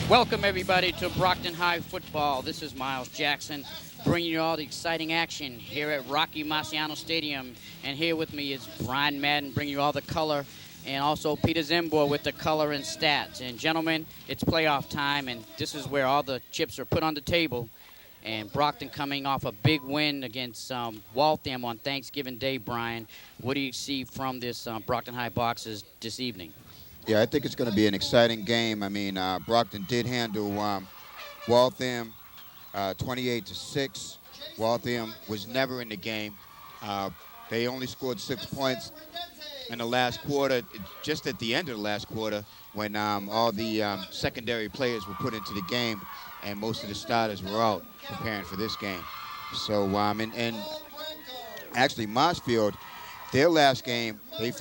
Welcome everybody to Brockton High Football. This is Miles Jackson bringing you all the exciting action here at Rocky Marciano Stadium. And here with me is Brian Madden bringing you all the color, and also Peter Zimbo with the color and stats. And gentlemen, it's playoff time, and this is where all the chips are put on the table. And Brockton coming off a big win against Waltham on Thanksgiving Day. Brian, what do you see from this Brockton High Boxers this evening? Yeah, I think it's going to be an exciting game. I mean, Brockton did handle Waltham 28-6. Waltham was never in the game. They only scored 6 points in the last quarter, just at the end of the last quarter, when all the secondary players were put into the game and most of the starters were out preparing for this game. So, and actually Marshfield, their last game, they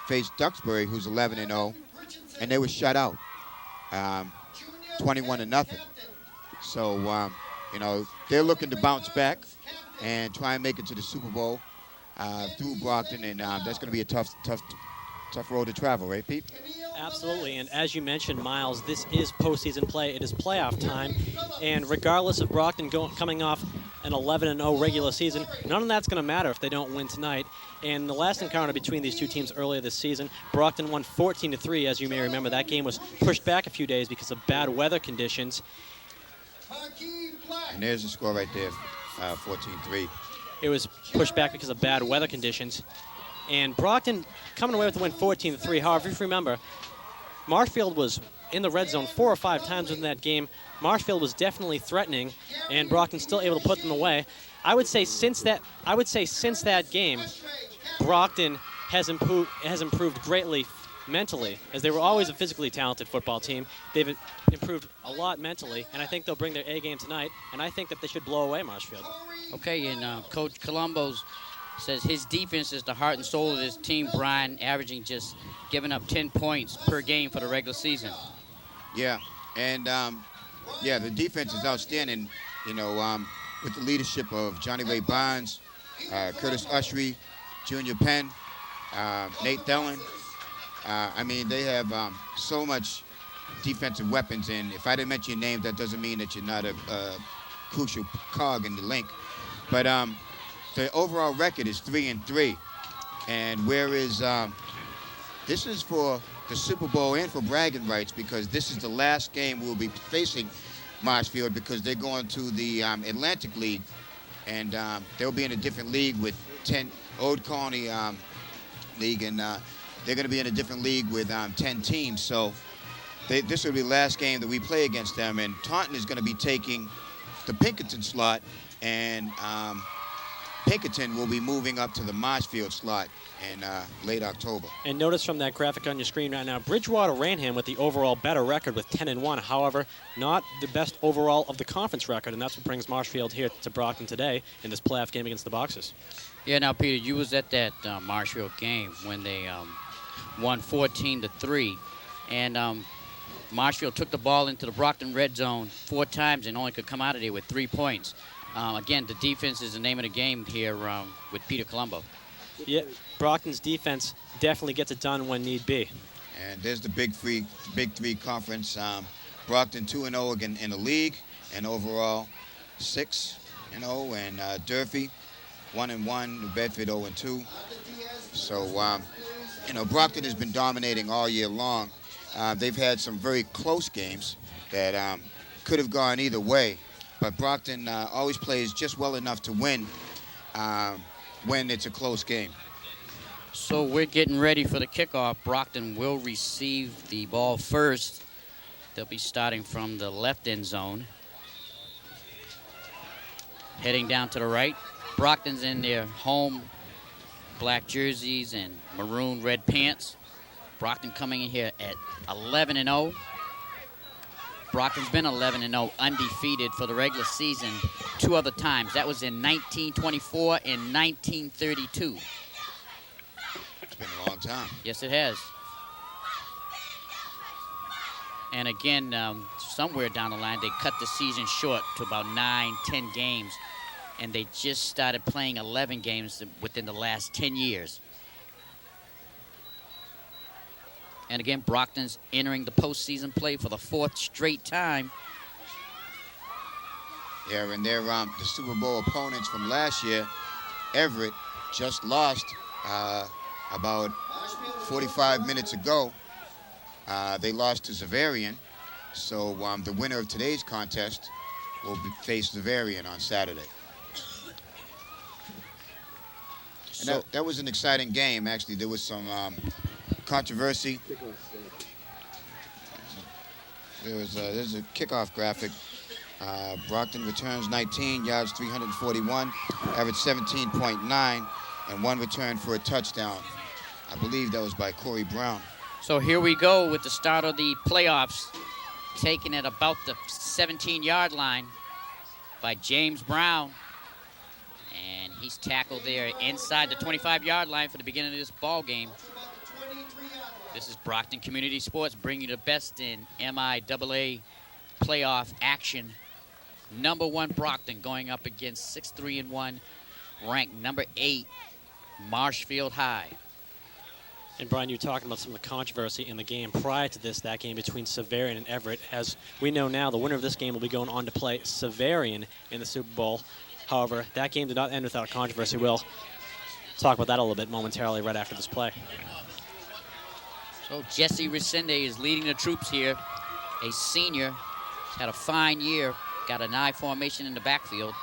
faced Duxbury, who's 11-0, and they were shut out, 21-0. So, you know, they're looking to bounce back and try and make it to the Super Bowl through Brockton, and that's going to be a tough road to travel, right, Pete? Absolutely, and as you mentioned, Miles, this is postseason play. It is playoff time, and regardless of Brockton coming off an 11-0 regular season, none of that's going to matter if they don't win tonight. And the last encounter between these two teams earlier this season, Brockton won 14-3. As you may remember, that game was pushed back a few days because of bad weather conditions. And there's the score right there, 14-3. It was pushed back because of bad weather conditions. And Brockton coming away with the win 14-3. However, if you remember, Marshfield was in the red zone 4 or 5 times in that game. Marshfield was definitely threatening, and Brockton still able to put them away. I would say since that game, Brockton has improved greatly mentally, as they were always a physically talented football team. They've improved a lot mentally, and I think they'll bring their A game tonight, and I think that they should blow away Marshfield. Okay, and Coach Colombo's says his defense is the heart and soul of this team, Brian, averaging just giving up 10 points per game for the regular season. Yeah, and yeah, the defense is outstanding, you know, with the leadership of Johnny Ray Barnes, Curtis Ushery, Junior Penn, Nate Thelen. I mean, they have so much defensive weapons, and if I didn't mention your name, that doesn't mean that you're not a crucial cog in the link. But the overall record is 3-3, and whereas this is for the Super Bowl and for bragging rights, because this is the last game we'll be facing Marshfield, because they're going to the Atlantic League, and they'll be in a different league with Old Colony League, and they're going to be in a different league with 10 teams. So this will be the last game that we play against them, and Taunton is going to be taking the Pinkerton slot, and Pinkerton will be moving up to the Marshfield slot in late October. And notice from that graphic on your screen right now, Bridgewater ran him with the overall better record with 10-1. However, not the best overall of the conference record, and that's what brings Marshfield here to Brockton today in this playoff game against the Boxers. Yeah, now, Peter, you was at that Marshfield game when they won 14-3, and Marshfield took the ball into the Brockton red zone 4 times and only could come out of there with 3 points. Again, the defense is the name of the game here with Peter Colombo. Yeah, Brockton's defense definitely gets it done when need be. And there's the Big Three conference. Brockton 2-0 again in the league, and overall 6-0. And Durfee 1-1. New Bedford 0-2. So you know, Brockton has been dominating all year long. They've had some very close games that could have gone either way. But Brockton always plays just well enough to win when it's a close game. So we're getting ready for the kickoff. Brockton will receive the ball first. They'll be starting from the left end zone. Heading down to the right. Brockton's in their home black jerseys and maroon red pants. Brockton coming in here at 11-0. Brockton's been 11-0, undefeated for the regular season 2 other times. That was in 1924 and 1932. It's been a long time. Yes, it has. And again, somewhere down the line, they cut the season short to about 9-10 games, and they just started playing 11 games within the last 10 years. And again, Brockton's entering the postseason play for the 4th straight time. Yeah, and they're the Super Bowl opponents from last year. Everett just lost about 45 minutes ago. They lost to Xaverian. So the winner of today's contest will face Xaverian on Saturday. And that was an exciting game. Actually, there was some controversy. There's a kickoff graphic. Brockton returns 19 yards, 341, average 17.9, and 1 return for a touchdown. I believe that was by Corey Brown. So here we go with the start of the playoffs, taken at about the 17-yard line by James Brown. And he's tackled there inside the 25-yard line for the beginning of this ball game. This is Brockton Community Sports, bringing you the best in MIAA playoff action. Number 1 Brockton going up against 6-3-1, ranked number 8 Marshfield High. And Brian, you're talking about some of the controversy in the game prior to this, that game between Xaverian and Everett. As we know now, the winner of this game will be going on to play Xaverian in the Super Bowl. However, that game did not end without controversy. We'll talk about that a little bit momentarily right after this play. So Jesse Resende is leading the troops here, a senior. He's had a fine year, got an I formation in the backfield.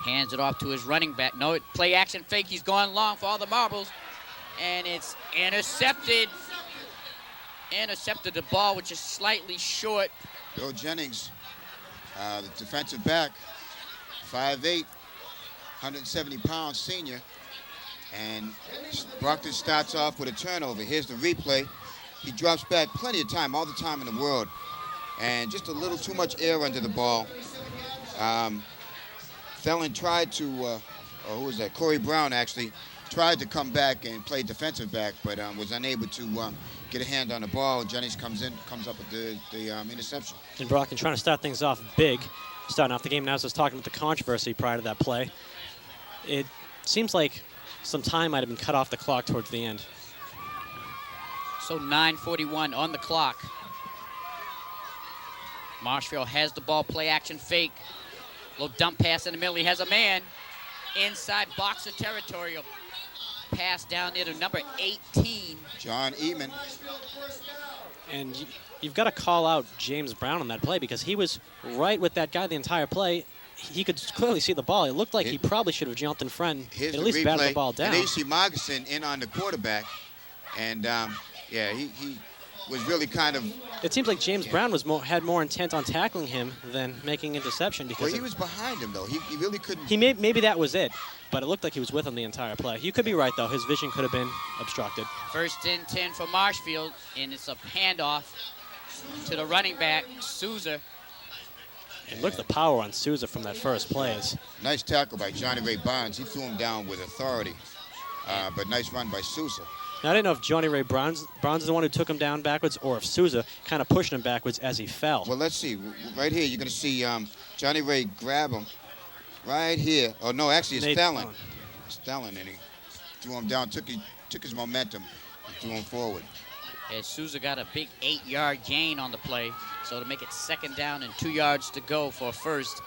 Hands it off to his running back. No, play action fake. He's going long for all the marbles. And it's intercepted. Intercepted the ball, which is slightly short. Bill Jennings, the defensive back, 5'8", 170-pound senior. And Brockton starts off with a turnover. Here's the replay. He drops back plenty of time, all the time in the world. And just a little too much air under the ball. Felon tried to, who was that? Corey Brown, actually, tried to come back and play defensive back, but was unable to get a hand on the ball. Jennings comes up with the interception. And Brockton trying to start things off big, starting off the game. Now, as I was talking about the controversy prior to that play, it seems like some time might have been cut off the clock towards the end. So 9:41 on the clock. Marshfield has the ball, play action fake. Little dump pass in the middle. He has a man inside boxer territory. A pass down there to number 18. John Eman. And you've got to call out James Brown on that play because he was right with that guy the entire play. He could clearly see the ball. It looked like he probably should have jumped in front and at least batted the ball down. And then you see Margerson in on the quarterback. And, yeah, he was really kind of... It seems like James Brown had more intent on tackling him than making interception because... Well, he was behind him, though. He really couldn't... Maybe that was it, but it looked like he was with him the entire play. You could be right, though. His vision could have been obstructed. 1st and 10 for Marshfield, and it's a handoff to the running back, Souza. And look at the power on Souza from that first play. Nice tackle by Johnny Ray Barnes. He threw him down with authority, but nice run by Souza. Now, I didn't know if Johnny Ray Barnes is the one who took him down backwards or if Souza kind of pushed him backwards as he fell. Well, let's see. Right here, you're going to see Johnny Ray grab him right here. Oh, no, actually, it's Stellan. Stellan, and he threw him down, took his momentum, and threw him forward. As Souza got a big 8-yard gain on the play, so to make it 2nd down and 2 yards to go for first.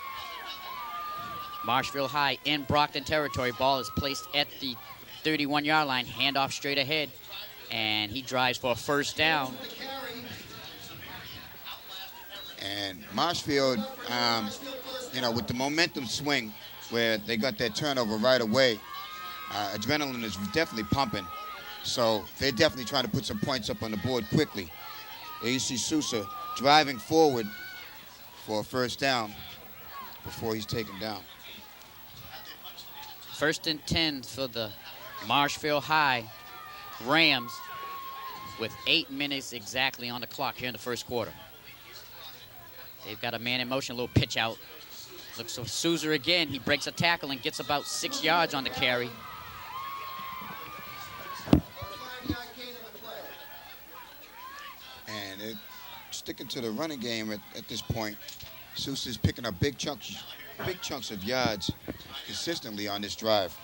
Marshfield High in Brockton territory. Ball is placed at the 31-yard line, handoff straight ahead, and he drives for a 1st down. And Marshfield, with the momentum swing where they got that turnover right away, adrenaline is definitely pumping. So they're definitely trying to put some points up on the board quickly. There you see Sousa driving forward for a 1st down before he's taken down. 1st and 10 for the Marshfield High Rams with 8 minutes exactly on the clock here in the 1st quarter. They've got a man in motion, a little pitch out. Looks for Souza again. He breaks a tackle and gets about 6 yards on the carry. And they're sticking to the running game at this point. Sousa's picking up big chunks of yards consistently on this drive.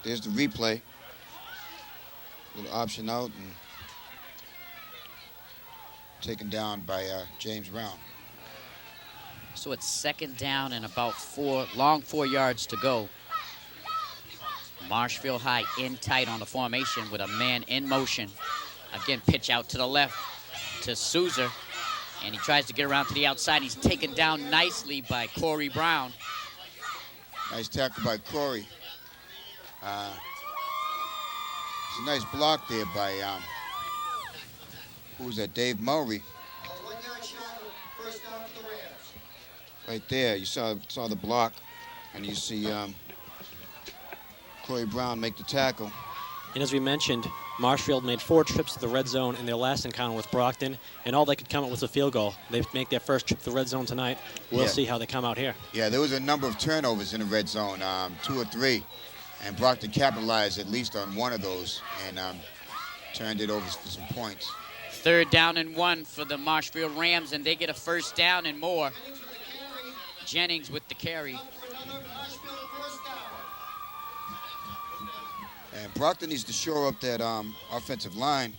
There's the replay. Little option out and taken down by James Brown. So it's second down and about 4 yards to go. Marshfield High in tight on the formation with a man in motion. Again, pitch out to the left to Souza. And he tries to get around to the outside. He's taken down nicely by Corey Brown. Nice tackle by Corey. It's a nice block there by, who was that, Dave Murray. Right there, you saw the block, and you see Corey Brown make the tackle. And as we mentioned, Marshfield made 4 trips to the red zone in their last encounter with Brockton, and all they could come up with was a field goal. They make their first trip to the red zone tonight. We'll see how they come out here. Yeah, there was a number of turnovers in the red zone, 2 or 3, and Brockton capitalized at least on one of those and turned it over for some points. 3rd down and 1 for the Marshfield Rams, and they get a first down and more. Jennings with the carry. And Brockton needs to shore up that offensive line.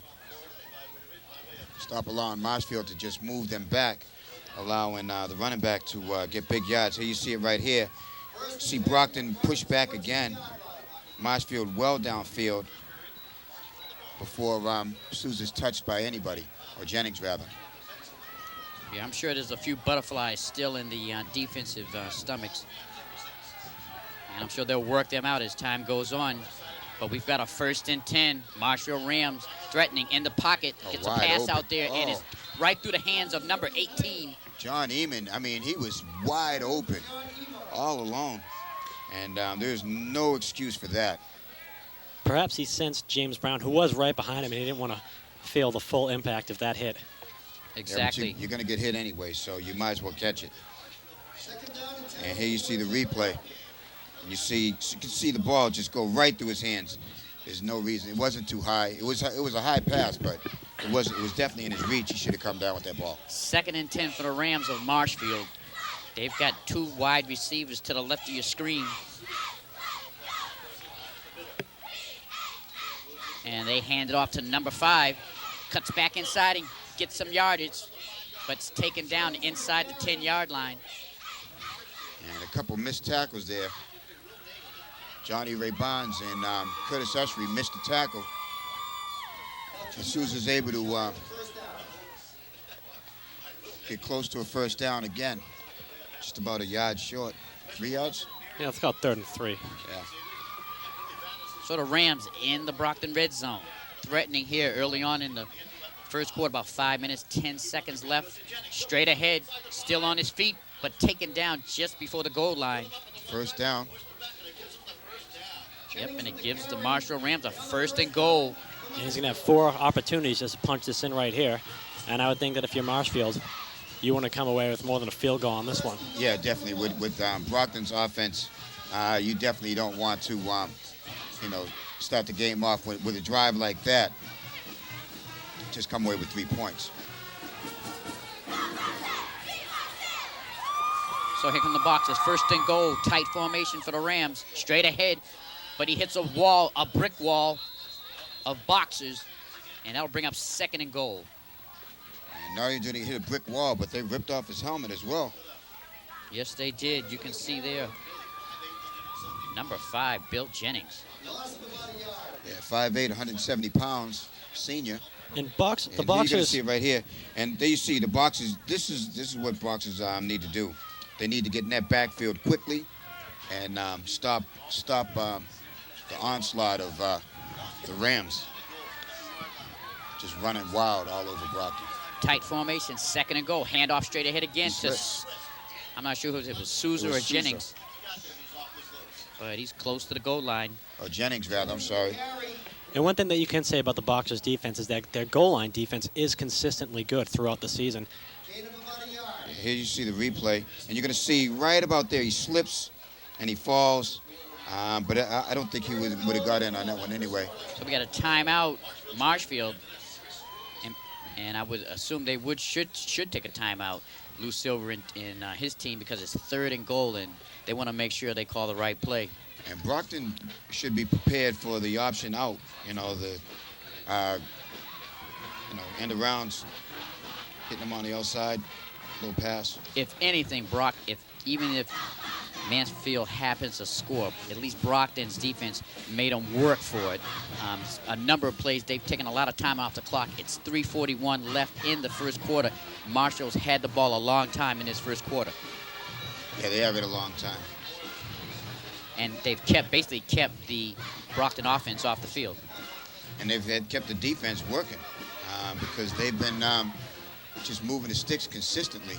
Stop allowing Marshfield to just move them back, allowing the running back to get big yards. Here you see it right here. See Brockton push back again. Marshfield well downfield before Souza's touched by anybody, or Jennings rather. Yeah, I'm sure there's a few butterflies still in the defensive stomachs. And I'm sure they'll work them out as time goes on. But we've got a 1st and 10. Marshfield Rams threatening in the pocket. Gets a pass open. out there and is right through the hands of number 18. John Eamon, I mean, he was wide open all alone. And there's no excuse for that. Perhaps he sensed James Brown, who was right behind him, and he didn't want to feel the full impact of that hit. Exactly. Yeah, you're going to get hit anyway, so you might as well catch it. And here you see the replay. You can see the ball just go right through his hands. There's no reason. It wasn't too high. It was a high pass, but it was definitely in his reach. He should have come down with that ball. 2nd and 10 for the Rams of Marshfield. They've got 2 wide receivers to the left of your screen. And they hand it off to number 5. Cuts back inside and gets some yardage, but it's taken down inside the 10-yard line. And a couple missed tackles there. Johnny Ray Bonds and Curtis Ushery missed the tackle. And Souza's able to get close to a first down again. Just about a yard short. 3 yards? Yeah, it's called 3rd and 3. Yeah. So the Rams in the Brockton red zone. Threatening here early on in the first quarter, about 5 minutes, 10 seconds left. Straight ahead, still on his feet, but taken down just before the goal line. First down. Yep, and it gives the Marshfield Rams a 1st and goal. And he's going to have 4 opportunities just to punch this in right here. And I would think that if you're Marshfield, you want to come away with more than a field goal on this one. Yeah, definitely. With Brockton's offense, you definitely don't want to, start the game off with a drive like that. Just come away with 3 points. So here come the boxes. 1st and goal, tight formation for the Rams. Straight ahead, but he hits a brick wall of boxers, and that'll bring up 2nd and goal. And not only did he hit a brick wall, but they ripped off his helmet as well. Yes, they did. You can see there. Number 5, Bill Jennings. Yeah, 5'8", 170 pounds, senior. And the You're going to boxers. see it right here. And there you see the boxers. This is what boxers need to do. They need to get in that backfield quickly and stop the onslaught of the Rams. Just running wild all over Brockton. Tight formation, 2nd and goal. Handoff straight ahead again to, I'm not sure who it was, Souza or Jennings. But he's close to the goal line. Or Jennings, rather, I'm sorry. And one thing that you can say about the Boxers' defense is that their goal line defense is consistently good throughout the season. Here you see the replay, and you're going to see right about there, he slips and he falls. But I don't think he would have got in on that one anyway. So we got a timeout, Marshfield. And I would assume they should take a timeout, Lou Silver and his team, because it's 3rd and goal, and they want to make sure they call the right play. And Brockton should be prepared for the option out, End arounds, hitting them on the outside, little pass. If anything, Brock, even if Mansfield happens to score, at least Brockton's defense made them work for it. A number of plays, they've taken a lot of time off the clock. It's 3:41 left in the first quarter. Marshall's had the ball a long time in this first quarter. Yeah, they have it a long time. And they've basically kept the Brockton offense off the field. And they've kept the defense working because they've been just moving the sticks consistently.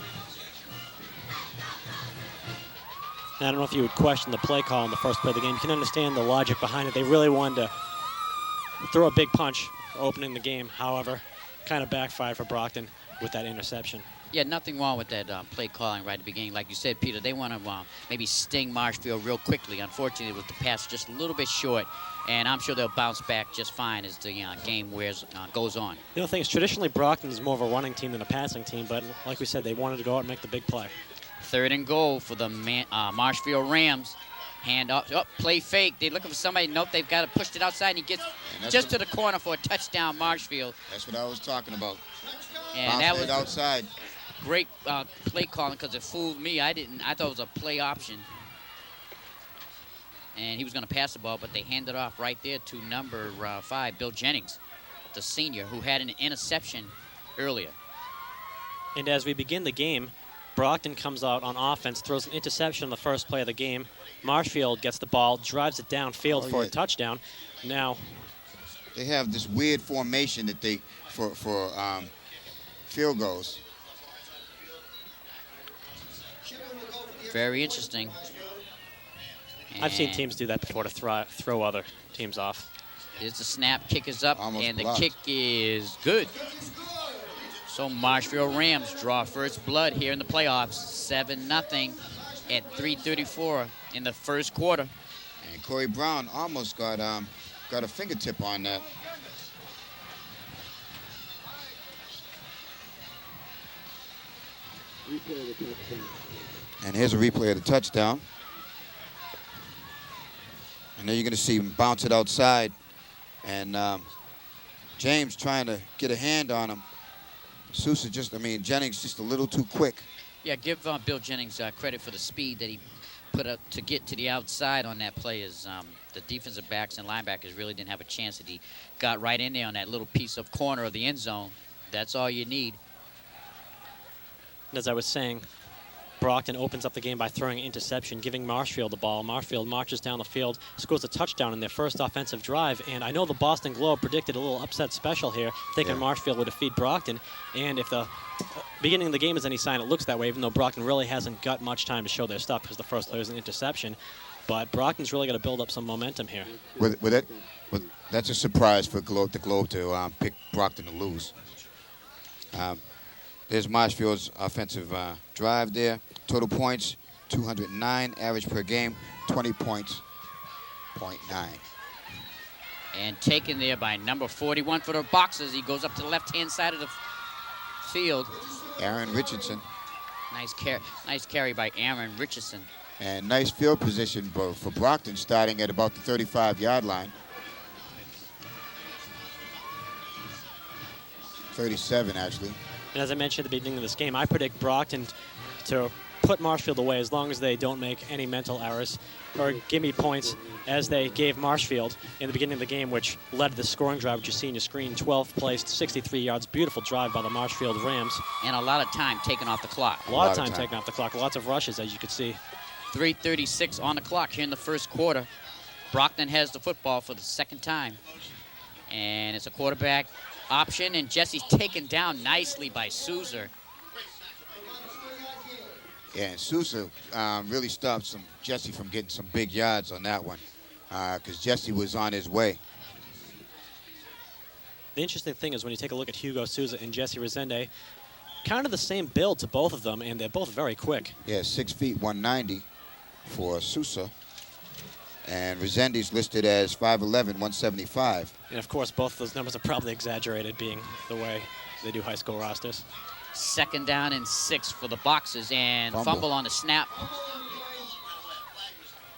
I don't know if you would question the play call in the first play of the game. You can understand the logic behind it. They really wanted to throw a big punch opening the game. However, kind of backfired for Brockton with that interception. Yeah, nothing wrong with that play calling right at the beginning. Like you said, Peter, they want to maybe sting Marshfield real quickly. Unfortunately, with the pass just a little bit short, and I'm sure they'll bounce back just fine as the game goes on. The other thing is, traditionally, Brockton is more of a running team than a passing team, but like we said, they wanted to go out and make the big play. 3rd and goal for the Marshfield Rams. Hand off, play fake. They're looking for somebody. Nope, they've got to push it outside, and he gets just to the corner for a touchdown, Marshfield. That's what I was talking about. And that was outside. Great play calling because it fooled me. I thought it was a play option. And he was going to pass the ball, but they handed off right there to number 5, Bill Jennings, the senior, who had an interception earlier. And as we begin the game, Brockton comes out on offense, throws an interception on the first play of the game. Marshfield gets the ball, drives it downfield for a touchdown. Now, they have this weird formation that they for field goals. Very interesting. I've seen teams do that before to throw other teams off. Here's the snap, kick is up, Almost and blocked. the kick is good. So Marshfield Rams draw first blood here in the playoffs, 7-0 at 3:34 in the first quarter. And Corey Brown almost got a fingertip on that. And here's a replay of the touchdown. And then you're going to see him bounce it outside. And James trying to get a hand on him. Jennings just a little too quick. Yeah, give Bill Jennings credit for the speed that he put up to get to the outside on that play. As the defensive backs and linebackers really didn't have a chance. That he got right in there on that little piece of corner of the end zone. That's all you need. And as I was saying, Brockton opens up the game by throwing an interception, giving Marshfield the ball. Marshfield marches down the field, scores a touchdown in their first offensive drive. And I know the Boston Globe predicted a little upset special here, thinking Marshfield would defeat Brockton. And if the beginning of the game is any sign, it looks that way, even though Brockton really hasn't got much time to show their stuff because the first play was an interception. But Brockton's really got to build up some momentum here. That's a surprise for the Globe to pick Brockton to lose. There's Marshfield's offensive drive there. Total points, 209. Average per game, 20 points, 0.9. And taken there by number 41 for the Boxers. He goes up to the left-hand side of the field. Aaron Richardson. Nice carry by Aaron Richardson. And nice field position for Brockton, starting at about the 35-yard line. 37, actually. And as I mentioned at the beginning of this game, I predict Brockton to put Marshfield away as long as they don't make any mental errors or give me points as they gave Marshfield in the beginning of the game, which led to the scoring drive, which you see on your screen. 12 plays, 63 yards. Beautiful drive by the Marshfield Rams. And a lot of time taken off the clock. A lot of time taken off the clock. Lots of rushes, as you can see. 3:36 on the clock here in the first quarter. Brockton has the football for the second time. And it's a quarterback option, and Jesse's taken down nicely by Sousa. Yeah, and Sousa really stopped Jesse from getting some big yards on that one because Jesse was on his way. The interesting thing is when you take a look at Hugo Sousa and Jesse Resende, kind of the same build to both of them, and they're both very quick. Yeah, 6 feet, 190 for Sousa. And Resende's listed as 5'11", 175. And, of course, both of those numbers are probably exaggerated, being the way they do high school rosters. 2nd down and 6 for the Boxers, and fumble on the snap.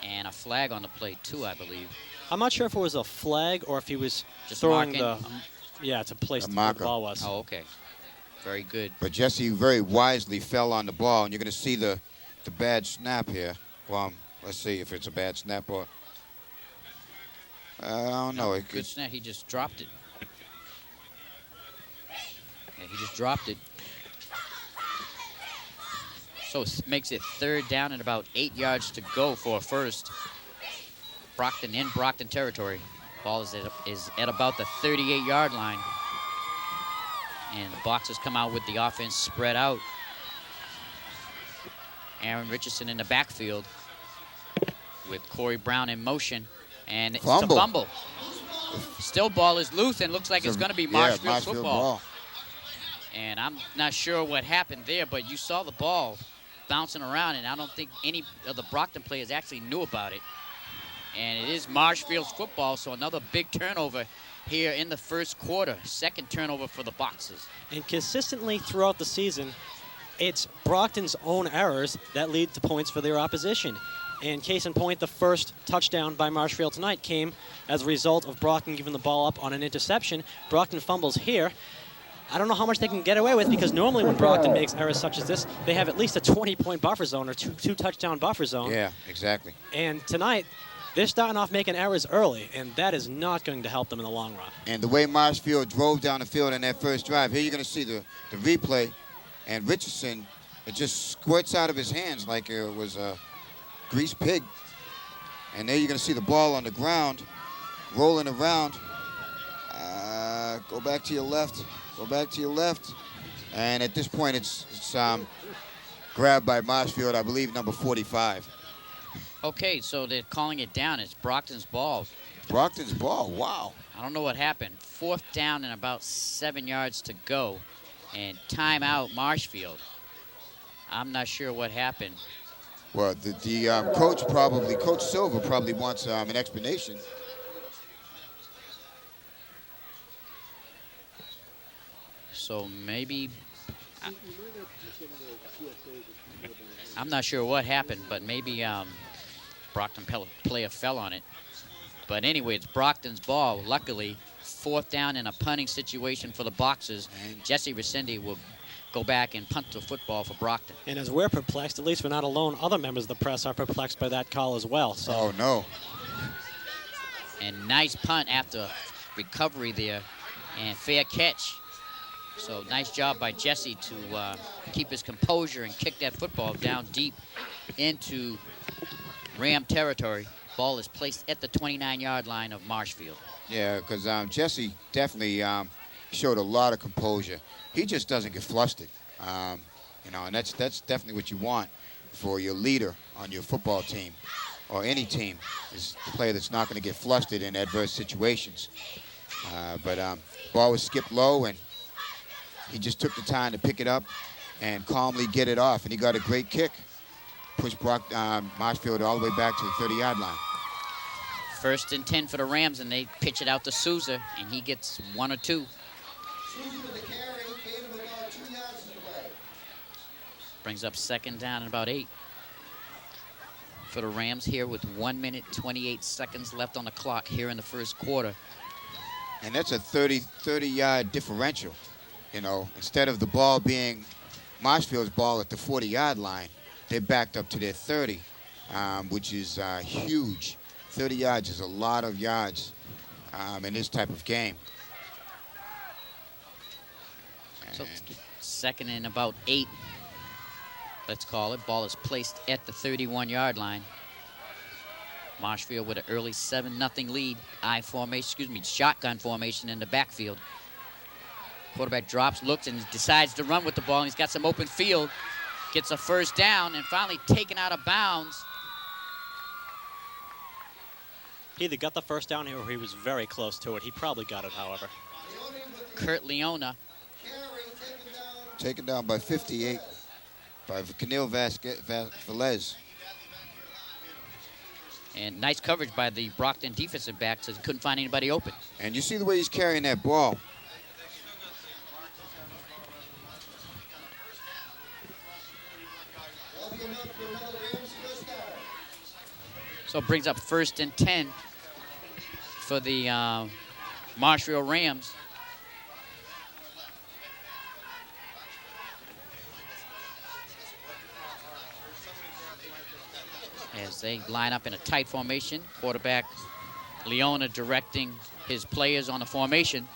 And a flag on the play, too, I believe. I'm not sure if it was a flag or if he was just throwing marking. Yeah, to place A where the marker. ball was. Oh, okay. Very good. But Jesse very wisely fell on the ball, and you're going to see the bad snap here. Well, let's see if it's a bad snap or... I don't know. It Good could, snap. He just dropped it. Yeah, he just dropped it. So it makes it 3rd down and about 8 yards to go for a first. Brockton in Brockton territory. Ball is at about the 38-yard line. And the Boxers come out with the offense spread out. Aaron Richardson in the backfield with Corey Brown in motion. And it's a fumble. Still ball is loose and looks like it's going to be Marshfield football. And I'm not sure what happened there, but you saw the ball bouncing around, and I don't think any of the Brockton players actually knew about it. And it is Marshfield's football, so another big turnover here in the first quarter. 2nd turnover for the Boxers. And consistently throughout the season, it's Brockton's own errors that lead to points for their opposition. And case in point, the first touchdown by Marshfield tonight came as a result of Brockton giving the ball up on an interception. Brockton fumbles here. I don't know how much they can get away with, because normally when Brockton makes errors such as this, they have at least a 20-point buffer zone or two touchdown buffer zone. Yeah, exactly. And tonight, they're starting off making errors early, and that is not going to help them in the long run. And the way Marshfield drove down the field in that first drive, here you're going to see the replay, and Richardson, it just squirts out of his hands like it was a greased pig. And there you're going to see the ball on the ground, rolling around. Go back to your left. Go back to your left. And at this point, it's grabbed by Marshfield, I believe, number 45. Okay, so they're calling it down. It's Brockton's ball. Brockton's ball, wow. I don't know what happened. 4th down and about 7 yards to go. And timeout Marshfield. I'm not sure what happened. Well, the Coach Silver probably wants an explanation. So maybe, I'm not sure what happened, but maybe Brockton player fell on it. But anyway, it's Brockton's ball. Luckily, 4th down in a punting situation for the Boxers. Jesse Resende will go back and punt the football for Brockton. And as we're perplexed, at least we're not alone. Other members of the press are perplexed by that call as well. So. Oh, no. And nice punt after recovery there, and fair catch. So nice job by Jesse to keep his composure and kick that football down deep into Ram territory. Ball is placed at the 29-yard line of Marshfield. Yeah, because Jesse definitely showed a lot of composure. He just doesn't get flustered, and that's definitely what you want for your leader on your football team or any team, is the player that's not going to get flustered in adverse situations. But ball was skipped low, and he just took the time to pick it up and calmly get it off, and he got a great kick. Pushed Marshfield all the way back to the 30-yard line. 1st and 10 for the Rams, and they pitch it out to Souza, and he gets 1 or 2. Brings up 2nd down and about 8 for the Rams here with 1 minute, 28 seconds left on the clock here in the first quarter. And that's a 30-yard differential. You know, instead of the ball being Marshfield's ball at the 40-yard line, they're backed up to their 30, which is huge. 30 yards is a lot of yards in this type of game. So 2nd and about 8, let's call it. Ball is placed at the 31-yard line. Marshfield with an early 7-0 lead. Shotgun formation in the backfield. Quarterback drops, looks, and decides to run with the ball. He's got some open field. Gets a 1st down and finally taken out of bounds. He either got the 1st down or he was very close to it. He probably got it, however. Kurt Leona. Taken down by 58 by Canil Velez. And nice coverage by the Brockton defensive back, so he couldn't find anybody open. And you see the way he's carrying that ball. So it brings up 1st and 10 for the Marshfield Rams. as they line up in a tight formation. Quarterback Leona directing his players on the formation.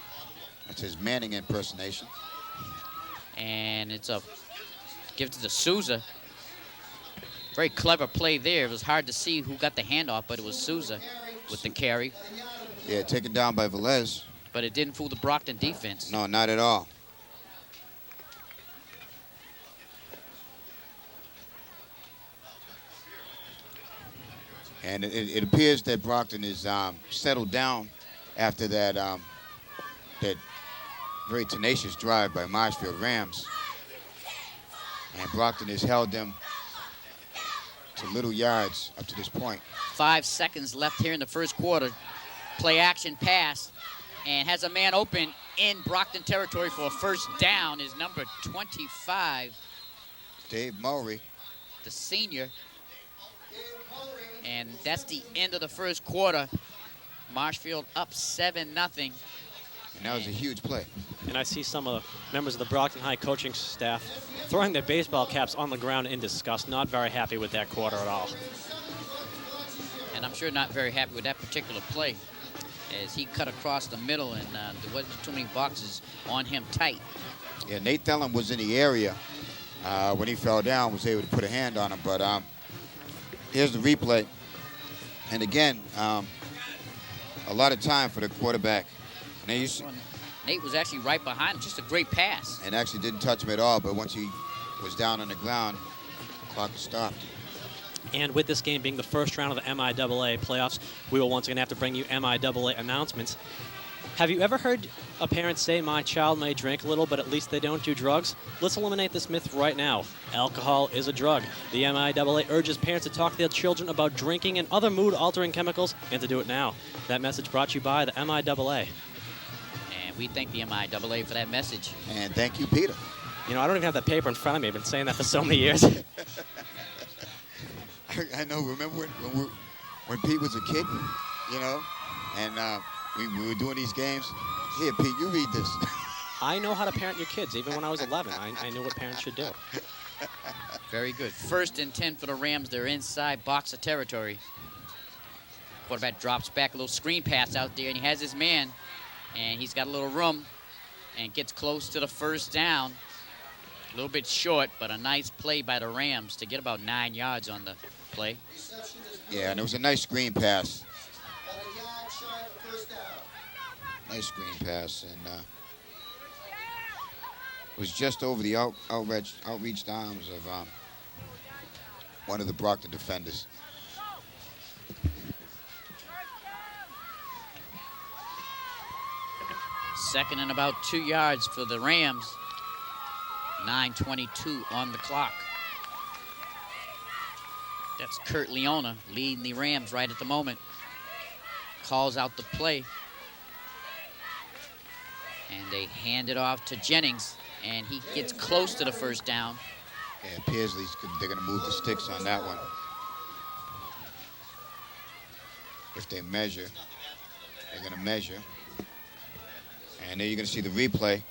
That's his Manning impersonation. And it's a give to Souza. Very clever play there. It was hard to see who got the handoff, but it was Souza with the carry. Yeah, taken down by Velez. But it didn't fool the Brockton defense. No, not at all. And it appears that Brockton is settled down after that that very tenacious drive by Marshfield Rams. And Brockton has held them to little yards up to this point. 5 seconds left here in the first quarter. Play action pass, and has a man open in Brockton territory for a first down is number 25. Dave Murray. The senior. And that's the end of the first quarter. Marshfield up 7-0. And that was a huge play. And I see some members of the Brockton High coaching staff throwing their baseball caps on the ground in disgust. Not very happy with that quarter at all. And I'm sure not very happy with that particular play, as he cut across the middle, and there wasn't too many boxes on him tight. Yeah, Nate Thelen was in the area when he fell down, was able to put a hand on him. But here's the replay. And again, a lot of time for the quarterback. And Nate was actually right behind him, just a great pass. And actually didn't touch him at all, but once he was down on the ground, the clock was stopped. And with this game being the first round of the MIAA playoffs, we will once again have to bring you MIAA announcements. Have you ever heard a parent say, my child may drink a little, but at least they don't do drugs? Let's eliminate this myth right now. Alcohol is a drug. The MIAA urges parents to talk to their children about drinking and other mood-altering chemicals, and to do it now. That message brought to you by the MIAA. And we thank the MIAA for that message. And thank you, Peter. You know, I don't even have that paper in front of me. I've been saying that for so many years. I know. Remember when Pete was a kid, you know, and we were doing these games. Here, Pete, you read this. I know how to parent your kids. Even when I was 11, I knew what parents should do. Very good. 1st and 10 for the Rams. They're inside boxer territory. Quarterback drops back, a little screen pass out there, and he has his man, and he's got a little room and gets close to the first down. A little bit short, but a nice play by the Rams to get about 9 yards on the play. Yeah, and it was a nice screen pass. Nice screen pass, and it was just over the outreached arms of one of the Brockton defenders. Second and about 2 yards for the Rams. 9:22 on the clock. That's Kurt Leona leading the Rams right at the moment. Calls out the play. And they hand it off to Jennings, and he gets close to the first down. Yeah, Pearsley's, they're going to move the sticks on that one. If they measure, they're going to measure. And then you're going to see the replay.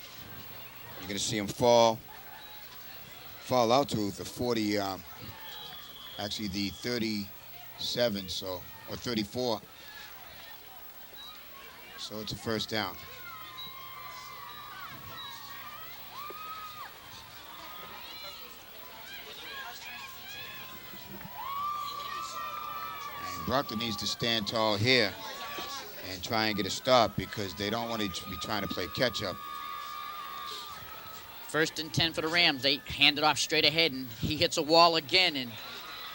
You're going to see him fall out to the 40, actually the 37, so, or 34. So it's a first down. And Brockton needs to stand tall here and try and get a stop, because they don't want to be trying to play catch up. 1st and 10 for the Rams. They hand it off straight ahead, and he hits a wall again and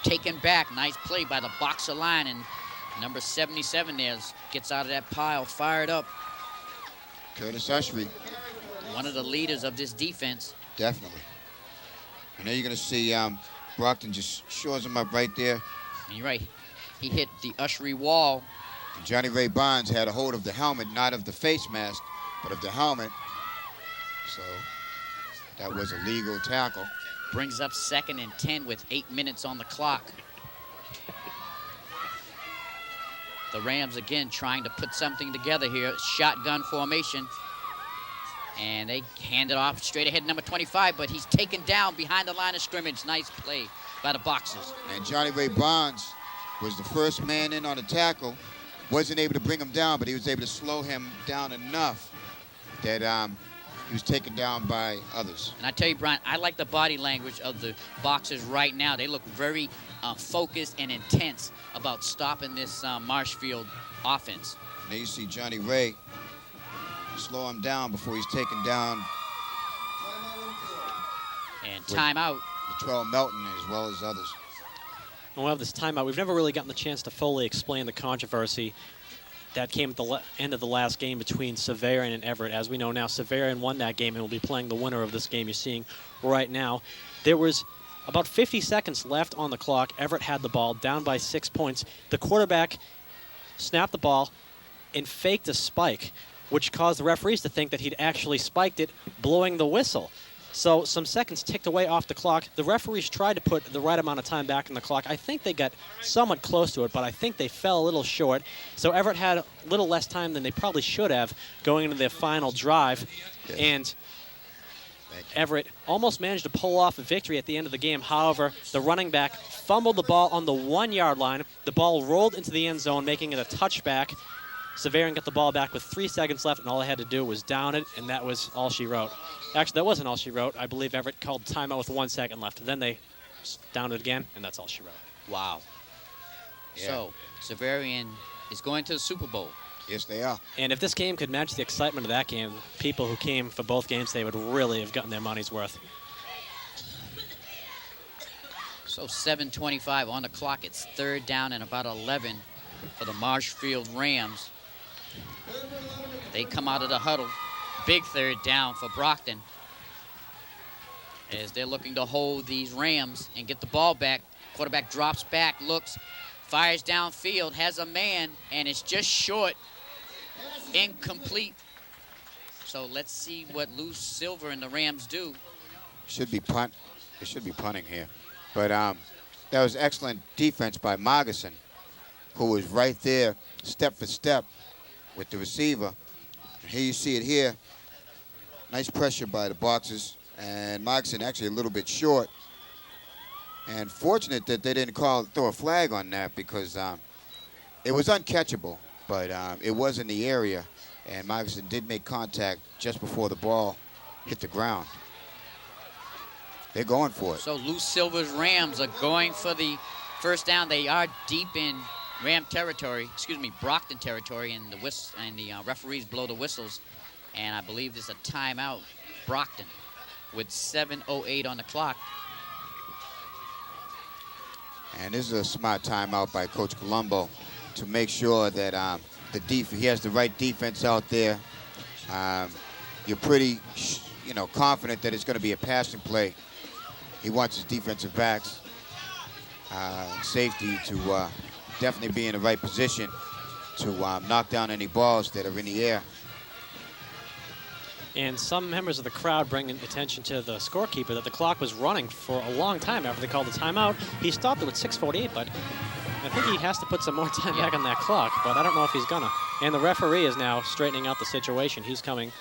taken back. Nice play by the boxer line, and number 77 there gets out of that pile, fired up. Curtis Ushry. One of the leaders of this defense. Definitely. And then you're going to see Brockton just shores him up right there. And you're right. He hit the Ushry wall. And Johnny Ray Bonds had a hold of the helmet, not of the face mask, but of the helmet. So that was a legal tackle. Brings up 2nd and 10 with 8 minutes on the clock. The Rams again trying to put something together here. Shotgun formation. And they hand it off straight ahead, number 25, but he's taken down behind the line of scrimmage. Nice play by the Boxers. And Johnny Ray Bonds was the first man in on the tackle. Wasn't able to bring him down, but he was able to slow him down enough that he was taken down by others. And I tell you, Brian, I like the body language of the boxers right now. They look very focused and intense about stopping this Marshfield offense. And then you see Johnny Ray slow him down before he's taken down. And timeout. Latrell Melton as well as others. And we'll have this timeout. We've never really gotten the chance to fully explain the controversy that came at the end of the last game between Severian and Everett. As we know now, Severian won that game and will be playing the winner of this game you're seeing right now. There was about 50 seconds left on the clock. Everett had the ball, down by 6 points. The quarterback snapped the ball and faked a spike, which caused the referees to think that he'd actually spiked it, blowing the whistle. So some seconds ticked away off the clock. The referees tried to put the right amount of time back in the clock. I think they got somewhat close to it, but I think they fell a little short. So Everett had a little less time than they probably should have going into their final drive. Yes. And Everett almost managed to pull off a victory at the end of the game. However, the running back fumbled the ball on the 1-yard line. The ball rolled into the end zone, making it a touchback. Severian got the ball back with 3 seconds left, and all they had to do was down it, and that was all she wrote. Actually, that wasn't all she wrote. I believe Everett called timeout with 1 second left. Then they downed it again, and that's all she wrote. Wow. Yeah. So, Severian is going to the Super Bowl. Yes, they are. And if this game could match the excitement of that game, people who came for both games, they would really have gotten their money's worth. So 7:25 on the clock. It's 3rd down and about 11 for the Marshfield Rams. They come out of the huddle. Big 3rd down for Brockton as they're looking to hold these Rams and get the ball back. Quarterback drops back, looks, fires downfield, has a man, and it's just short. Incomplete. So let's see what Lou Silver and the Rams do. Should be punt. It should be punting here. But that was excellent defense by Mogerson, who was right there, step for step, with the receiver. And here you see it here. Nice pressure by the boxers. And Mogerson actually a little bit short. And fortunate that they didn't throw a flag on that, because it was uncatchable, but it was in the area. And Mogerson did make contact just before the ball hit the ground. They're going for it. So Lou Silver's Rams are going for the 1st down. They are deep in Brockton territory, and the referees blow the whistles. And I believe there's a timeout, Brockton, with 7:08 on the clock. And this is a smart timeout by Coach Colombo to make sure that he has the right defense out there. You're pretty, confident that it's going to be a passing play. He wants his defensive backs, safety, to definitely be in the right position to knock down any balls that are in the air. And some members of the crowd bringing attention to the scorekeeper that the clock was running for a long time after they called the timeout. He stopped it with 6:48, but I think he has to put some more time back on that clock, but I don't know if he's gonna. And the referee is now straightening out the situation. He's coming.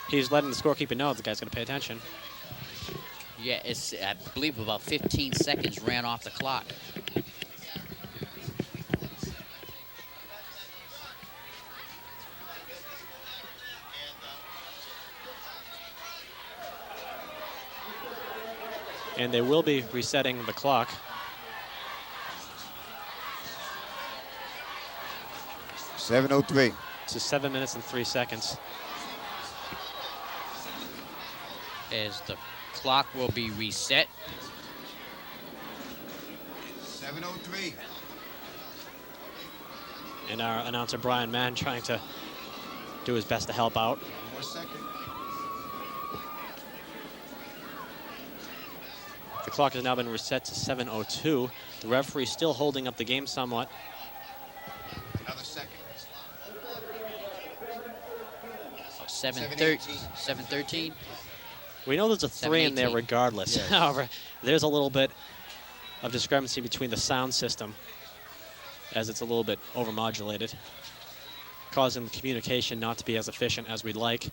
He's letting the scorekeeper know the guy's gonna pay attention. Yeah, I believe about 15 seconds ran off the clock. And they will be resetting the clock. .703. To 7 minutes and 3 seconds. As the clock will be reset. 7:03. And our announcer, Brian Mann, trying to do his best to help out. 1 more second. The clock has now been reset to 7:02. The referee still holding up the game somewhat. Another second. 7:13. We know there's a 3 in there 7:18. regardless. Yes. However, there's a little bit of discrepancy between the sound system, as it's a little bit overmodulated, causing the communication not to be as efficient as we'd like.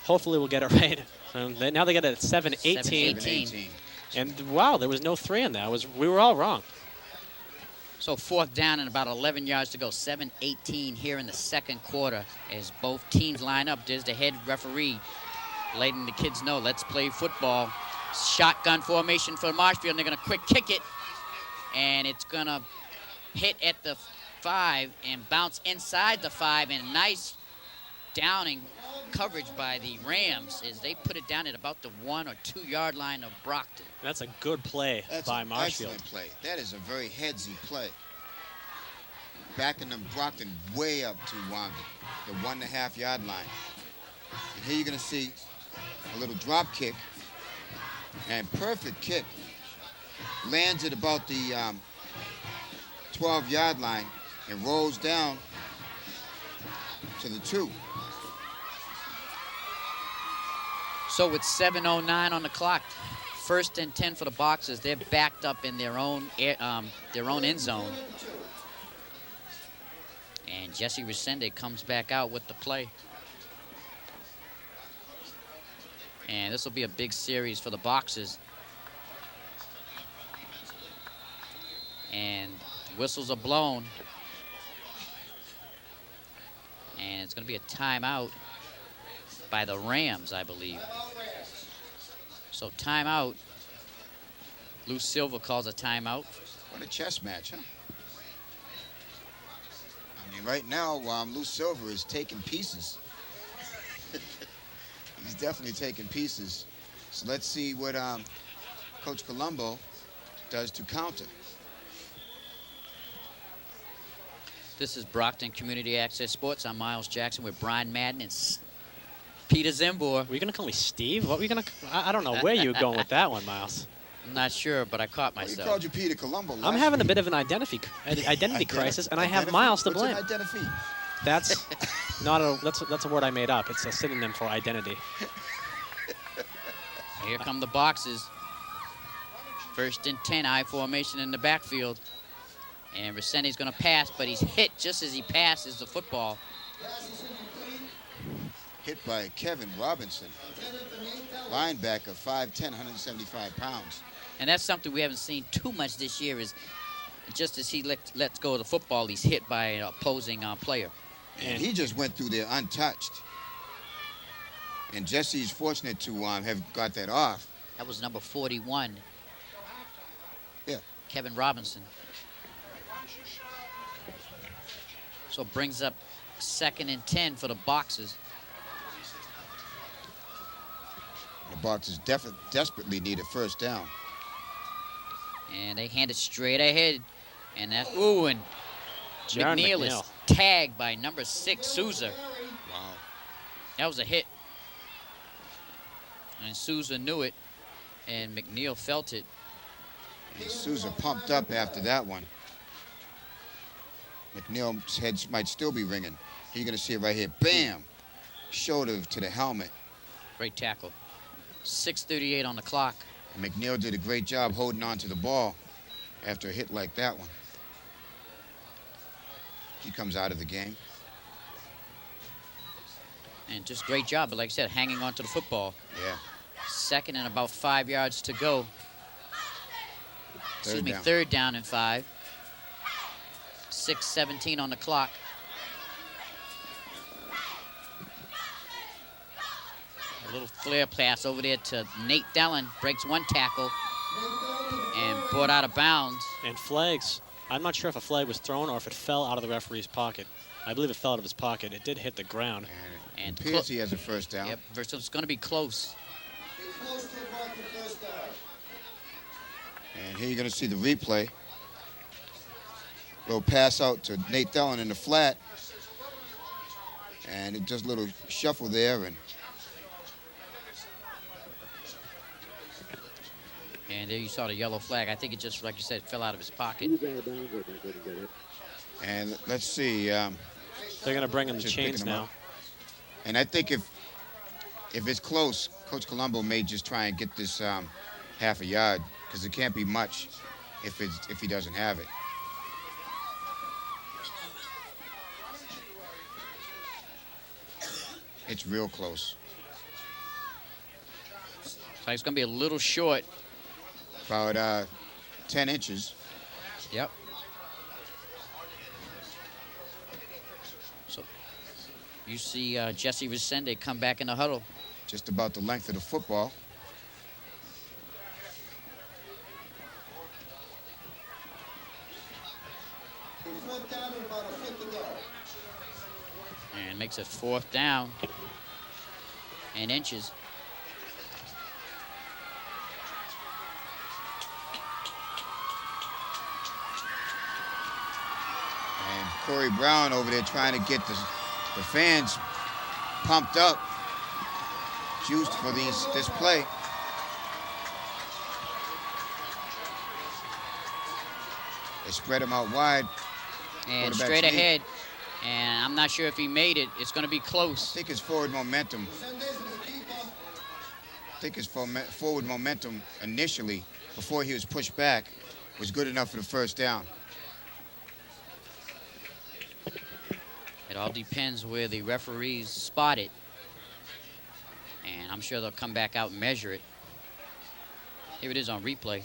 Hopefully we'll get it right. Now they get it at 7:18. 7:18. And wow, there was no 3 in that. We were all wrong. So 4th down and about 11 yards to go. 7:18 here in the second quarter as both teams line up. There's the head referee letting the kids know, let's play football. Shotgun formation for Marshfield. They're going to quick kick it. And it's going to hit at the 5 and bounce inside the 5. And a nice downing coverage by the Rams as they put it down at about the 1 or 2 yard line of Brockton. That's a good play by Marshfield. Excellent play. That is a very headsy play. Backing them Brockton way up to the 1.5 yard line. And here you're going to see a little drop kick and perfect kick. Lands at about the 12 yard line and rolls down to the 2. So with 7:09 on the clock, 1st and 10 for the Boxers. They're backed up in their own end zone. And Jesse Resende comes back out with the play. And this will be a big series for the Boxers. And whistles are blown. And it's going to be a timeout by the Rams, I believe. So timeout. Lou Silva calls a timeout. What a chess match, huh? I mean, right now, Lou Silva is taking pieces. He's definitely taking pieces. So let's see what Coach Colombo does to counter. This is Brockton Community Access Sports. I'm Miles Jackson with Brian Madden and Peter Zimbor. Were you going to call me Steve? What were you going to... I don't know where you were going with that one, Miles. I'm not sure, but I caught Well, myself. he called you Peter Colombo I'm having a bit of an identity crisis, and I have Miles to blame. What's an identity? That's not a... That's a word I made up. It's a synonym for identity. Here come the Boxers. 1st and 10, I formation in the backfield. And Resende's going to pass, but he's hit just as he passes the football. Hit by Kevin Robinson, linebacker, 5'10", 175 pounds. And that's something we haven't seen too much this year is just as he lets go of the football, he's hit by an opposing player. And he just went through there untouched. And Jesse's fortunate to have got that off. That was number 41. Yeah. Kevin Robinson. So brings up 2nd and 10 for the Boxers. The Boxers desperately need a 1st down. And they hand it straight ahead. And that's, ooh, and Jaron McNeil is tagged by number 6, Souza. Wow. That was a hit. And Souza knew it, and McNeil felt it. And Souza pumped up after that one. McNeil's head might still be ringing. You're going to see it right here. Bam! Shoulder to the helmet. Great tackle. 6:38 on the clock. And McNeil did a great job holding on to the ball after a hit like that one. He comes out of the game. And just great job, but like I said, hanging on to the football. Yeah. 2nd and about 5 yards to go. Excuse me, down. 3rd down and 5. 6:17 on the clock. A little flare pass over there to Nate Dellin. Breaks one tackle and brought out of bounds. And flags. I'm not sure if a flag was thrown or if it fell out of the referee's pocket. I believe it fell out of his pocket. It did hit the ground. And it appears he has a 1st down. Yep, so it's going to be close. And here you're going to see the replay. Little pass out to Nate Dellin in the flat. And it just a little shuffle there. And there you saw the yellow flag. I think it just, like you said, fell out of his pocket. And let's see. They're going to bring in the Just chains picking him now. up. And I think if it's close, Coach Colombo may just try and get this half a yard because it can't be much if he doesn't have it. It's real close. So it's going to be a little short. About 10 inches. Yep. You see Jesse Resende come back in the huddle. Just about the length of the football. And makes it 4th down and inches. And Corey Brown over there trying to get the fans pumped up, juiced for this play. They spread him out wide. And straight ahead. And I'm not sure if he made it. It's going to be close. I think his forward momentum. Forward momentum initially, before he was pushed back, was good enough for the 1st down. It all depends where the referees spot it. And I'm sure they'll come back out and measure it. Here it is on replay.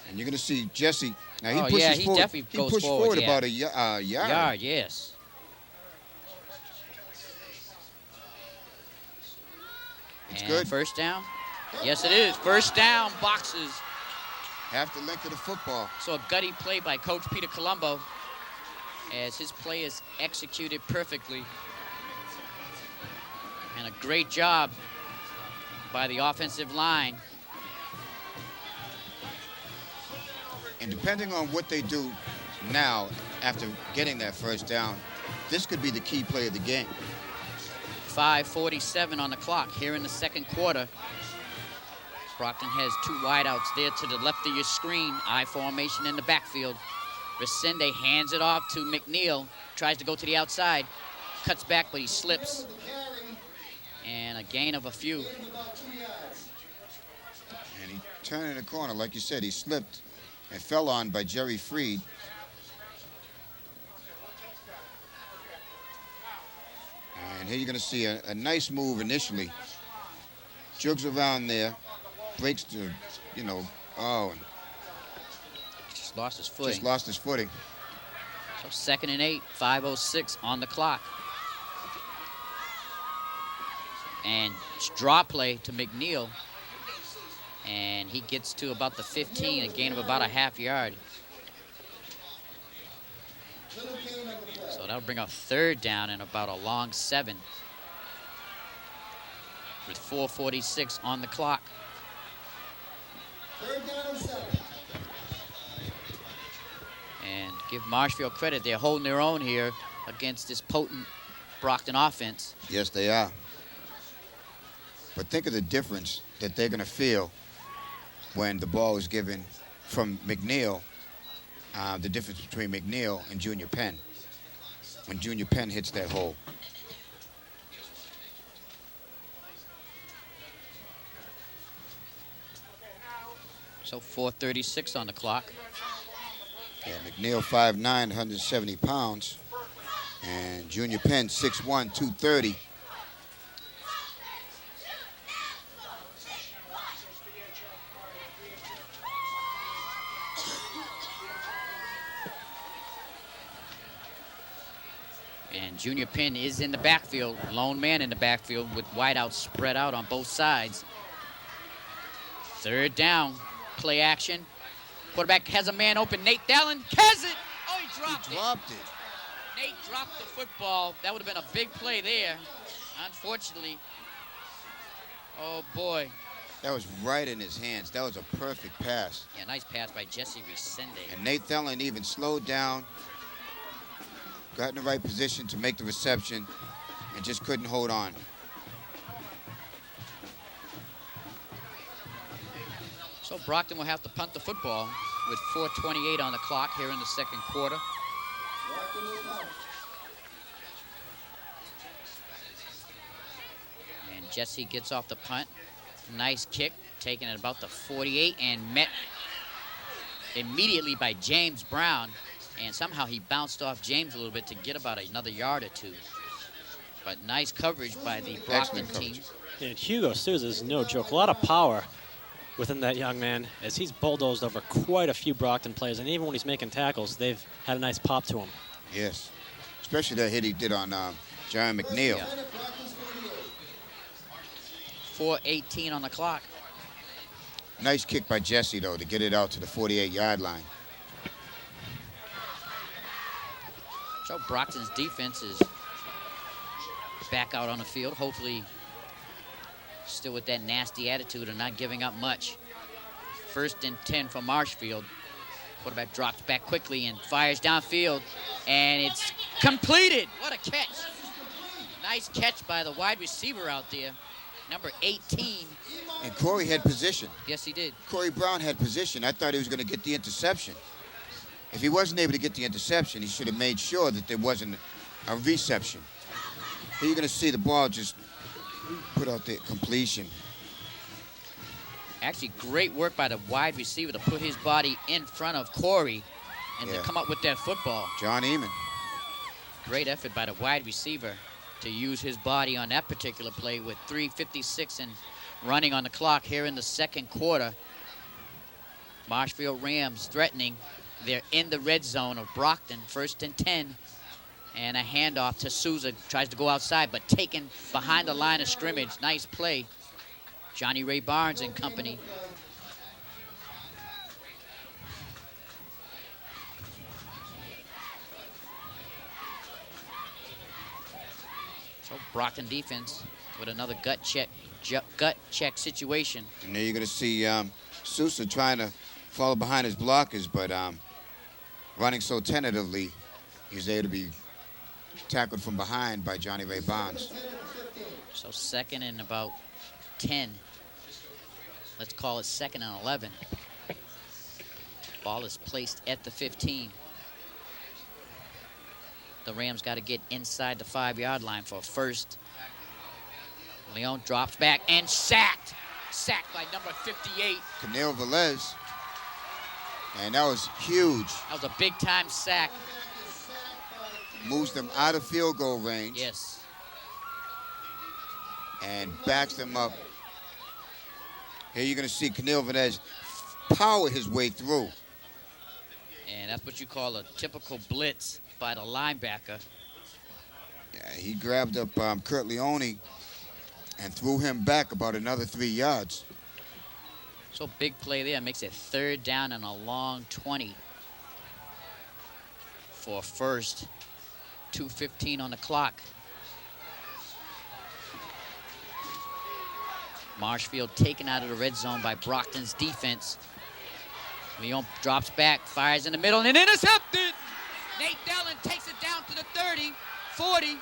And you're going to see Jesse. Now he Oh, pushes yeah, he forward. definitely He goes pushed forward, yeah. about a yard. Yard, yes. It's And good. 1st down? Yes, it is. 1st down, boxes. Half the length of the football. So a gutty play by Coach Peter Colombo as his play is executed perfectly. And a great job by the offensive line. And depending on what they do now, after getting that 1st down, this could be the key play of the game. 5:47 on the clock here in the 2nd quarter. Brockton has 2 wideouts there to the left of your screen. I formation in the backfield. Resende hands it off to McNeil. Tries to go to the outside. Cuts back, but he slips. And a gain of a few. And he turned in the corner, like you said, he slipped and fell on by Jerry Freed. And here you're going to see a nice move initially. Jugs around there, breaks to, and Just lost his footing. just lost his footing. So 2nd and 8, 5:06 on the clock. And it's draw play to McNeil. And he gets to about the 15, a gain of about a half yard. So that'll bring up 3rd down and about a long 7. With 4:46 on the clock. 3rd down and 7. And give Marshfield credit, they're holding their own here against this potent Brockton offense. Yes, they are. But think of the difference that they're going to feel when the ball is given from McNeil, the difference between McNeil and Junior Penn, when Junior Penn hits that hole. So 4:36 on the clock. Yeah, McNeil 5'9", 170 pounds, and Junior Penn 6'1", 230. And Junior Penn is in the backfield, lone man in the backfield with wideouts spread out on both sides. 3rd down, play action. Quarterback has a man open, Nate Dallin, has it! Oh, he dropped it. Nate dropped the football. That would have been a big play there. Unfortunately, oh boy. That was right in his hands. That was a perfect pass. Yeah, nice pass by Jesse Resende. And Nate Thelen even slowed down, got in the right position to make the reception, and just couldn't hold on. So Brockton will have to punt the football with 4:28 on the clock here in the 2nd quarter. And Jesse gets off the punt. Nice kick, taken at about the 48 and met immediately by James Brown. And somehow he bounced off James a little bit to get about another yard or 2. But nice coverage by the Brockton team. And Hugo Souza is no joke. A lot of power within that young man as he's bulldozed over quite a few Brockton players. And even when he's making tackles, they've had a nice pop to him. Yes. especially that hit he did on John McNeil. Yeah. 4:18 on the clock. Nice kick by Jesse, though, to get it out to the 48-yard line. So Brockton's defense is back out on the field. Hopefully still with that nasty attitude and not giving up much. 1st and 10 for Marshfield. Quarterback drops back quickly and fires downfield, and it's completed. What a catch. Nice catch by the wide receiver out there, number 18. And Corey had position. Yes, he did. Corey Brown had position. I thought he was going to get the interception. If he wasn't able to get the interception, he should have made sure that there wasn't a reception. Here you're going to see the ball just put out the completion. Actually, great work by the wide receiver to put his body in front of Corey and to come up with that football. John Eamon. Great effort by the wide receiver to use his body on that particular play with 3:56 and running on the clock here in the 2nd quarter. Marshfield Rams threatening. They're in the red zone of Brockton, 1st and 10. And a handoff to Souza. Tries to go outside, but taken behind the line of scrimmage. Nice play. Johnny Ray Barnes and company. So Brockton defense with another gut check situation. And there you're going to see Sousa trying to follow behind his blockers, but running so tentatively, he's able to be tackled from behind by Johnny Ray Barnes. So 2nd and about 10. Let's call it 2nd and 11. Ball is placed at the 15. The Rams got to get inside the 5-yard line for a first. Leon drops back and sacked. Sacked by number 58. Canelo Velez. And that was huge. That was a big-time sack. Moves them out of field goal range. Yes. And backs them up. Here you're going to see Canelo Velez power his way through. And that's what you call a typical blitz by the linebacker. Yeah, he grabbed up Kurt Leone and threw him back about another 3 yards. So big play there. Makes it 3rd down and a long 20 for first. 2:15 on the clock. Marshfield taken out of the red zone by Brockton's defense. Leon drops back, fires in the middle, and intercepted. Nate Dellin takes it down to the 30, 40,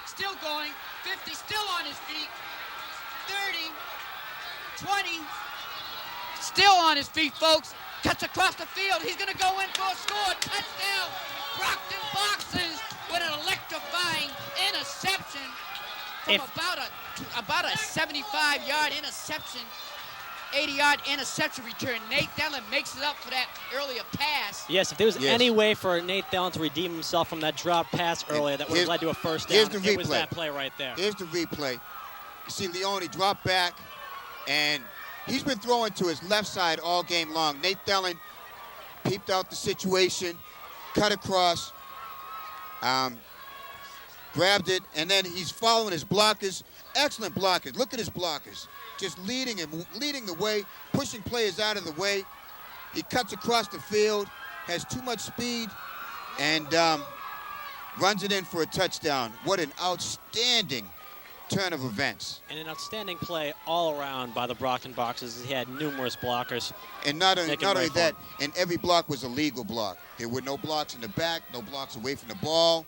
still going, 50, still on his feet, 30, 20, still on his feet, folks. Cuts across the field. He's going to go in for a score. Touchdown. Brockton Boxers with an electrifying interception from about a 75-yard interception, 80-yard interception return. Nate Dellin makes it up for that earlier pass. Yes, if there was any way for Nate Dellin to redeem himself from that drop pass earlier, that would have led to a first down. It was that play right there. Here's the replay. You see Leone drop back, and he's been throwing to his left side all game long. Nate Dellin peeped out the situation, cut across, grabbed it, and then he's following his blockers. Excellent blockers. Look at his blockers. Just leading the way, pushing players out of the way. He cuts across the field, has too much speed, and runs it in for a touchdown. What an outstanding turn of events. And an outstanding play all around by the Brockton Boxers. He had numerous blockers. And not only that, and every block was a legal block. There were no blocks in the back, no blocks away from the ball.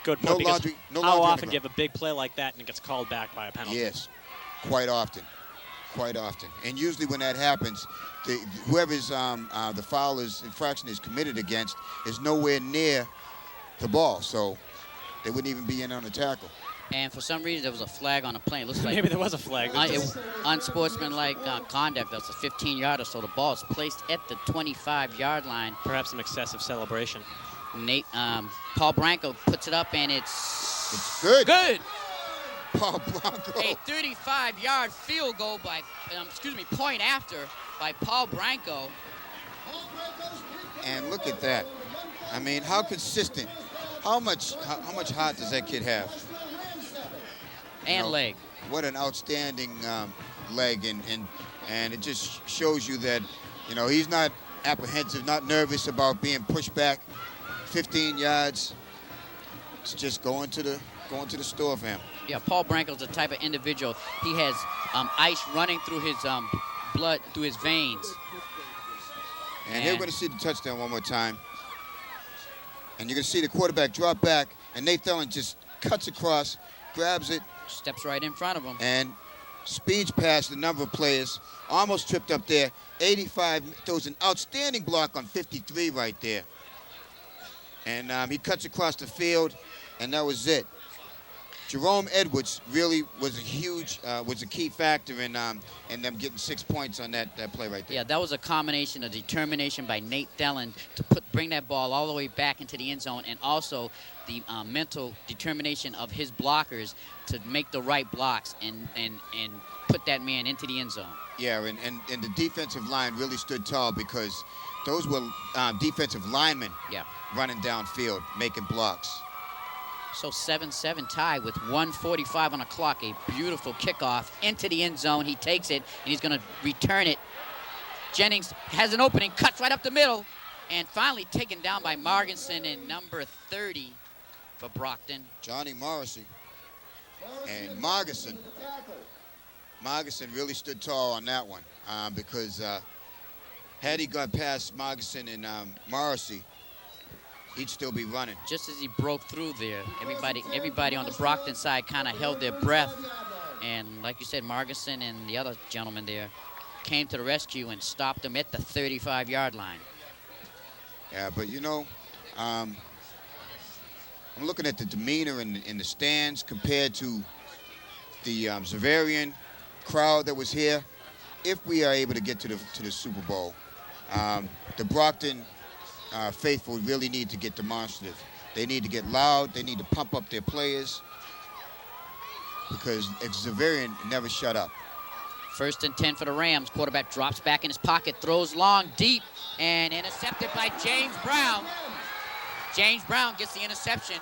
Good point, because how often do you have a big play like that and it gets called back by a penalty? Yes, quite often. And usually when that happens, whoever's the foul infraction is committed against is nowhere near the ball, so they wouldn't even be in on the tackle. And for some reason, there was a flag on the play. It looks like maybe there was a flag. Unsportsmanlike conduct. That was a 15-yarder, so the ball is placed at the 25-yard line. Perhaps some excessive celebration. Paul Branco puts it up, and it's good. Good. Paul Branco. A 35-yard field goal by, point after by Paul Branco. And look at that. I mean, how consistent How much heart does that kid have? And leg. What an outstanding leg, and it just shows you that, he's not apprehensive, not nervous about being pushed back 15 yards. It's just going to the store for him. Yeah, Paul Branco's the type of individual. He has ice running through his blood, through his veins. And here we're going to see the touchdown one more time. And you're going to see the quarterback drop back, and Nate Thelen just cuts across, grabs it. Steps right in front of him. And speeds past a number of players. Almost tripped up there. 85, throws an outstanding block on 53 right there. And he cuts across the field, and that was it. Jerome Edwards really was a key factor in them getting 6 points on that play right there. Yeah, that was a combination of determination by Nate Thelen to bring that ball all the way back into the end zone, and also the mental determination of his blockers to make the right blocks and put that man into the end zone. Yeah, and the defensive line really stood tall because those were defensive linemen running downfield, making blocks. So 7-7 tie with 1:45 on the clock. A beautiful kickoff into the end zone. He takes it, and he's going to return it. Jennings has an opening, cuts right up the middle, and finally taken down by Marginson in number 30 for Brockton. Johnny Morrissey. And Marginson really stood tall on that one because had he got past Marginson and Morrissey, he'd still be running. Just as he broke through there, everybody on the Brockton side kind of held their breath. And like you said, Marginson and the other gentleman there came to the rescue and stopped him at the 35-yard line. Yeah, but I'm looking at the demeanor in the stands compared to the Xaverian crowd that was here. If we are able to get to the Super Bowl, the Brockton faithful really need to get demonstrative. They need to get loud. They need to pump up their players because Xaverian never shut up. 1st and 10 for the Rams. Quarterback drops back in his pocket, throws long, deep, and intercepted by James Brown. James Brown gets the interception.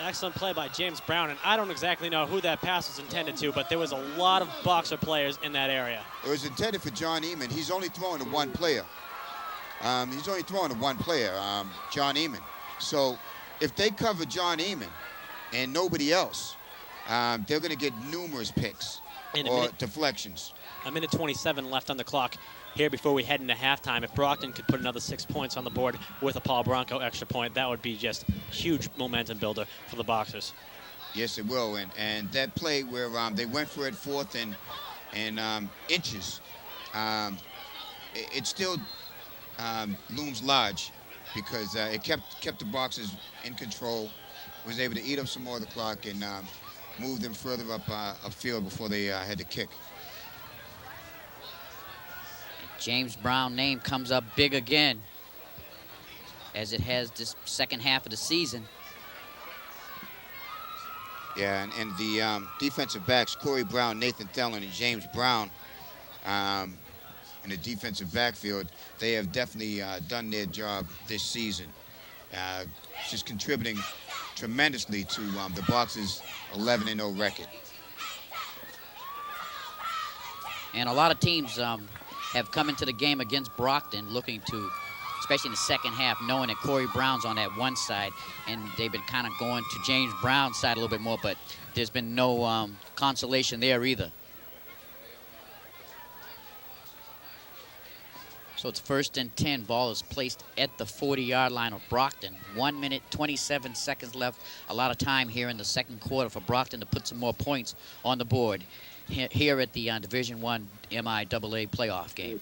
Excellent play by James Brown, and I don't exactly know who that pass was intended to, but there was a lot of Boxer players in that area. It was intended for John Eman. He's only throwing to one player. John Eman. So if they cover John Eman and nobody else, they're going to get numerous picks or deflections. A minute 27 left on the clock here before we head into halftime. If Brockton could put another 6 points on the board with a Paul Branco extra point, that would be just huge momentum builder for the Boxers. Yes, it will. And that play where they went for it 4th and inches, it still looms large because it kept the Boxers in control, was able to eat up some more of the clock and move them further upfield before they had to kick. James Brown name comes up big again, as it has this second half of the season. Yeah, and the defensive backs, Corey Brown, Nathan Thelen, and James Brown, in the defensive backfield, they have definitely done their job this season, just contributing tremendously to the Boxers' 11-0 record. And a lot of teams have come into the game against Brockton looking to, especially in the second half, knowing that Corey Brown's on that one side, and they've been kind of going to James Brown's side a little bit more, but there's been no consolation there either. So it's 1st and 10. Ball is placed at the 40-yard line of Brockton. 1 minute, 27 seconds left. A lot of time here in the second quarter for Brockton to put some more points on the board here at the Division I MIAA playoff game.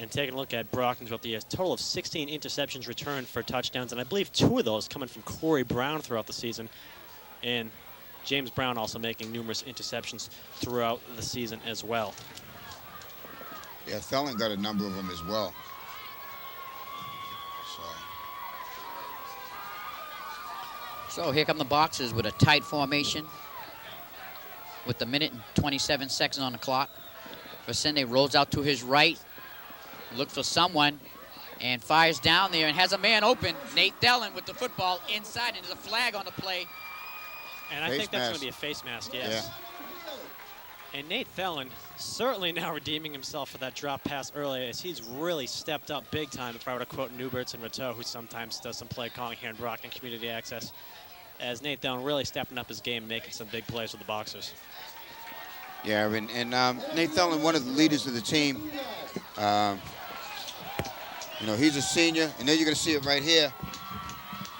And taking a look at Brockton throughout the years, total of 16 interceptions returned for touchdowns, and I believe 2 of those coming from Corey Brown throughout the season. And James Brown also making numerous interceptions throughout the season as well. Yeah, Thelen got a number of them as well. So here come the Boxers with a tight formation with the minute and 27 seconds on the clock. Vicente rolls out to his right, looks for someone, and fires down there and has a man open. Nate Dellin with the football inside, and there's a flag on the play. And I think that's going to be a face mask, yes. Yeah. And Nate Thelen certainly now redeeming himself for that drop pass earlier, as he's really stepped up big time, if I were to quote Newberts and Rateau, who sometimes does some play calling here in Brockton Community Access, as Nate Thelen really stepping up his game, making some big plays with the Boxers. Yeah, and Nate Thelen, one of the leaders of the team. You know, he's a senior, and then you're going to see it right here.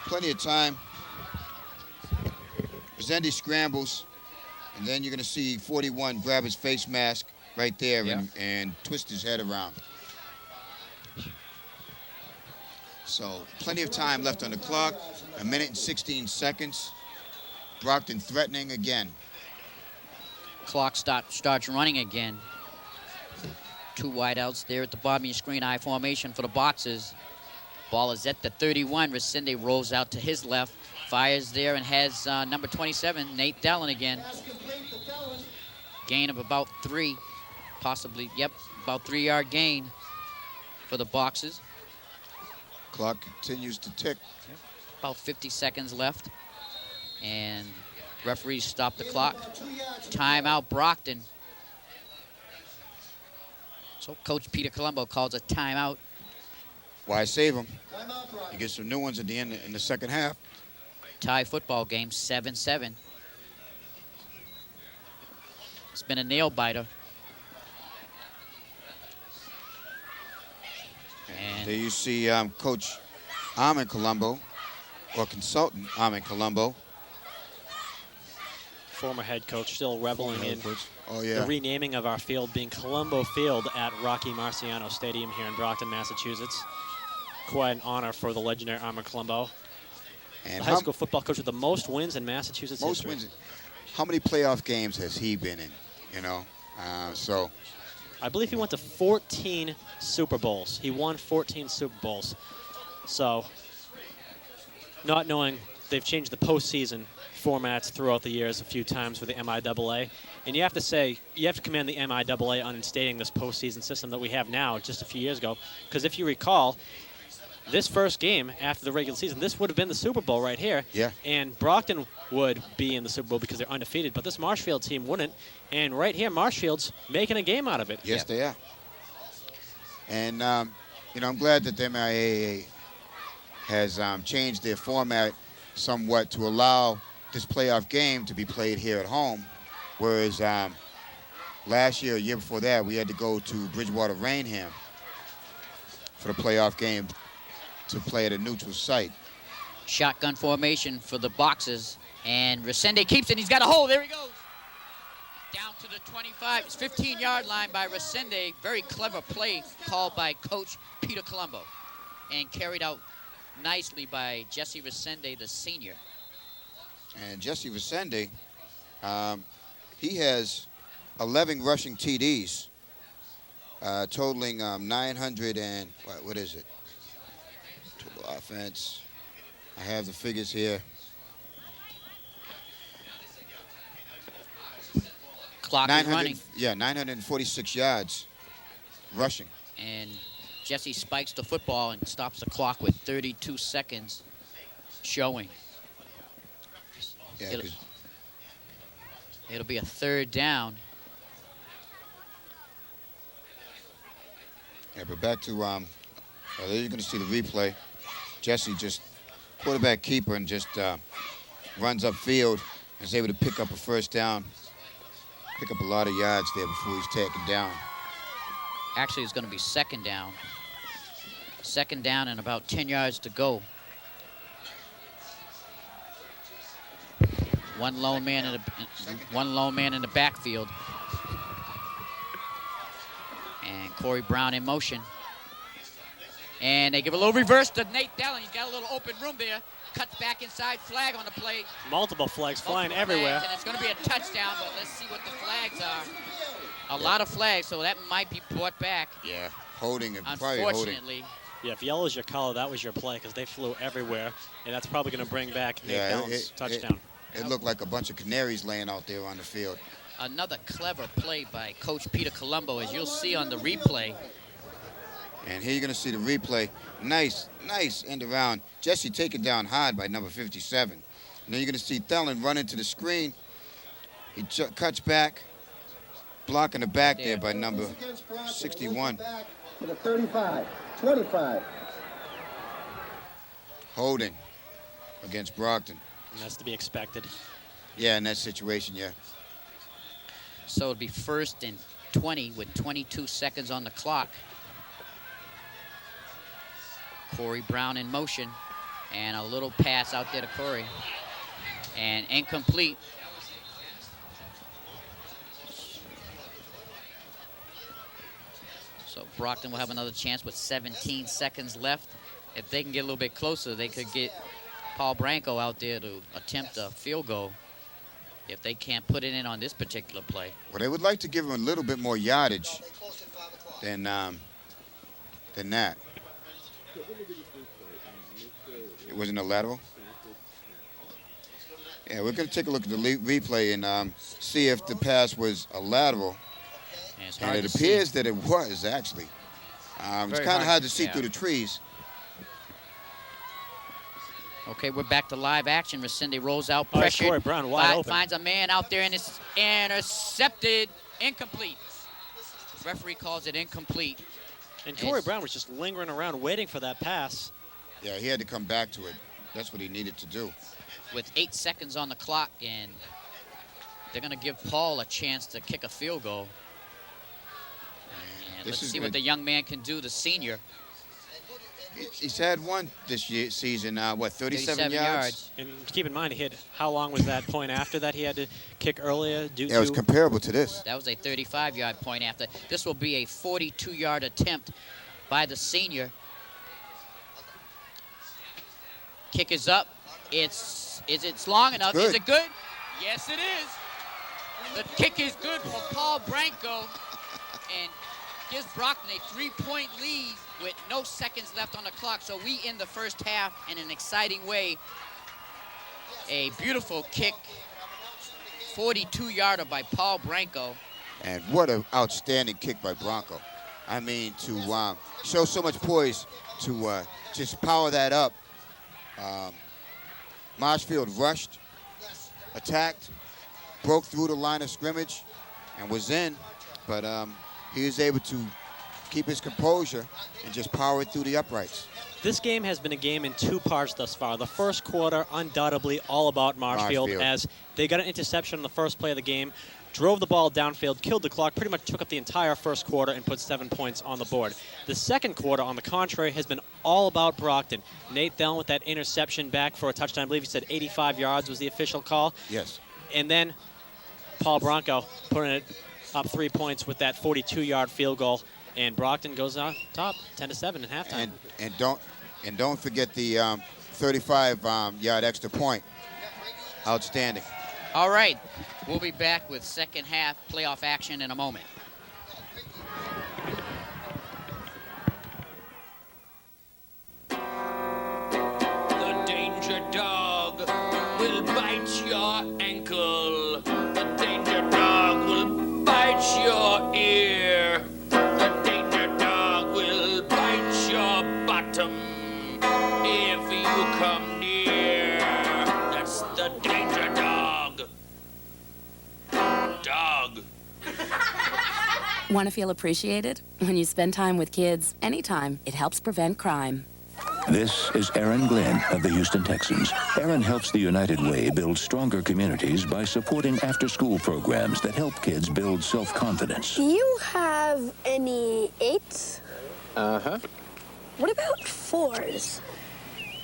Plenty of time. Resende scrambles, and then you're going to see 41 grab his face mask right there and twist his head around. So plenty of time left on the clock, 1 minute and 16 seconds. Brockton threatening again. Clock starts running again. 2 wideouts there at the bottom of your screen, I formation for the Boxers. Ball is at the 31. Resende rolls out to his left. Fires there and has number 27, Nate Dellin again. Gain of about 3, possibly, about 3-yard gain for the Boxers. Clock continues to tick. About 50 seconds left. And referees stop the clock. Timeout Brockton. So Coach Peter Colombo calls a timeout. Why save him? You get some new ones at the end in the second half. Tie football game, 7-7. It's been a nail biter. And there you see Coach Armin Colombo, or consultant Armin Colombo. Former head coach, still reveling in the renaming of our field being Colombo Field at Rocky Marciano Stadium here in Brockton, Massachusetts. Quite an honor for the legendary Armin Colombo. And the high school football coach with the most wins in Massachusetts history. Wins. How many playoff games has he been in, you know? So I believe he went to 14 Super Bowls. He won 14 Super Bowls. So not knowing they've changed the postseason formats throughout the years a few times with the MIAA. And you have to say, you have to commend the MIAA on instating this postseason system that we have now just a few years ago. Because if you recall, this first game after the regular season, this would have been the Super Bowl right here. Yeah. And Brockton would be in the Super Bowl because they're undefeated, but this Marshfield team wouldn't. And right here, Marshfield's making a game out of it. Yes, they are. And, you know, I'm glad that the MIAA has changed their format somewhat to allow this playoff game to be played here at home, whereas last year, a year before that, we had to go to Bridgewater Rainham for the playoff game to play at a neutral site. Shotgun formation for the Boxers, and Resende keeps it. He's got a hole. There he goes. Down to the 25, 15-yard line by Resende. Very clever play called by Coach Peter Colombo and carried out nicely by Jesse Resende, the senior. And Jesse Resende, he has 11 rushing TDs, totaling 900 and, what is it? Total offense. I have the figures here. Clock is running. Yeah, 946 yards rushing. And Jesse spikes the football and stops the clock with 32 seconds showing. Yeah, it'll be a 3rd down. Yeah, but back to, there you're going to see the replay. Jesse just, quarterback keeper, and just runs upfield and is able to pick up a 1st down. Pick up a lot of yards there before he's taken down. Actually, it's going to be 2nd down. 2nd down and about 10 yards to go. One lone man in the backfield. And Corey Brown in motion. And they give a little reverse to Nate Dellin. He's got a little open room there. Cuts back inside, flag on the play. Multiple flags flying everywhere. And it's going to be a touchdown, but let's see what the flags are. A lot of flags, so that might be brought back. Yeah, holding and probably unfortunately. Holding. Yeah, if yellow is your color, that was your play because they flew everywhere, and that's probably going to bring back Nate Dellin's touchdown. It looked like a bunch of canaries laying out there on the field. Another clever play by Coach Peter Colombo, as you'll see on the replay. And here you're going to see the replay. Nice end around. Jesse taken down hard by number 57. And then you're going to see Thelen run into the screen. He cuts back, blocking the back there by number 61. To the 35, 25. Holding against Brockton. And that's to be expected. Yeah, in that situation, yeah. So it'll be 1st and 20 with 22 seconds on the clock. Corey Brown in motion, and a little pass out there to Corey, and incomplete. So Brockton will have another chance with 17 seconds left. If they can get a little bit closer, they could get Paul Branco out there to attempt a field goal if they can't put it in on this particular play. Well, they would like to give him a little bit more yardage than that. It wasn't a lateral? Yeah, we're going to take a look at the replay and see if the pass was a lateral. And it appears that it was, actually. It's kind of hard to see through the trees. Okay, we're back to live action. Resende rolls out, pressure. Corey Brown wide open. Finds a man out there, and it's intercepted. Incomplete. Referee calls it incomplete. And Corey Brown was just lingering around waiting for that pass. Yeah, he had to come back to it. That's what he needed to do. With 8 seconds on the clock, and they're going to give Paul a chance to kick a field goal. And let's see what the young man can do, the senior. He's had one this season, 37 yards? And keep in mind, he hit, how long was that point after that he had to kick earlier? Yeah, it was comparable to this. That was a 35-yard point after. This will be a 42-yard attempt by the senior. Kick is up. Is it long enough? Is it good? Yes, it is. The kick is good for Paul Branco and gives Brockton a 3-point lead with no seconds left on the clock. So we end the first half in an exciting way. A beautiful kick, 42-yarder by Paul Branco. And what an outstanding kick by Branco. I mean, to show so much poise, to just power that up. Marshfield rushed, attacked, broke through the line of scrimmage, and was in. But he was able to keep his composure and just power it through the uprights. This game has been a game in 2 parts thus far. The first quarter, undoubtedly all about Marshfield, as they got an interception on the first play of the game, drove the ball downfield, killed the clock, pretty much took up the entire first quarter and put 7 points on the board. The second quarter, on the contrary, has been all about Brockton. Nate Thelen with that interception back for a touchdown. I believe he said 85 yards was the official call. Yes. And then Paul Branco putting it up 3 points with that 42-yard field goal. And Brockton goes on top, 10-7 at halftime. And don't forget the 35-yard extra point. Outstanding. All right, we'll be back with second half playoff action in a moment. The danger dog will bite your ankle. The danger dog will bite your ear. The danger dog will bite your bottom if you come near. That's the danger dog. Dog. Want to feel appreciated? When you spend time with kids, anytime, it helps prevent crime. This is Aaron Glenn of the Houston Texans. Aaron helps the United Way build stronger communities by supporting after-school programs that help kids build self-confidence. Do you have any 8s? Uh-huh. What about 4s?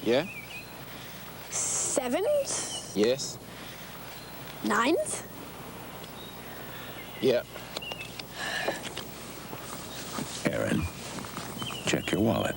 Yeah? 7s? Yes. 9s? Yeah. Aaron, check your wallet.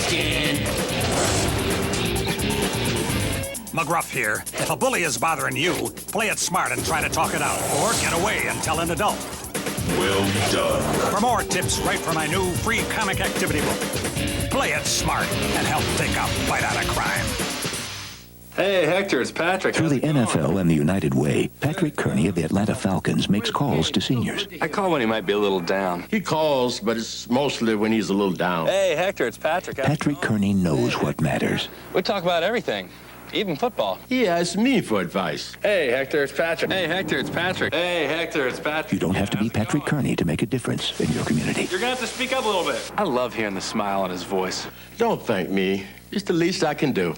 chicken. McGruff here. If a bully is bothering you, play it smart and try to talk it out. Or get away and tell an adult. Well done. For more tips, write for my new free comic activity book. Play it smart and help take a bite out of crime. Hey, Hector, it's Patrick. Through the NFL and the United Way, Patrick Kearney of the Atlanta Falcons makes calls to seniors. I call when he might be a little down. He calls, but it's mostly when he's a little down. Hey, Hector, it's Patrick. Patrick Kearney knows what matters. We talk about everything, even football. He asks me for advice. Hey, Hector, it's Patrick. Hey, Hector, it's Patrick. Hey, Hector, it's Patrick. You don't have to be Patrick Kearney to make a difference in your community. You're going to have to speak up a little bit. I love hearing the smile on his voice. Don't thank me. It's the least I can do.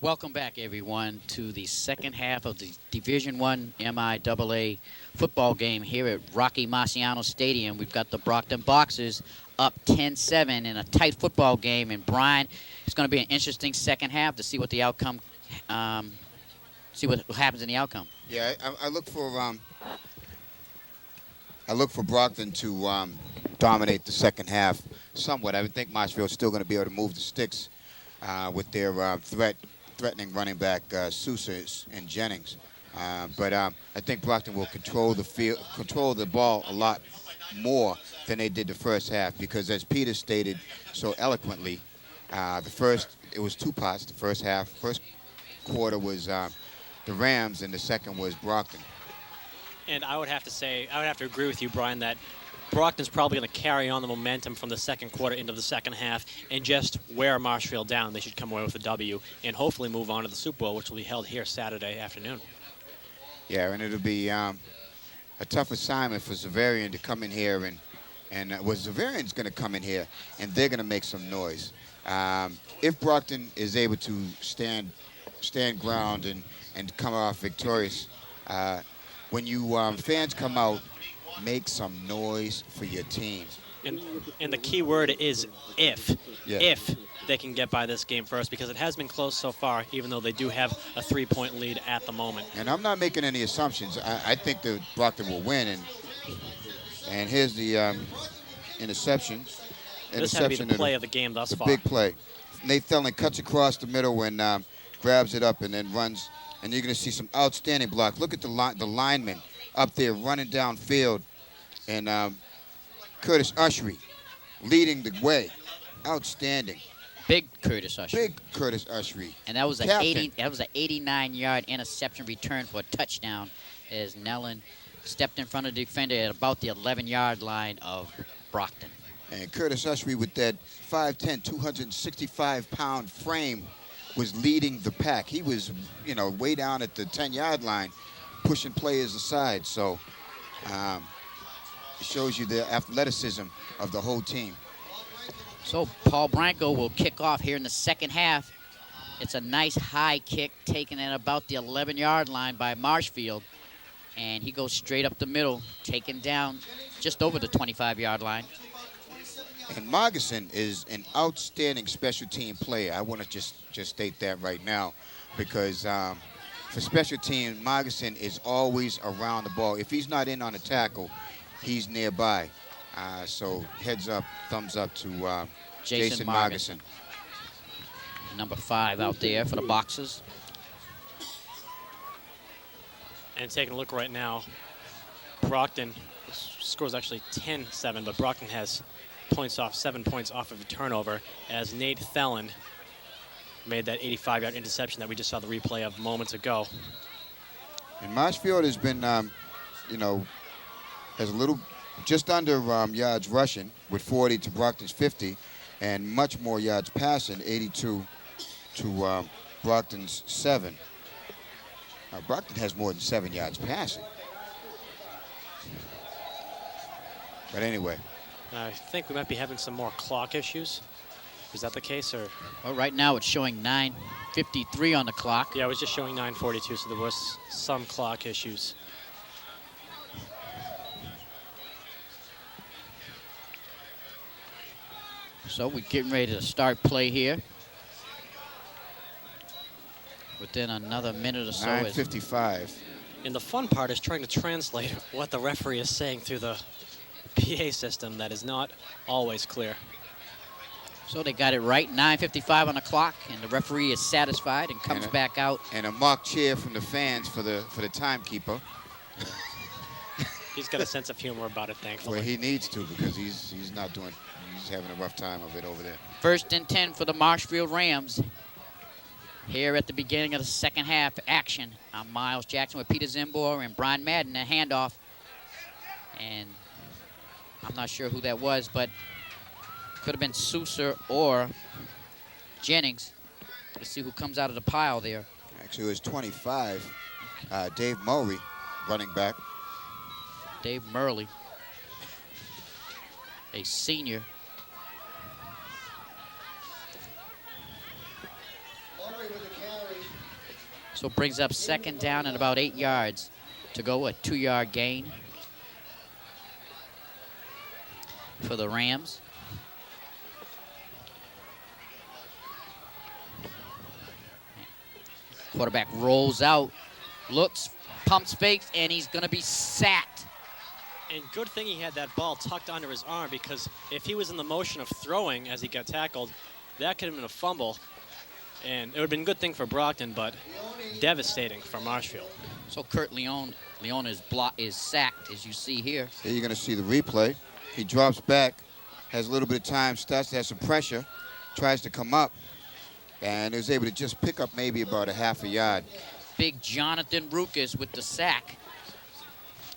Welcome back, everyone, to the second half of the Division I MIAA football game here at Rocky Marciano Stadium. We've got the Brockton Boxers up 10-7 in a tight football game. And, Brian, it's going to be an interesting second half to see what the outcome, see what happens in the outcome. Yeah, I look for Brockton to dominate the second half somewhat. I would think Marshfield's still going to be able to move the sticks with their threatening running back Sousa and Jennings. But I think Brockton will control the ball a lot more than they did the first half, because as Peter stated so eloquently, it was two parts. The first quarter was the Rams, and the second was Brockton. And I would have to agree with you, Brian, that Brockton's probably going to carry on the momentum from the second quarter into the second half and just wear Marshfield down. They should come away with a W and hopefully move on to the Super Bowl, which will be held here Saturday afternoon. Yeah, and it'll be a tough assignment for Zavarian to come in here, and Zavarian's going to come in here, and they're going to make some noise. If Brockton is able to stand ground and come off victorious, when you fans come out, make some noise for your team. And the key word is if. Yeah. If they can get by this game first, because it has been close so far, even though they do have a 3-point lead at the moment. And I'm not making any assumptions. I think that Brockton will win. And here's the interception. This had to be the play of the game thus far. Big play. Nate Thelen cuts across the middle and grabs it up and then runs. And you're going to see some outstanding block. Look at the lineman up there running downfield, and Curtis Ushry leading the way. Outstanding. Big Curtis Ushry. Big Curtis Ushry. And that was an Captain. 89-yard interception return for a touchdown as Nellen stepped in front of the defender at about the 11-yard line of Brockton. And Curtis Ushry with that 5'10", 265-pound frame was leading the pack. He was, way down at the 10-yard line, pushing players aside. So it shows you the athleticism of the whole team. So Paul Branco will kick off here in the second half. It's a nice high kick taken at about the 11-yard line by Marshfield. And he goes straight up the middle, taken down just over the 25-yard line. And Margeson is an outstanding special team player. I want to just state that right now, because for special teams, Margeson is always around the ball. If he's not in on a tackle, he's nearby. So heads up, thumbs up to Jason Margeson. Number 5 out there for the Boxers. And taking a look right now, Brockton scores actually 10-7, but Brockton has 7 points off of a turnover, as Nate Thelen made that 85-yard interception that we just saw the replay of moments ago. And Marshfield has been, has a little, just under yards rushing with 40 to Brockton's 50, and much more yards passing, 82 to Brockton's 7. Brockton has more than 7 yards passing. But anyway. I think we might be having some more clock issues. Is that the case, or? Well, right now it's showing 9:53 on the clock. Yeah, it was just showing 9:42, so there was some clock issues. So we're getting ready to start play here. Within another minute or so. 9:55. And the fun part is trying to translate what the referee is saying through the PA system that is not always clear. So they got it right. 9:55 on the clock, and the referee is satisfied and comes back out. And a mock cheer from the fans for the timekeeper. He's got a sense of humor about it, thankfully. Well, he needs to, because he's having a rough time of it over there. 1st and 10 for the Marshfield Rams. Here at the beginning of the second half action. I'm Miles Jackson with Peter Zimbor and Brian Madden. A handoff. And I'm not sure who that was, but could have been Sousa or Jennings. Let's see who comes out of the pile there. Actually, it was 25. Dave Murray, running back. Dave Murley, a senior. So brings up 2nd down and about 8 yards to go, a 2-yard gain for the Rams. Quarterback rolls out, looks, pumps fakes, and he's going to be sacked. And good thing he had that ball tucked under his arm, because if he was in the motion of throwing as he got tackled, that could have been a fumble. And it would have been a good thing for Brockton, but devastating for Marshfield. So Kurt Leon is sacked, as you see here. Here you're going to see the replay. He drops back, has a little bit of time, starts to have some pressure, tries to come up, and is able to just pick up maybe about a half a yard. Big Jonathan Rukas with the sack.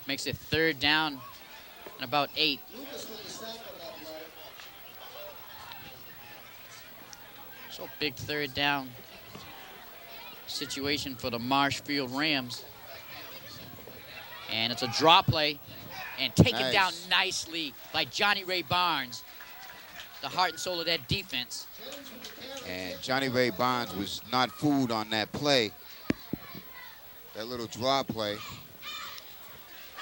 Makes it 3rd down and about 8. So big 3rd down situation for the Marshfield Rams. And it's a draw play and taken down nicely by Johnny Ray Barnes, the heart and soul of that defense. And Johnny Ray Barnes was not fooled on that play, that little draw play.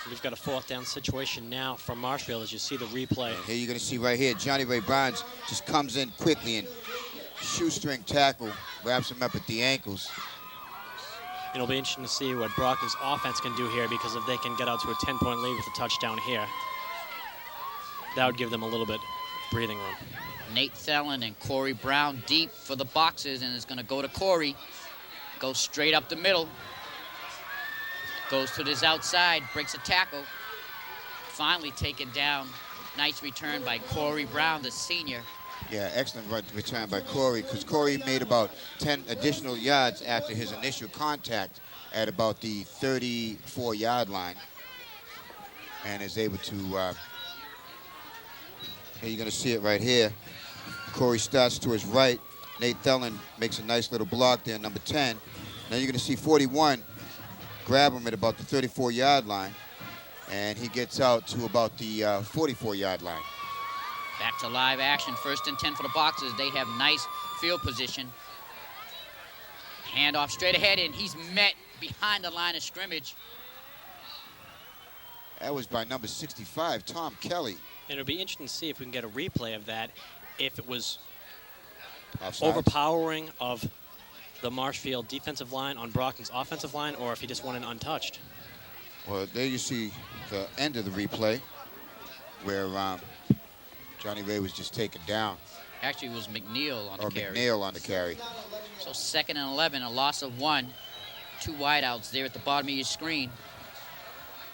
We've got a 4th down situation now from Marshfield, as you see the replay. And here you're going to see right here, Johnny Ray Barnes just comes in quickly and shoestring tackle, wraps him up at the ankles. It'll be interesting to see what Brockton's offense can do here, because if they can get out to a 10-point lead with a touchdown here, that would give them a little bit of breathing room. Nate Thelen and Corey Brown deep for the boxes, and it's going to go to Corey. Goes straight up the middle. Goes to this outside, breaks a tackle. Finally taken down. Nice return by Corey Brown, the senior. Yeah, excellent return by Corey, because Corey made about 10 additional yards after his initial contact at about the 34-yard line, and is able to, here you're going to see it right here. Corey starts to his right. Nate Thelen makes a nice little block there, number 10. Now you're going to see 41 grab him at about the 34-yard line, and he gets out to about the 44-yard line. Back to live action, 1st and 10 for the Boxers. They have nice field position. Handoff straight ahead, and he's met behind the line of scrimmage. That was by number 65, Tom Kelly. And it'll be interesting to see if we can get a replay of that, if it was Offsides. overpowering of the Marshfield defensive line on Brockton's offensive line, or if he just went in untouched. Well, there you see the end of the replay, where Johnny Ray was just taken down. Actually, it was McNeil on the carry. McNeil on the carry. So 2nd and 11, a loss of 1. 2 wideouts there at the bottom of your screen.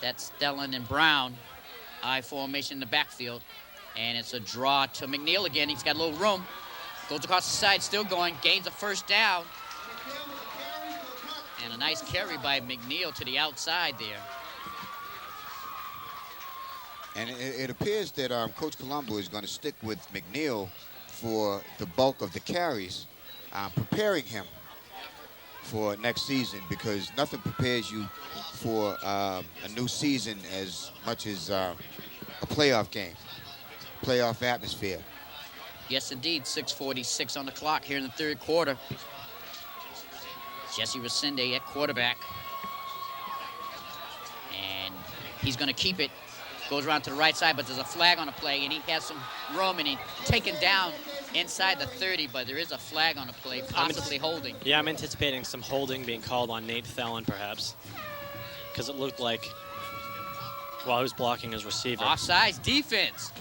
That's Thelen and Brown. I formation in the backfield. And it's a draw to McNeil again. He's got a little room. Goes across the side, still going. Gains a 1st down. And a nice carry by McNeil to the outside there. And it appears that Coach Colombo is going to stick with McNeil for the bulk of the carries, preparing him for next season, because nothing prepares you for a new season as much as a playoff game, playoff atmosphere. Yes, indeed. 6:46 on the clock here in the 3rd quarter. Jesse Resende at quarterback. And he's going to keep it. Goes around to the right side, but there's a flag on the play, and he has some room, and he's taken down inside the 30, but there is a flag on the play, possibly holding. Yeah, I'm anticipating some holding being called on Nate Thelen, perhaps, because it looked like while he was blocking his receiver. Offsides defense.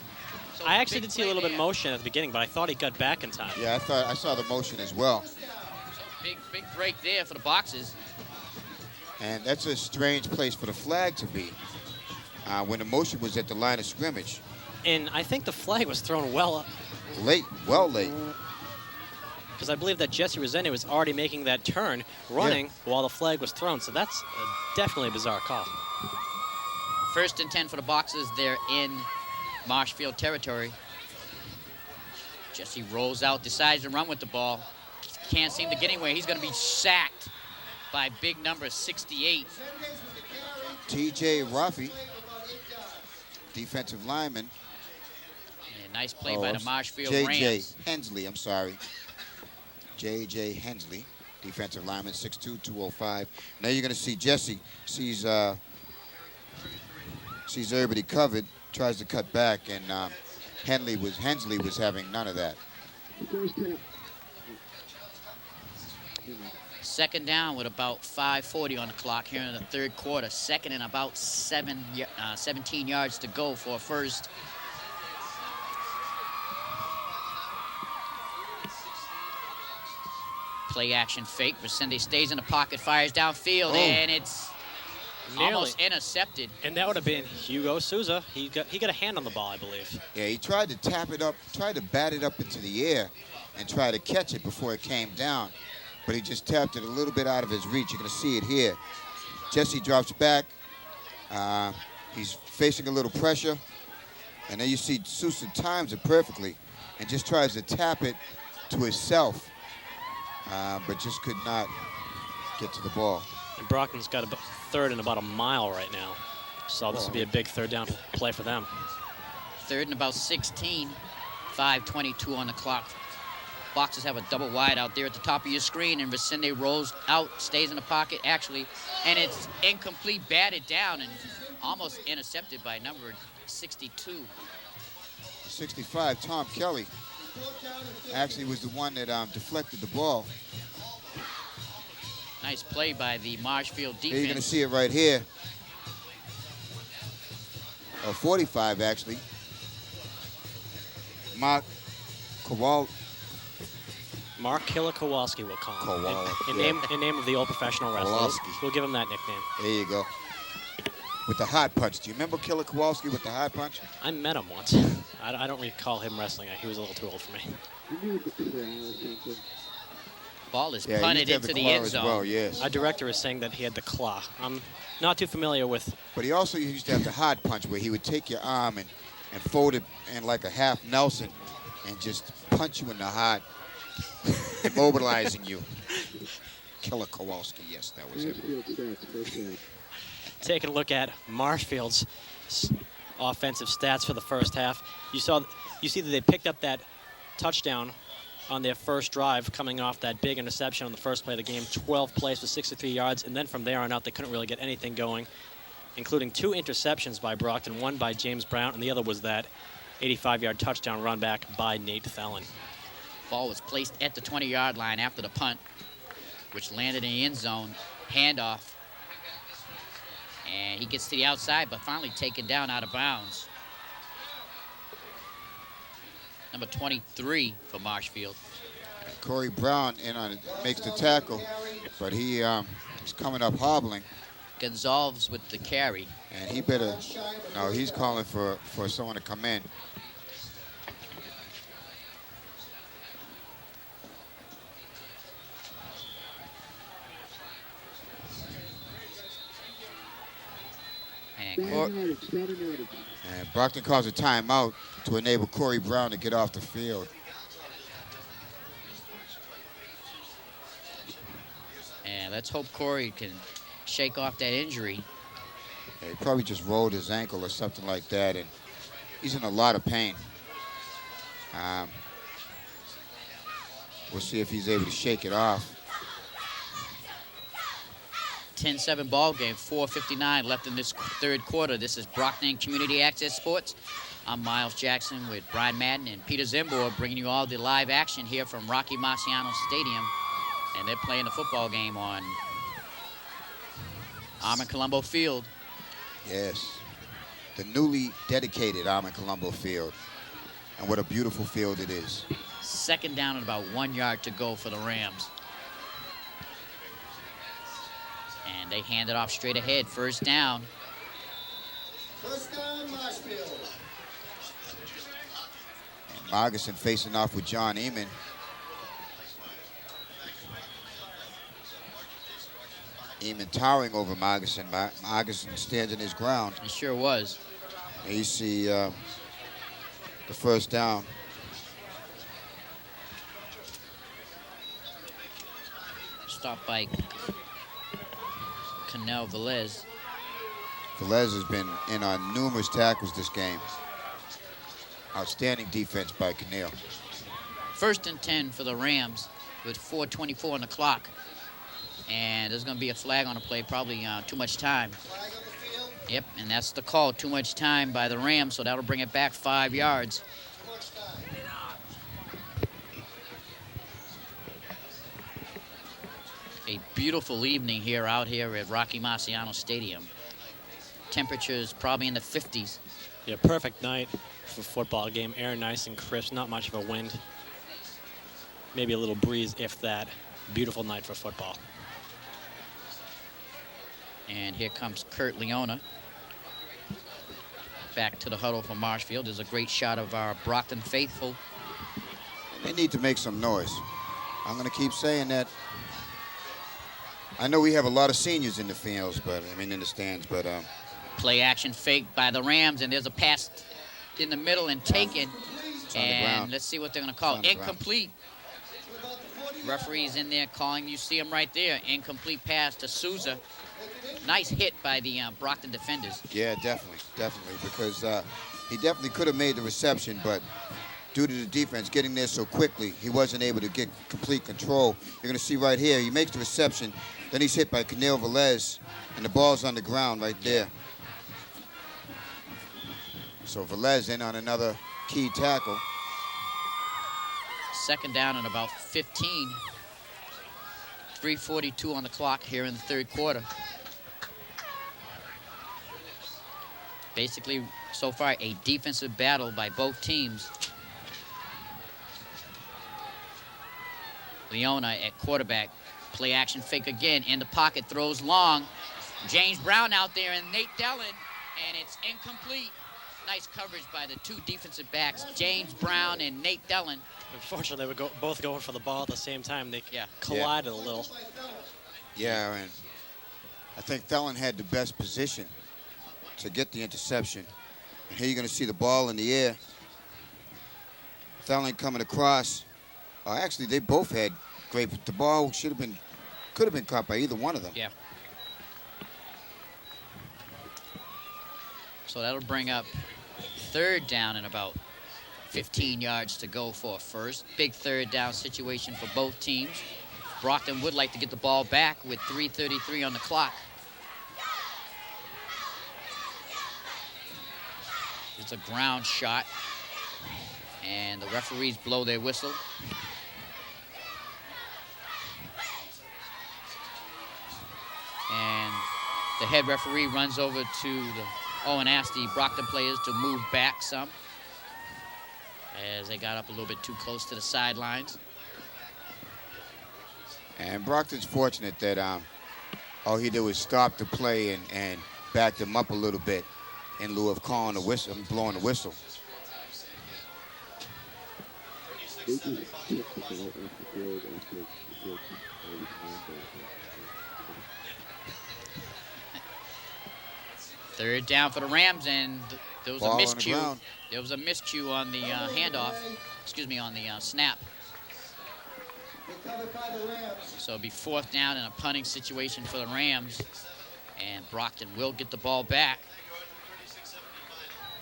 So I actually big did see a little play bit of there. motion at the beginning, but I thought he got back in time. Yeah, I saw the motion as well. So big break there for the Boxers. And that's a strange place for the flag to be when the motion was at the line of scrimmage. And I think the flag was thrown well Late, well late. because I believe that Jesse Resende was already making that turn, running while the flag was thrown. So that's definitely a bizarre call. 1st and 10 for the Boxers. They're in Marshfield territory. Jesse rolls out, decides to run with the ball. Can't seem to get anywhere. He's going to be sacked by big number 68. T.J. Ruffy, defensive lineman. And nice play by the Marshfield J.J. Rams. Hensley, I'm sorry. J.J. Hensley, defensive lineman, 6'2", 205. Now you're going to see Jesse sees everybody covered, tries to cut back, and Hensley was having none of that. 2nd down with about 5:40 on the clock here in the 3rd quarter. 2nd and about 17 yards to go for a first. Play action fake. Resende stays in the pocket, fires downfield, and it's almost intercepted. And that would have been Hugo Souza. He got a hand on the ball, I believe. Yeah, he tried to tap it up, tried to bat it up into the air and try to catch it before it came down. But he just tapped it a little bit out of his reach. You're going to see it here. Jesse drops back. He's facing a little pressure. And then you see Sousa times it perfectly and just tries to tap it to himself, but just could not get to the ball. And Brockton's got a 3rd and about a mile right now. So this would be a big 3rd down play for them. 3rd and about 16. 5:22 on the clock. Boxers have a double wide out there at the top of your screen, and Resende rolls out, stays in the pocket, actually, and it's incomplete, batted down, and almost intercepted by number 62. 65, Tom Kelly, actually was the one that deflected the ball. Nice play by the Marshfield defense. You're going to see it right here. 45, actually. Mark Killer Kowalski, we'll call him. Kowalski. In name of the old professional wrestler. Kowalski. We'll give him that nickname. There you go. With the hot punch. Do you remember Killer Kowalski with the hot punch? I met him once. I don't recall him wrestling. He was a little too old for me. Ball is punted into the end zone. Well, yes. Our director is saying that he had the claw. I'm not too familiar with. But he also used to have the hot punch where he would take your arm and fold it in like a half Nelson and just punch you in the heart, immobilizing you. Killer Kowalski, yes, that was him. Taking a look at Marshfield's offensive stats for the first half. You see that they picked up that touchdown on their first drive, coming off that big interception on the first play of the game. 12 plays for 63 yards, and then from there on out, they couldn't really get anything going, including 2 interceptions by Brockton, one by James Brown, and the other was that 85-yard touchdown run back by Nate Thelen. Ball was placed at the 20-yard line after the punt, which landed in the end zone. Handoff. And he gets to the outside, but finally taken down out of bounds. Number 23 for Marshfield. Corey Brown in on it, makes the tackle, but he's coming up hobbling. Gonzalez with the carry. And he better, no, he's calling for someone to come in. And Brockton calls a timeout to enable Corey Brown to get off the field. And let's hope Corey can shake off that injury. Yeah, he probably just rolled his ankle or something like that, and he's in a lot of pain. We'll see if he's able to shake it off. 10-7 ball game, 4:59 left in this 3rd quarter. This is Brockton Community Access Sports. I'm Miles Jackson with Brian Madden and Peter Zimbor, bringing you all the live action here from Rocky Marciano Stadium. And they're playing the football game on Armin Colombo Field. Yes. the newly dedicated Armin Colombo Field. And what a beautiful field it is. Second down and about 1 yard to go for the Rams. And they hand it off straight ahead. First down. First down, Marshfield. Margerson facing off with John Eamon. Eamon towering over Margerson. Margerson stands in his ground. He sure was. And you see the first down. Stopped by Canel Velez. Velez has been in on numerous tackles this game. Outstanding defense by Canel. First and 10 for the Rams with 4:24 on the clock. And there's going to be a flag on the play, probably too much time. Yep, and that's the call, too much time by the Rams, so that'll bring it back 5 yards. A beautiful evening out here at Rocky Marciano Stadium. Temperatures probably in the 50s. Yeah, perfect night for a football game. Air nice and crisp, not much of a wind. Maybe a little breeze, if that. Beautiful night for football. And here comes Kurt Leona. Back to the huddle for Marshfield. There's a great shot of our Brockton faithful. They need to make some noise. I'm going to keep saying that. I know we have a lot of seniors in the fields, but I mean in the stands, but play action fake by the Rams, and there's a pass in the middle and taken. And let's see what they're going to call. Incomplete. Referee's in there calling. You see him right there. Incomplete pass to Souza. Nice hit by the Brockton defenders. Yeah, definitely, because he definitely could have made the reception, but due to the defense getting there so quickly, he wasn't able to get complete control. You're going to see right here, he makes the reception, then he's hit by Canel Velez, and the ball's on the ground right there. So Velez in on another key tackle. Second down and about 15. 3:42 on the clock here in the third quarter. Basically, so far, a defensive battle by both teams. Leona at quarterback. Play action fake again. In the pocket, throws long. James Brown out there and Nate Dellin, and it's incomplete. Nice coverage by the two defensive backs, James Brown and Nate Dellin. Unfortunately, they were both going for the ball at the same time. They collided a little. Yeah, and I think Dellin had the best position to get the interception. And here you're going to see the ball in the air. Dellin coming across. Actually, they both had great. The ball could have been caught by either one of them. Yeah. So that'll bring up third down and about 15 yards to go for a first. Big third down situation for both teams. Brockton would like to get the ball back with 3:33 on the clock. It's a ground shot, and the referees blow their whistle. And the head referee runs over to and asks the Brockton players to move back some as they got up a little bit too close to the sidelines. And Brockton's fortunate that all he did was stop the play and back them up a little bit in lieu of calling the whistle, blowing the whistle. Third down for the Rams, and there was Ball a on the miscue. ground. There was a miscue on the handoff. Excuse me, on the snap. So it'll be fourth down in a punting situation for the Rams, and Brockton will get the ball back.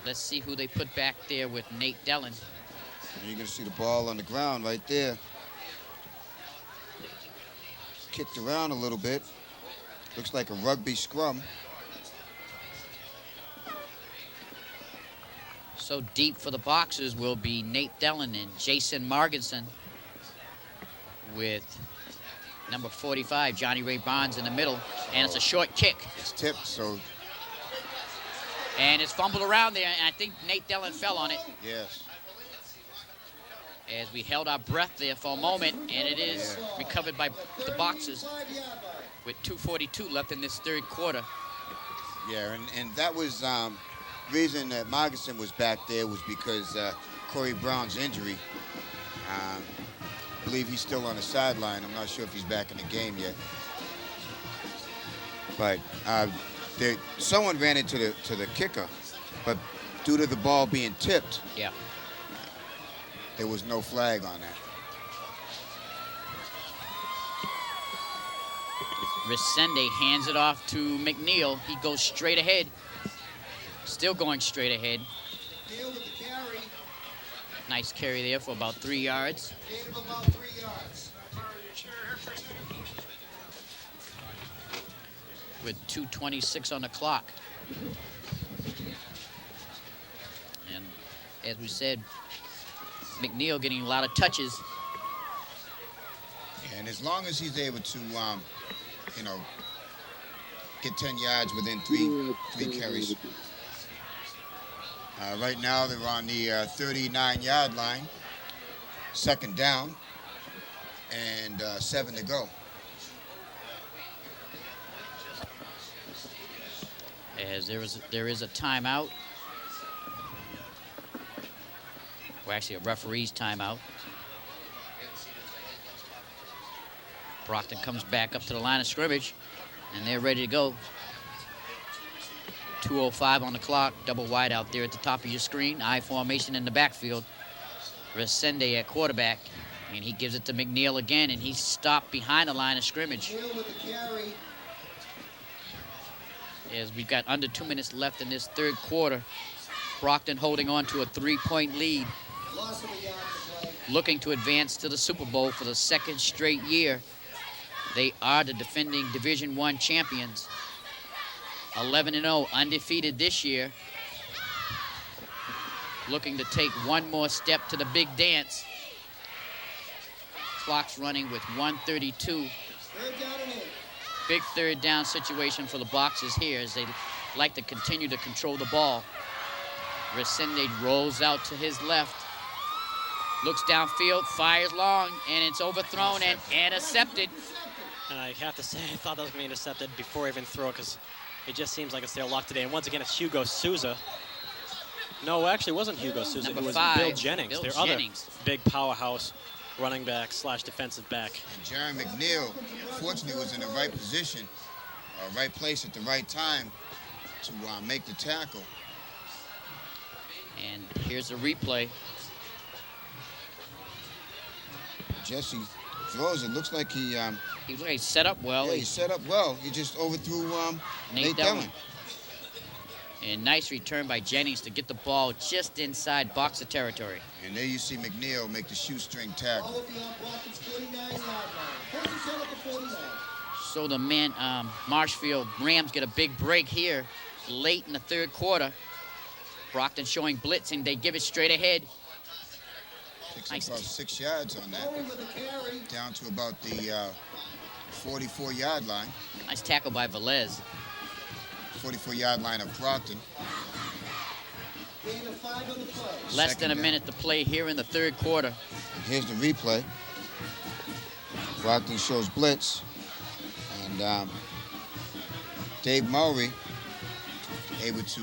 Let's see who they put back there with Nate Dellin. And you're going to see the ball on the ground right there. Kicked around a little bit. Looks like a rugby scrum. So deep for the boxers will be Nate Dellin and Jason Marginson with number 45, Johnny Ray Barnes in the middle. And it's a short kick. It's tipped, so. And it's fumbled around there, and I think Nate Dillon fell on it. Yes. As we held our breath there for a moment, and it is recovered by the Boxers with 2:42 left in this third quarter. Yeah, and that was reason that Margerson was back there was because Corey Brown's injury. I believe he's still on the sideline. I'm not sure if he's back in the game yet. But someone ran into the kicker, but due to the ball being tipped, there was no flag on that. Resende hands it off to McNeil. He goes straight ahead. Still going straight ahead. Nice carry there for about 3 yards. With 2:26 on the clock. And as we said, McNeil getting a lot of touches. And as long as he's able to, get 10 yards within three carries. Right now they're on the 39-yard line, second down, and 7 to go. As there is a timeout. Well, actually a referee's timeout. Brockton comes back up to the line of scrimmage, and they're ready to go. 2:05 on the clock, double wide out there at the top of your screen. I formation in the backfield. Resende at quarterback, and he gives it to McNeil again, and he's stopped behind the line of scrimmage. As we've got under 2 minutes left in this third quarter, Brockton holding on to a 3-point lead, looking to advance to the Super Bowl for the second straight year. They are the defending Division I champions. 11-0, undefeated this year. Looking to take one more step to the big dance. Clock's running with 1:32. Big third down situation for the Boxers here as they like to continue to control the ball. Resende rolls out to his left. Looks downfield, fires long, and it's overthrown and intercepted. And I have to say, I thought that was going to be intercepted before I even throw it because it just seems like it's their luck today. And once again, it's Hugo Souza. No, actually, it wasn't Hugo Souza. Number it was 5, Bill Jennings. Bill Their Jennings. Other big powerhouse running back / defensive back. And Jaron McNeil, fortunately, was in the right position, right place at the right time to make the tackle. And here's a replay. Jesse throws. It looks like he looks like he set up well. Yeah, he set up well. He just overthrew Nate Dillon. And nice return by Jennings to get the ball just inside Boxer territory. And there you see McNeil make the shoestring tackle. So the men, Marshfield Rams get a big break here late in the third quarter. Brockton showing blitzing. They give it straight ahead. Picks up about 6 yards on that. Down to about the 44-yard line. Nice tackle by Velez. 44-yard line of Brockton. Less than a minute to play here in the third quarter. And here's the replay. Brockton shows blitz. And Dave Mowry able to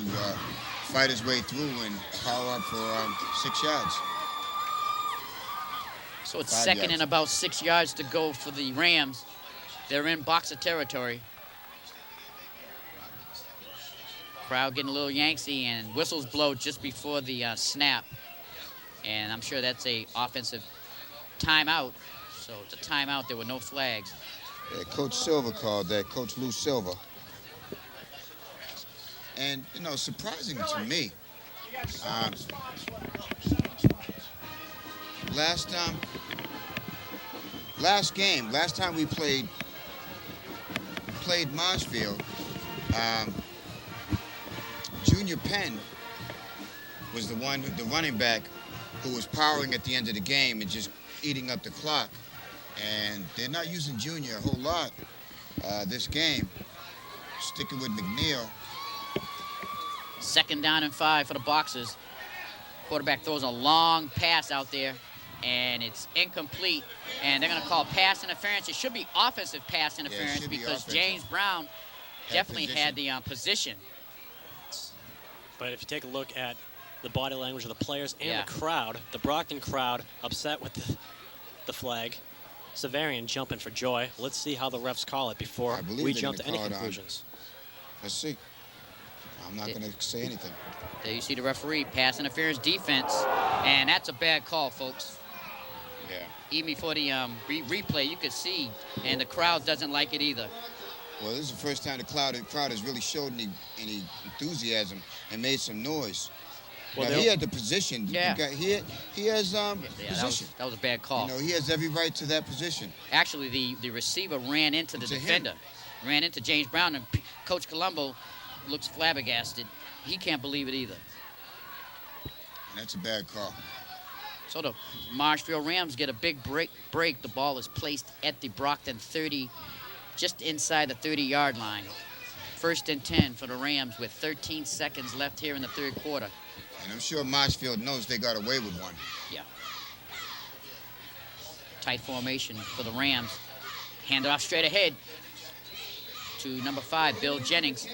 fight his way through and power up for 6 yards. So it's 5 second yards. and about 6 yards to go for the Rams. They're in Boxer territory. Crowd getting a little yanksy, and whistles blow just before the snap. And I'm sure that's a offensive timeout. So it's a timeout. There were no flags. Yeah, Coach Silver called that, Coach Lou Silver. And, surprising to me, last time we played Marshfield, Junior Penn was the running back who was powering at the end of the game and just eating up the clock. And they're not using Junior a whole lot this game. Sticking with McNeil. 2nd down and 5 for the Boxers. Quarterback throws a long pass out there, and it's incomplete. And they're going to call pass interference. It should be offensive pass interference because James Brown definitely had the position. But if you take a look at the body language of the players and the crowd, the Brockton crowd upset with the flag. Severian jumping for joy. Let's see how the refs call it before we jump to any conclusions. Let's see. I'm not going to say anything. There you see the referee, pass interference defense, and that's a bad call, folks. Yeah. Even before the replay, you could see, and the crowd doesn't like it either. Well, this is the first time the crowd has really showed any enthusiasm and made some noise. Well, he had the position. Yeah. He has position. That was a bad call. You know, he has every right to that position. Actually, the receiver ran into the defender, ran into James Brown, and Coach Colombo looks flabbergasted. He can't believe it either. And that's a bad call. So the Marshfield Rams get a big break. The ball is placed at the Brockton 30, just inside the 30-yard line. 1st and 10 for the Rams with 13 seconds left here in the 3rd quarter. And I'm sure Marshfield knows they got away with one. Yeah. Tight formation for the Rams. Hand it off straight ahead to number 5, Bill Jennings,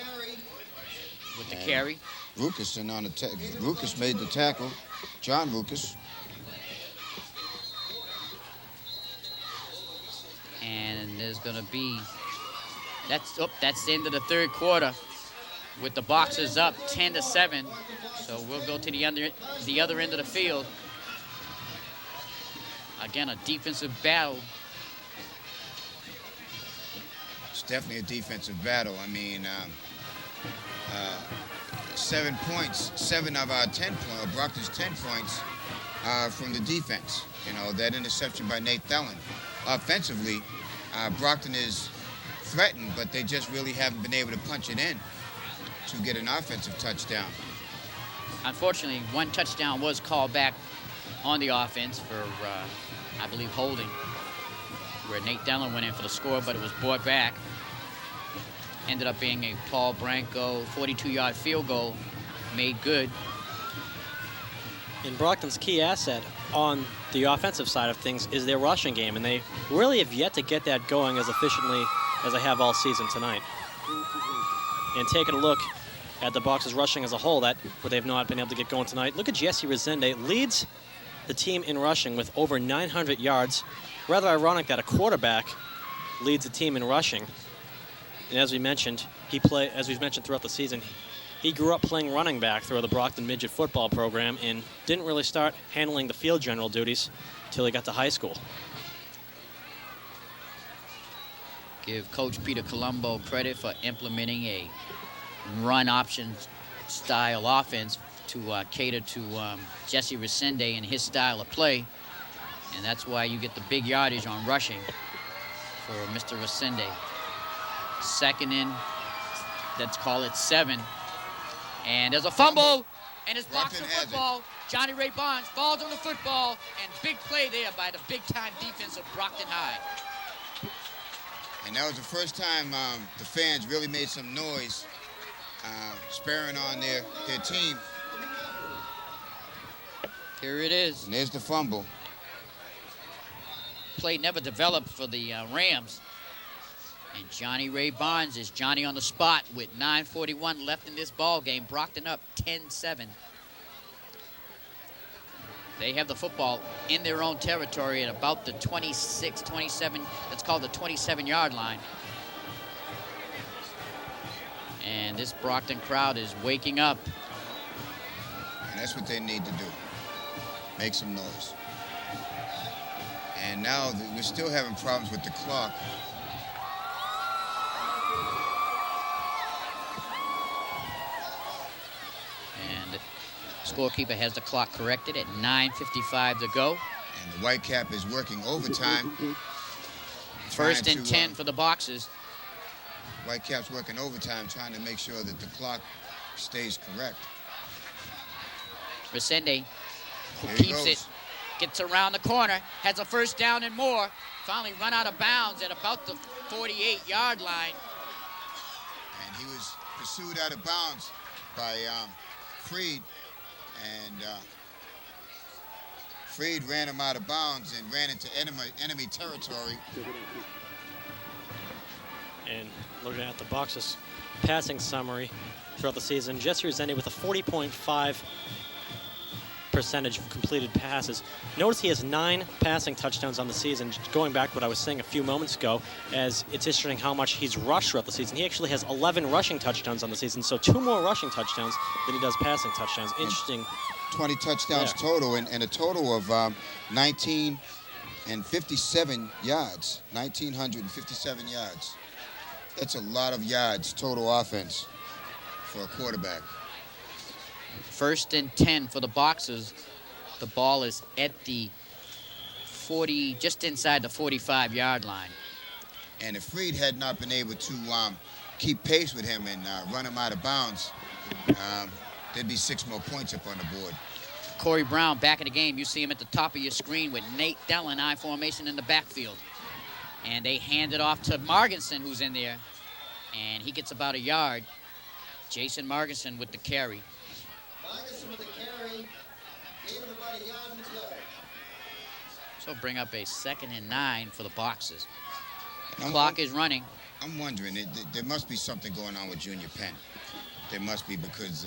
with the carry. Ruckus on Ruckus made the tackle. John Ruckus. And there's going to be, that's the end of the 3rd quarter with the Boxers up 10-7. So we'll go to the other end of the field. Again, a defensive battle. It's definitely a defensive battle. I mean, 7 points, 7 of our 10 points, Brockton's 10 points from the defense. You know, that interception by Nate Thelen. Offensively, Brockton is threatened, but they just really haven't been able to punch it in to get an offensive touchdown. Unfortunately, one touchdown was called back on the offense for, I believe, holding, where Nate Thelen went in for the score, but it was brought back. Ended up being a Paul Branco 42-yard field goal made good. And Brockton's key asset on the offensive side of things is their rushing game, and they really have yet to get that going as efficiently as they have all season tonight. And taking a look at the Boxers rushing as a whole, but they've not been able to get going tonight. Look at Jesse Resende, leads the team in rushing with over 900 yards. Rather ironic that a quarterback leads the team in rushing. And as we mentioned, as we've mentioned throughout the season, he grew up playing running back through the Brockton Midget Football program and didn't really start handling the field general duties until he got to high school. Give Coach Peter Colombo credit for implementing a run option style offense to cater to Jesse Resende and his style of play. And that's why you get the big yardage on rushing for Mr. Resende. 2nd in, let's call it 7. And there's a fumble, and it's Boxer football. Johnny Ray Barnes falls on the football, and big play there by the big-time defense of Brockton High. And that was the first time the fans really made some noise, sparing on their team. Here it is. And there's the fumble. Play never developed for the Rams. And Johnny Ray Barnes is Johnny on the spot with 9:41 left in this ball game. Brockton up 10-7. They have the football in their own territory at about the 26, 27, that's called the 27-yard line. And this Brockton crowd is waking up. And that's what they need to do. Make some noise. And now we're still having problems with the clock. And the scorekeeper has the clock corrected at 9:55 to go. And the Whitecap is working overtime. 1st and 10 for the Boxers. Whitecap's working overtime trying to make sure that the clock stays correct. Resende, who keeps it, gets around the corner, has a 1st down and more. Finally run out of bounds at about the 48-yard line. And he was pursued out of bounds by Freed, and Freed ran him out of bounds and ran into enemy territory. And looking at the Boxers passing summary throughout the season, Jesse Resende with a 40.5 percentage of completed passes. Notice he has 9 passing touchdowns on the season. Going back to what I was saying a few moments ago, as it's interesting how much he's rushed throughout the season. He actually has 11 rushing touchdowns on the season, so 2 more rushing touchdowns than he does passing touchdowns. Interesting. 20 touchdowns total, and a total of 1957 yards. 1,957 yards. That's a lot of yards total offense for a quarterback. 1st and 10 for the Boxers. The ball is at the 40, just inside the 45-yard line. And if Freed had not been able to keep pace with him and run him out of bounds, there'd be 6 more points up on the board. Corey Brown back in the game. You see him at the top of your screen with Nate Dellin, I formation in the backfield. And they hand it off to Marginson, who's in there. And he gets about a yard. Jason Marginson with the carry. Marginson with the carry. Gave him about a yard and play. So bring up a 2nd and 9 for the Boxers. The clock is running. I'm wondering, there must be something going on with Junior Penn. There must be, because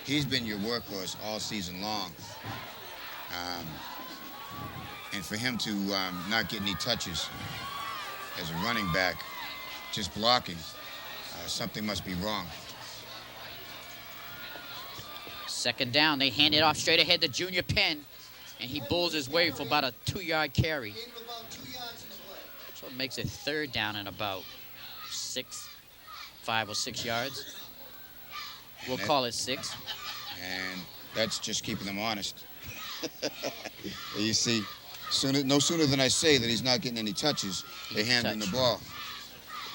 he's been your workhorse all season long. And for him to not get any touches as a running back, just blocking, something must be wrong. 2nd down. They hand it off straight ahead to Junior Penn, and he bulls his way for about a 2-yard carry. So it makes it 3rd down and about 5 or 6 yards. We'll call it 6. And that's just keeping them honest. You see, no sooner than I say that he's not getting any touches, they hand him the ball.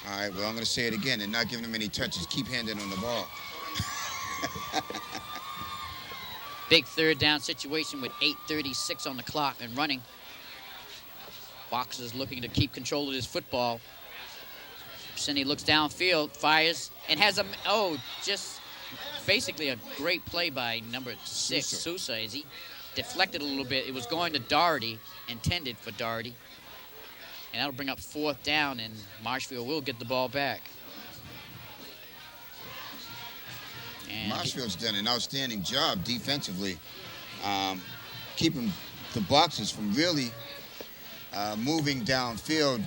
All right, well, I'm going to say it again. They're not giving him any touches. Keep handing him the ball. Big 3rd down situation with 8:36 on the clock and running. Boxers looking to keep control of this football. Cindy looks downfield, fires, and has just basically a great play by number 6, Sousa, as he deflected a little bit. It was going to Doherty, intended for Doherty. And that'll bring up 4th down, and Marshfield will get the ball back. And Marshfield's done an outstanding job defensively, keeping the Boxers from really moving downfield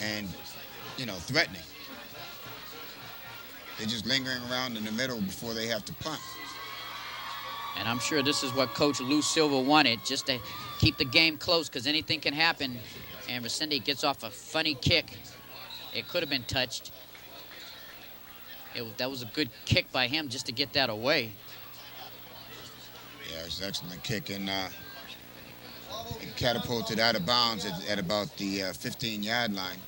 and, threatening. They're just lingering around in the middle before they have to punt. And I'm sure this is what Coach Lou Silva wanted, just to keep the game close, because anything can happen. And Resende gets off a funny kick. It could have been touched. That was a good kick by him just to get that away. Yeah, it's an excellent kick, and it catapulted out of bounds at about the 15-yard line.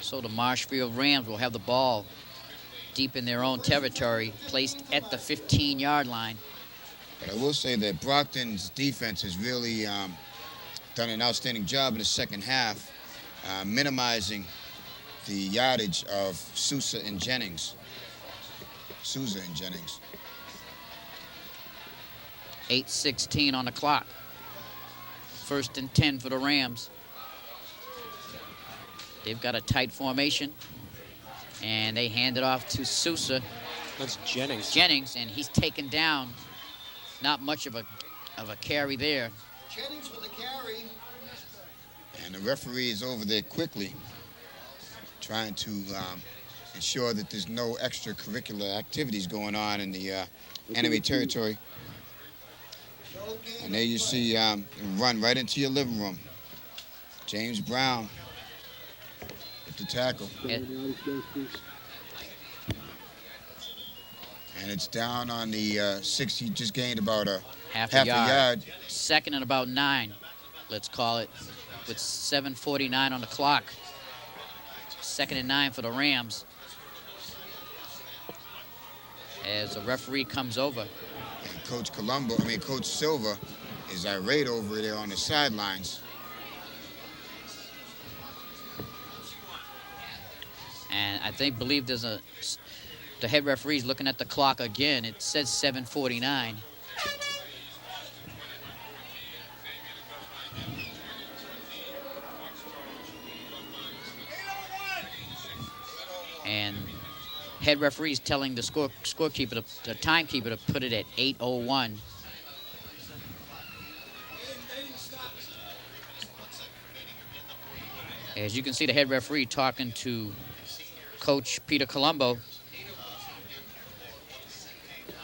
So the Marshfield Rams will have the ball deep in their own territory, placed at the 15-yard line. But I will say that Brockton's defense has really done an outstanding job in the second half, minimizing the yardage of Sousa and Jennings. 8:16 on the clock. 1st and 10 for the Rams. They've got a tight formation, and they hand it off to Sousa. That's Jennings. Jennings, and he's taken down. Not much of a carry there. Jennings with the carry. And the referee is over there quickly, trying to ensure that there's no extracurricular activities going on in the enemy territory. And there you see run right into your living room. James Brown with the tackle. And it's down on the 6. He just gained about a half a yard. 2nd and about 9, let's call it, with 7:49 on the clock. 2nd and 9 for the Rams. As the referee comes over. And Coach Silva is irate over there on the sidelines. And I believe there's the head referee's looking at the clock again. It says 7:49. And head referee's telling the scorekeeper, the timekeeper, to put it at 8:01. As you can see, the head referee talking to Coach Peter Colombo.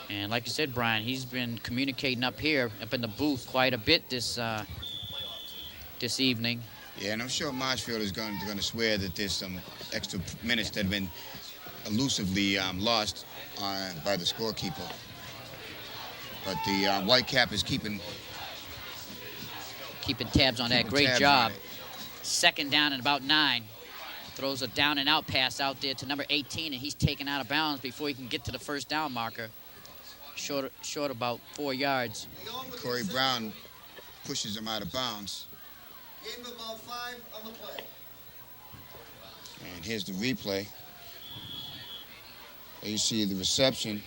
And like you said, Brian, he's been communicating up here, up in the booth, quite a bit this evening. Yeah, and I'm sure Marshfield is going to swear that there's some extra minutes that have been elusively lost by the scorekeeper. But the white cap is keeping tabs on that. Great job. Second down and about 9. Throws a down and out pass out there to number 18, and he's taken out of bounds before he can get to the first down marker. Short about 4 yards. Corey Brown pushes him out of bounds. Game about 5 on the play. And here's the replay. There you see the reception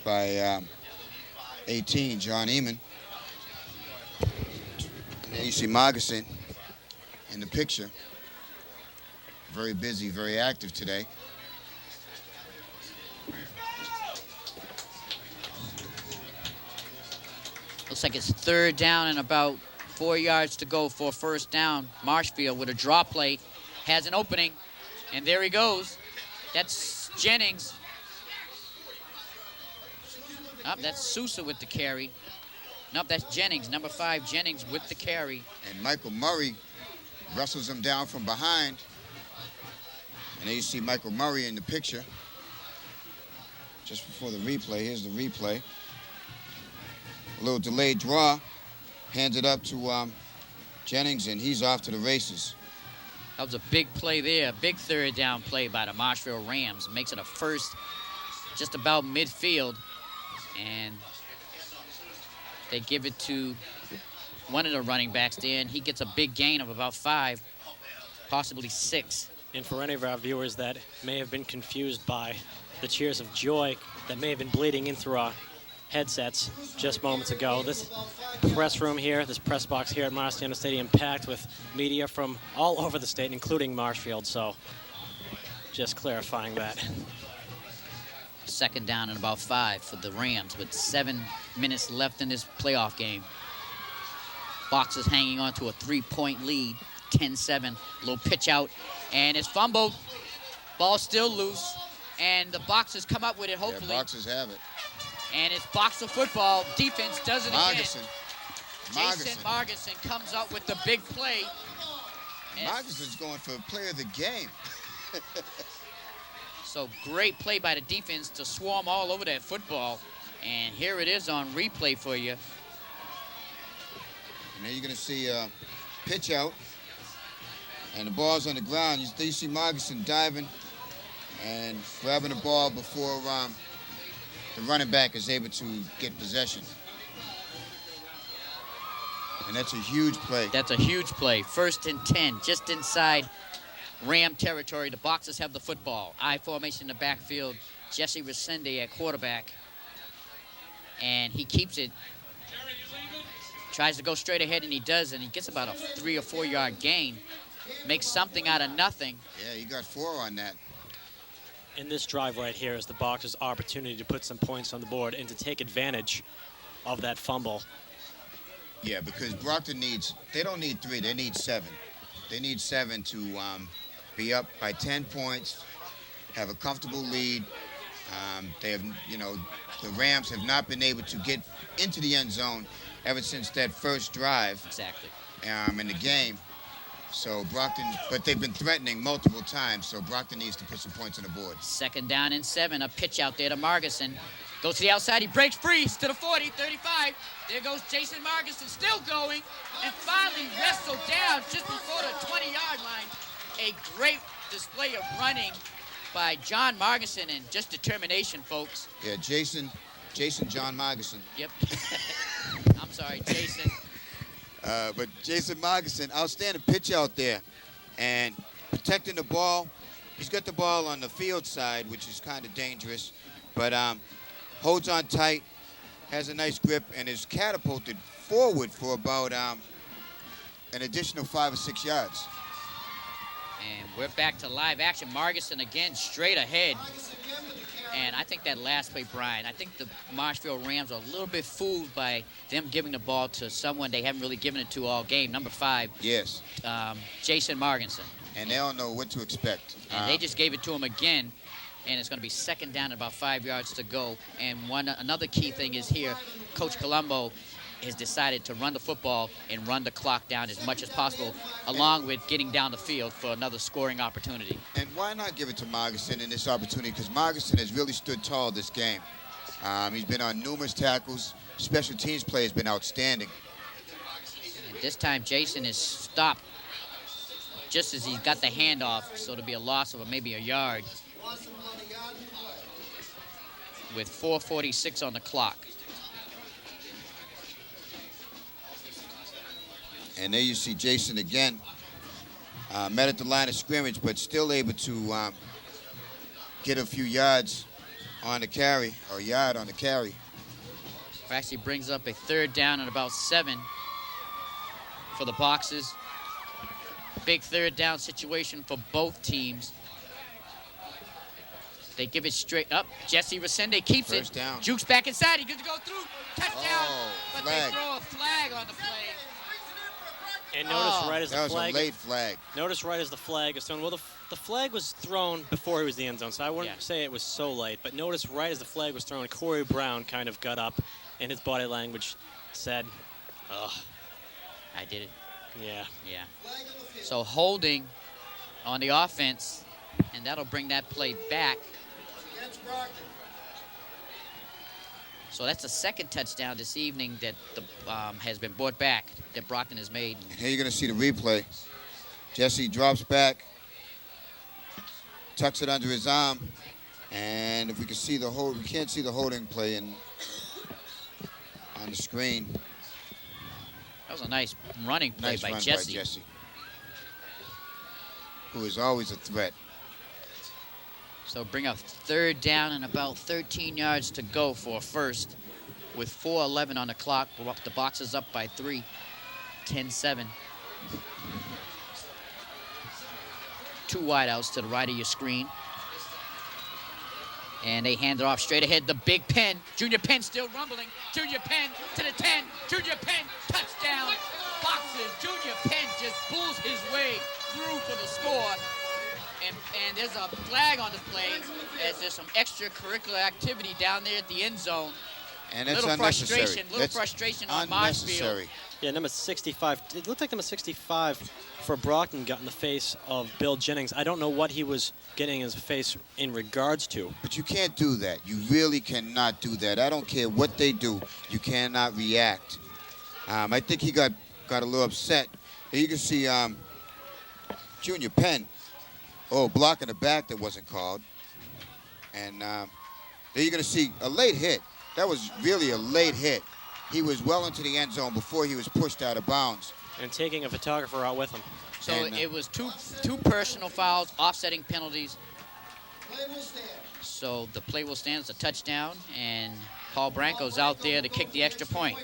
by 18, John Eamon. And there you see Margeson in the picture. Very busy, very active today. Looks like it's third down and about 4 yards to go for first down. Marshfield with a draw play has an opening, and there he goes. That's Jennings. That's Sousa with the carry. That's Jennings, number 5, Jennings with the carry. And Michael Murray wrestles him down from behind. And there you see Michael Murray in the picture. Just before the replay, here's the replay. A little delayed draw. Hands it up to Jennings, and he's off to the races. That was a big play there, a big third down play by the Marshfield Rams. Makes it a first just about midfield. And they give it to one of the running backs there, and he gets a big gain of about 5, possibly 6. And for any of our viewers that may have been confused by the cheers of joy that may have been bleeding in through our headsets just moments ago, this press room here, this press box here at Marshfield Stadium, packed with media from all over the state, including Marshfield. So just clarifying that. Second down and about 5 for the Rams with 7 minutes left in this playoff game. Boxers hanging on to a 3-point lead, 10-7. Little pitch out, and it's fumbled. Ball still loose, and the Boxers come up with it, hopefully. Yeah, Boxers have it. And it's Boxer football. Defense does it Margeson. again. Jason Margeson comes up with the big play. Margeson's going for player of the game. So great play by the defense to swarm all over that football. And here it is on replay for you. And then you're going to see a pitch out. And the ball's on the ground. You see Margeson diving and grabbing the ball before the running back is able to get possession. And that's a huge play. That's a huge play. 1st and 10, just inside Ram territory. The Boxers have the football. I formation in the backfield. Jesse Resende at quarterback. And he keeps it. Tries to go straight ahead, and he does, and he gets about a 3 or 4 yard gain. Makes something out of nothing. Yeah, you got 4 on that. And this drive right here is the Boxers' opportunity to put some points on the board and to take advantage of that fumble. Yeah, because Brockton they don't need 3, they need 7. They need 7 to be up by 10 points, have a comfortable lead. They have, the Rams have not been able to get into the end zone ever since that first drive. Exactly. In the game. So Brockton, but they've been threatening multiple times, so Brockton needs to put some points on the board. 2nd down and 7, a pitch out there to Margeson. Goes to the outside, he breaks free, to the 40, 35. There goes Jason Margeson, still going, and finally wrestled down just before the 20-yard line. A great display of running by John Margeson and just determination, folks. Yeah, Jason John Margeson. Yep. I'm sorry, Jason. But Jason Margeson, outstanding pitch out there. And protecting the ball, He's got the ball on the field side, which is kind of dangerous, but holds on tight, has a nice grip, and is catapulted forward for about an additional 5 or 6 yards. And we're back to live action. Margison again straight ahead. And I think that last play, Brian, I think the Marshfield Rams are a little bit fooled by them giving the ball to someone they haven't really given it to all game, number 5. Yes. Jason Marginson. And they don't know what to expect. And they just gave it to him again, and it's going to be second down at about 5 yards to go. And another key thing is here, Coach Colombo has decided to run the football and run the clock down as much as possible, along with getting down the field for another scoring opportunity. And why not give it to Margison in this opportunity? Because Margison has really stood tall this game. He's been on numerous tackles. Special teams play has been outstanding. And this time, Jason is stopped just as he's got the handoff, so it'll be a loss of maybe a yard with 4:46 on the clock. And there you see Jason again, met at the line of scrimmage, but still able to get a few yards on the carry, or a yard on the carry. Actually brings up a third down and about 7 for the Boxers. Big third down situation for both teams. They give it straight up. Jesse Resende keeps First it. down. Jukes back inside. He gets to go through. Touchdown. Oh, but flag. they throw a flag on the play. And notice right as the That was flag. a late flag. Notice right as the flag is thrown. Well, the flag was thrown before he was in the end zone, so I wouldn't say it was so late. But notice right as the flag was thrown, Corey Brown kind of got up, and his body language said, "Ugh, I did it." Yeah. Yeah. So holding on the offense, and that'll bring that play back. So that's the second touchdown this evening that has been brought back, that Brockton has made. And here you're going to see the replay. Jesse drops back, tucks it under his arm, and if we can see the hold, we can't see the holding play on the screen. That was a nice running play Nice by run Jesse. by Jesse, who is always a threat. So bring up third down and about 13 yards to go for a first with 4:11 on the clock. The Boxers up by 3, 10-7. 2 wideouts to the right of your screen. And they hand it off straight ahead. The Big Penn. Junior Penn still rumbling. Junior Penn to the 10. Junior Penn, touchdown. Boxers. Junior Penn just pulls his way through for the score. And there's a flag on the play as there's some extracurricular activity down there at the end zone. And it's little unnecessary. frustration on Marshfield. Yeah, number 65. It looked like number 65 for Brockton got in the face of Bill Jennings. I don't know what he was getting his face in regards to. But you can't do that. You really cannot do that. I don't care what they do. You cannot react. I think he got a little upset. Here you can see Junior Penn. Block in the back that wasn't called. And there you're going to see a late hit. That was really a late hit. He was well into the end zone before he was pushed out of bounds. And taking a photographer out with him. So it was two personal fouls, offsetting penalties. So the play will stand as a touchdown, and Paul Branco's out there to kick the extra point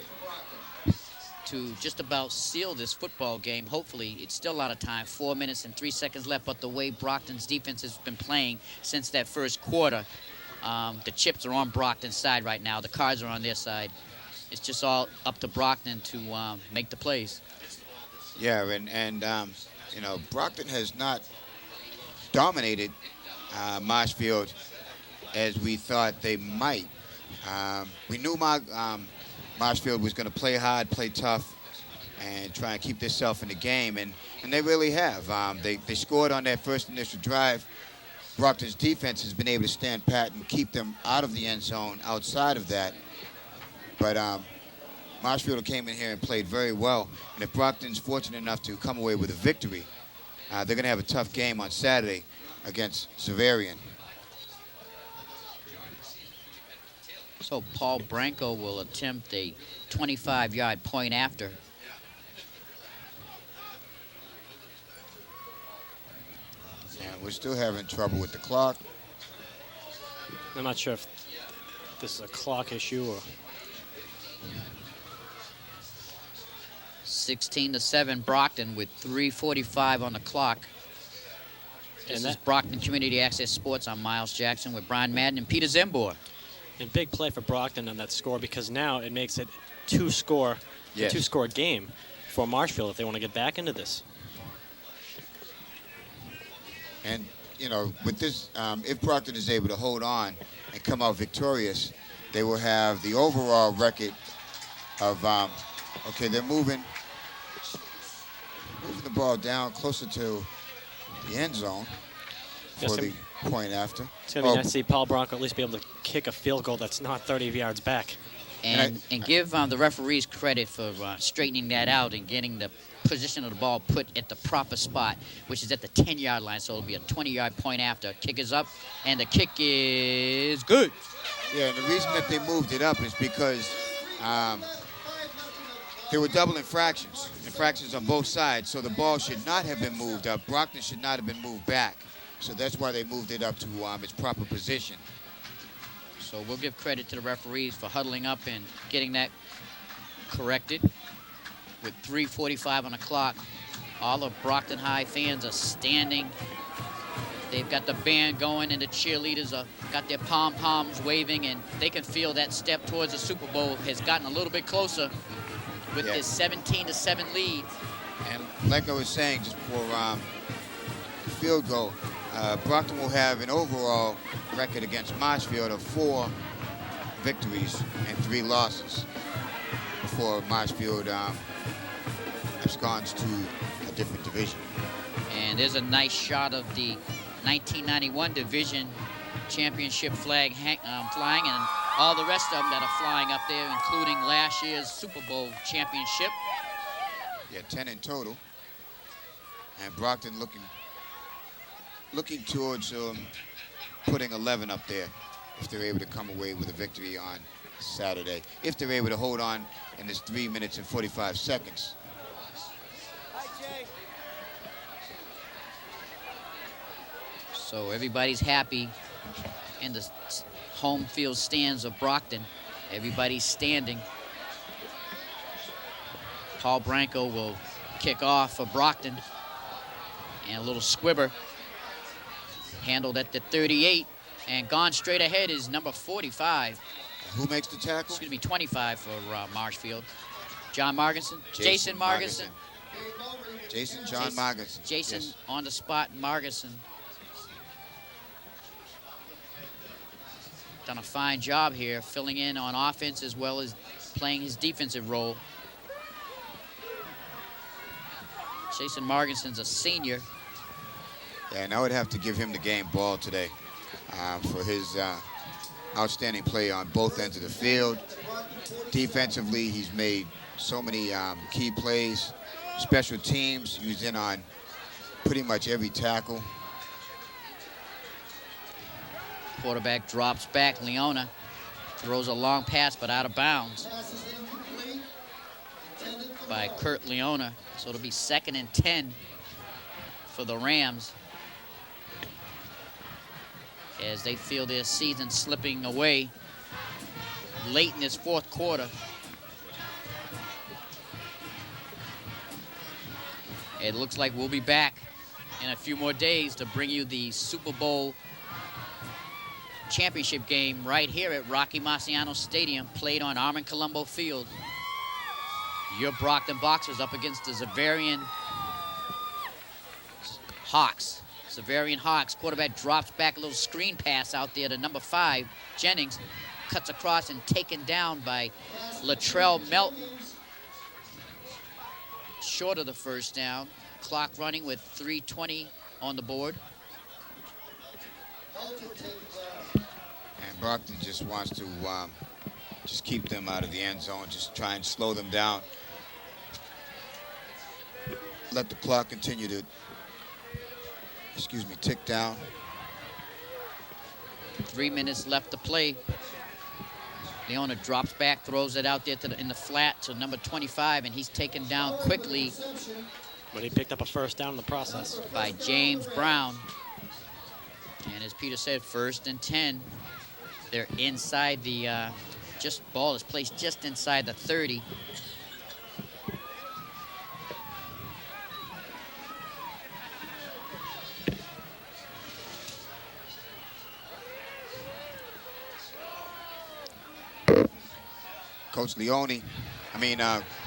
to just about seal this football game. Hopefully, it's still out of time. 4 minutes and 3 seconds left, but the way Brockton's defense has been playing since that first quarter, the chips are on Brockton's side right now. The cards are on their side. It's just all up to Brockton to make the plays. Yeah, and you know, Brockton has not dominated Marshfield as we thought they might. We knew Marshfield was going to play hard, play tough, and try and keep themselves in the game, and they really have. They scored on their first initial drive. Brockton's defense has been able to stand pat and keep them out of the end zone outside of that. But Marshfield came in here and played very well. And if Brockton's fortunate enough to come away with a victory, they're going to have a tough game on Saturday against Xaverian. So Paul Branco will attempt a 25-yard point after. And we're still having trouble with the clock. I'm not sure if this is a clock issue or... 16-7 Brockton with 3:45 on the clock. This is Brockton Community Access Sports. I'm Miles Jackson with Brian Madden and Peter Zembor. And big play for Brockton on that score, because now it makes it two-score game for Marshfield if they want to get back into this. And, you know, with this, if Brockton is able to hold on and come out victorious, they will have the overall record of, okay, they're moving the ball down closer to the end zone for the point after. It's going to be nice to see Paul Bronco at least be able to kick a field goal that's not 30 yards back. And give the referees credit for straightening that out and getting the position of the ball put at the proper spot, which is at the 10-yard line, so it'll be a 20-yard point after. Kick is up, and the kick is good. Yeah, and the reason that they moved it up is because there were double infractions on both sides, so the ball should not have been moved up. Brockton should not have been moved back, so that's why they moved it up to its proper position. So we'll give credit to the referees for huddling up and getting that corrected. With 3:45 on the clock, all of Brockton High fans are standing. They've got the band going, and the cheerleaders got their pom-poms waving, and they can feel that step towards the Super Bowl has gotten a little bit closer with this 17-7 lead. And like I was saying, just for the field goal, Brockton will have an overall record against Marshfield of 4 victories and 3 losses before Marshfield absconds to a different division. And there's a nice shot of the 1991 division championship flag flying, and all the rest of them that are flying up there, including last year's Super Bowl championship. Yeah, 10 in total. And Brockton looking towards putting 11 up there if they're able to come away with a victory on Saturday. If they're able to hold on in this 3 minutes and 45 seconds. So everybody's happy in the home field stands of Brockton. Everybody's standing. Paul Branco will kick off for Brockton. And a little squibber handled at the 38, and gone straight ahead is number 45. Who makes the tackle? Excuse me, 25 for Marshfield. John Marginson. Jason Marginson. John Marginson. Jason yes. On the spot, Marginson. Done a fine job here, filling in on offense as well as playing his defensive role. Jason Marginson's a senior. Yeah, and I would have to give him the game ball today for his outstanding play on both ends of the field. Defensively, he's made so many key plays. Special teams, he was in on pretty much every tackle. Quarterback drops back. Leona throws a long pass, but out of bounds by Kurt Leona. So it'll be 2nd and 10 for the Rams as they feel their season slipping away late in this 4th quarter. It looks like we'll be back in a few more days to bring you the Super Bowl championship game right here at Rocky Marciano Stadium, played on Armand Colombo Field. Your Brockton Boxers up against the Zavarian Hawks. Zavarian Hawks, quarterback drops back, a little screen pass out there to number 5, Jennings, cuts across and taken down by Latrell Melton. Short of the first down. Clock running with 3:20 on the board. And Brockton just wants to just keep them out of the end zone, just try and slow them down. Let the clock continue to, tick down. 3 minutes left to play. Leona drops back, throws it out there in the flat to number 25, and he's taken down quickly. But he picked up a first down in the process. By James Brown. And as Peter said, 1st and 10. They're inside the, ball is placed just inside the 30. Coach Leone,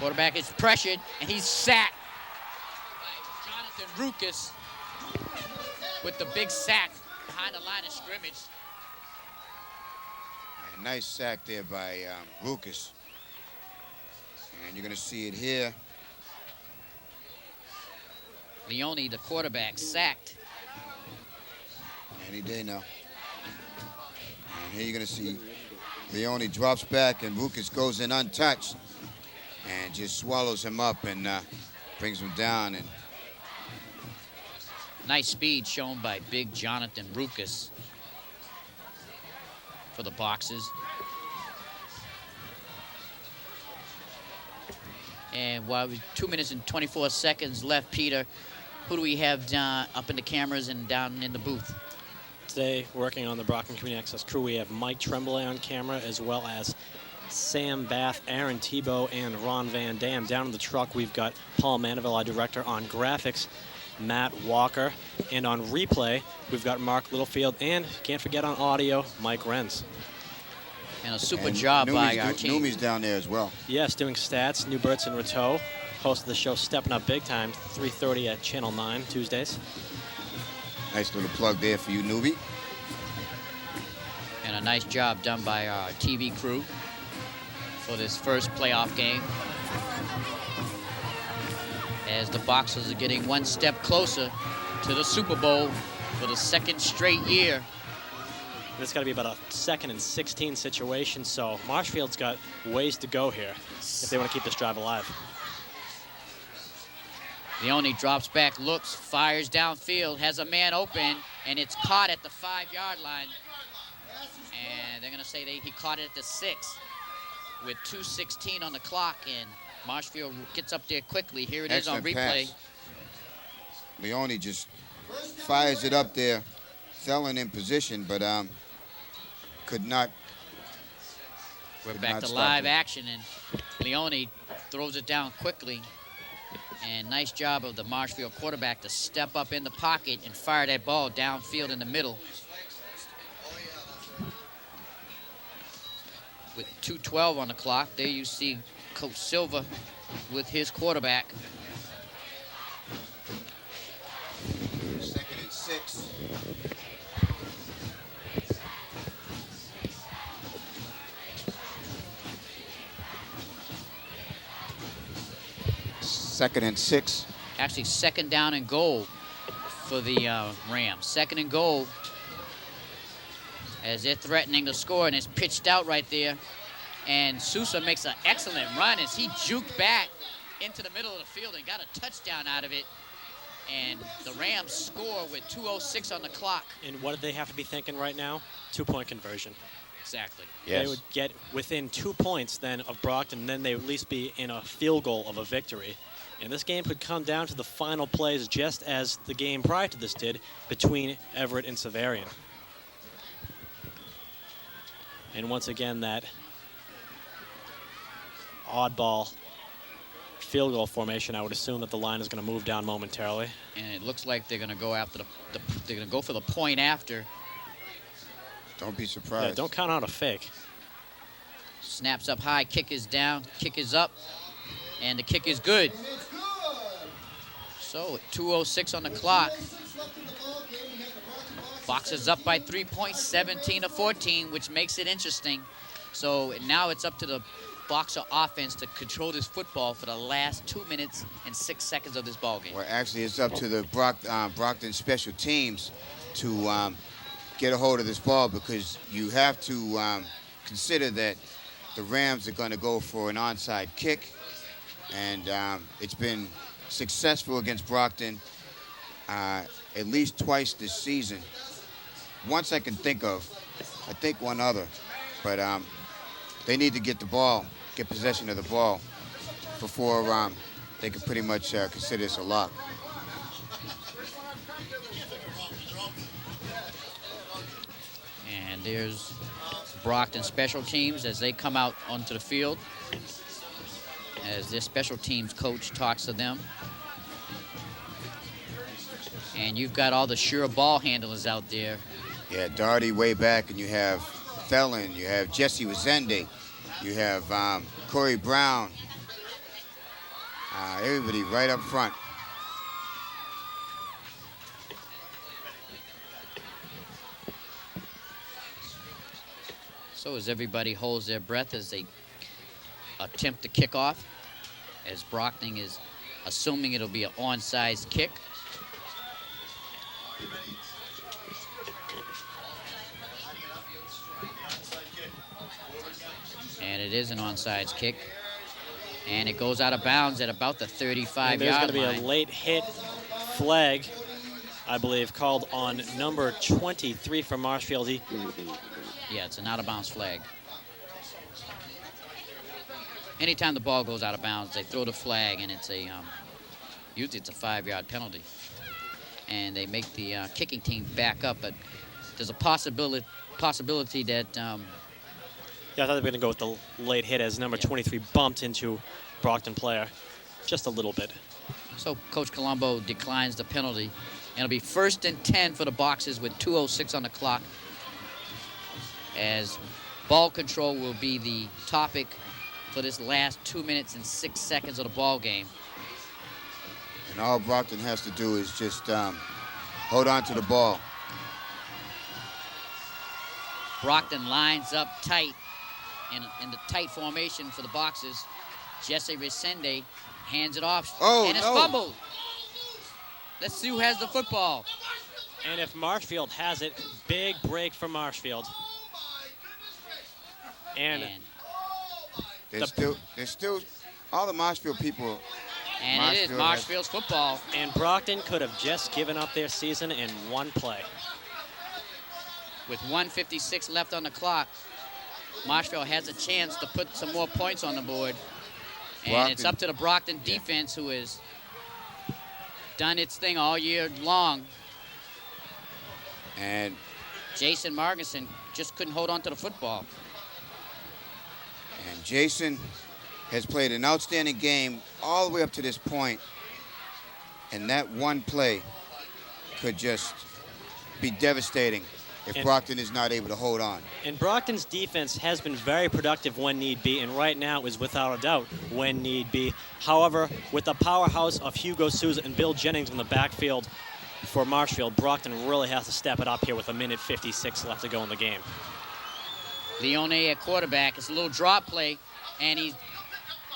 quarterback is pressured, and he's sacked by Jonathan Ruckus with the big sack behind the line of scrimmage. A nice sack there by Ruckus. And you're going to see it here. Leone, the quarterback, sacked. Any day now. And here you're going to see Leone drops back, and Ruckus goes in untouched and just swallows him up and brings him down. And nice speed shown by big Jonathan Ruckus for the Boxers. And while we 2 minutes and 24 seconds left, Peter, who do we have up in the cameras and down in the booth? Today, working on the Brockton Community Access crew, we have Mike Tremblay on camera, as well as Sam Bath, Aaron Tebow, and Ron Van Dam. Down in the truck, we've got Paul Mandeville, our director on graphics, Matt Walker, and on replay, we've got Mark Littlefield, and can't forget on audio, Mike Renz. And a super job by our team. Numi's down there as well. Yes, doing stats. Newberts and Rateau, host of the show Stepping Up Big Time, 3:30 at Channel 9 Tuesdays. Nice little plug there for you, Newbie. And a nice job done by our TV crew for this first playoff game, as the Boxers are getting one step closer to the Super Bowl for the 2nd straight year. This got to be about a 2nd and 16 situation, so Marshfield's got ways to go here if they want to keep this drive alive. Leone drops back, looks, fires downfield, has a man open, and it's caught at the 5-yard line. And they're going to say he caught it at the 6 with 2:16 on the clock, and Marshfield gets up there quickly. Here it is on replay. Pass. Leone just fires it up there, selling in position, but could not. We're back to live action, and Leone throws it down quickly. And nice job of the Marshfield quarterback to step up in the pocket and fire that ball downfield in the middle. With 2:12 on the clock, there you see Coach Silva with his quarterback. 2nd and 6. Second and 6. Actually, 2nd down and goal for the Rams. 2nd and goal, as they're threatening to score, and it's pitched out right there. And Sousa makes an excellent run as he juked back into the middle of the field and got a touchdown out of it. And the Rams score with 2:06 on the clock. And what did they have to be thinking right now? 2-point conversion. Exactly. Yes. They would get within 2 points then of Brockton, and then they would at least be in a field goal of a victory. And this game could come down to the final plays, just as the game prior to this did, between Everett and Savarian. And once again, that oddball field goal formation, I would assume that the line is going to move down momentarily. And it looks like they're going to go after they're going to go for the point after. Don't be surprised. Yeah, don't count out a fake. Snaps up high, kick is down, kick is up, and the kick is good. So 2:06 on the clock. Boxers up by 3 points, 17-14, which makes it interesting. So now it's up to the Boxer offense to control this football for the last 2 minutes and 6 seconds of this ball game. Well, actually, it's up to the Brockton special teams to get a hold of this ball, because you have to consider that the Rams are going to go for an onside kick, and it's been successful against Brockton at least twice this season. Once I can think of, I think one other, but they need to get the ball, get possession of the ball before they can pretty much consider this a lock. And there's Brockton special teams as they come out onto the field, as their special teams coach talks to them. And you've got all the sure ball handlers out there. Yeah, Darty way back, and you have Felon, you have Jesse Wazende, you have Corey Brown, everybody right up front. So as everybody holds their breath as they attempt to kick off, as Brockton is assuming it'll be an onside kick. And it is an onside kick. And it goes out of bounds at about the 35-yard line. There's going to be a late hit flag, I believe, called on number 23 for Marshfield. Yeah, it's an out-of-bounds flag. Anytime the ball goes out of bounds, they throw the flag, and it's a usually it's a 5-yard penalty. And they make the kicking team back up, but there's a possibility that yeah, I thought they were going to go with the late hit as number 23 bumped into Brockton player just a little bit. So Coach Colombo declines the penalty. And it'll be 1st and 10 for the Boxers with 2:06 on the clock, as ball control will be the topic for this last 2 minutes and 6 seconds of the ball game. And all Brockton has to do is just hold on to the ball. Brockton lines up tight in the tight formation for the Boxers. Jesse Resende hands it off, and it's fumbled. Let's see who has the football. And if Marshfield has it, big break for Marshfield. And there's still all the Marshfield people. And it is Marshfield's football. And Brockton could have just given up their season in one play. With 1:56 left on the clock, Marshfield has a chance to put some more points on the board. And it's up to the Brockton defense, who has done its thing all year long. And Jason Marginson just couldn't hold on to the football. And Jason has played an outstanding game all the way up to this point. And that one play could just be devastating if Brockton is not able to hold on. And Brockton's defense has been very productive when need be, and right now is without a doubt when need be. However, with the powerhouse of Hugo Souza and Bill Jennings in the backfield for Marshfield, Brockton really has to step it up here with 1:56 left to go in the game. Leone at quarterback. It's a little drop play, and he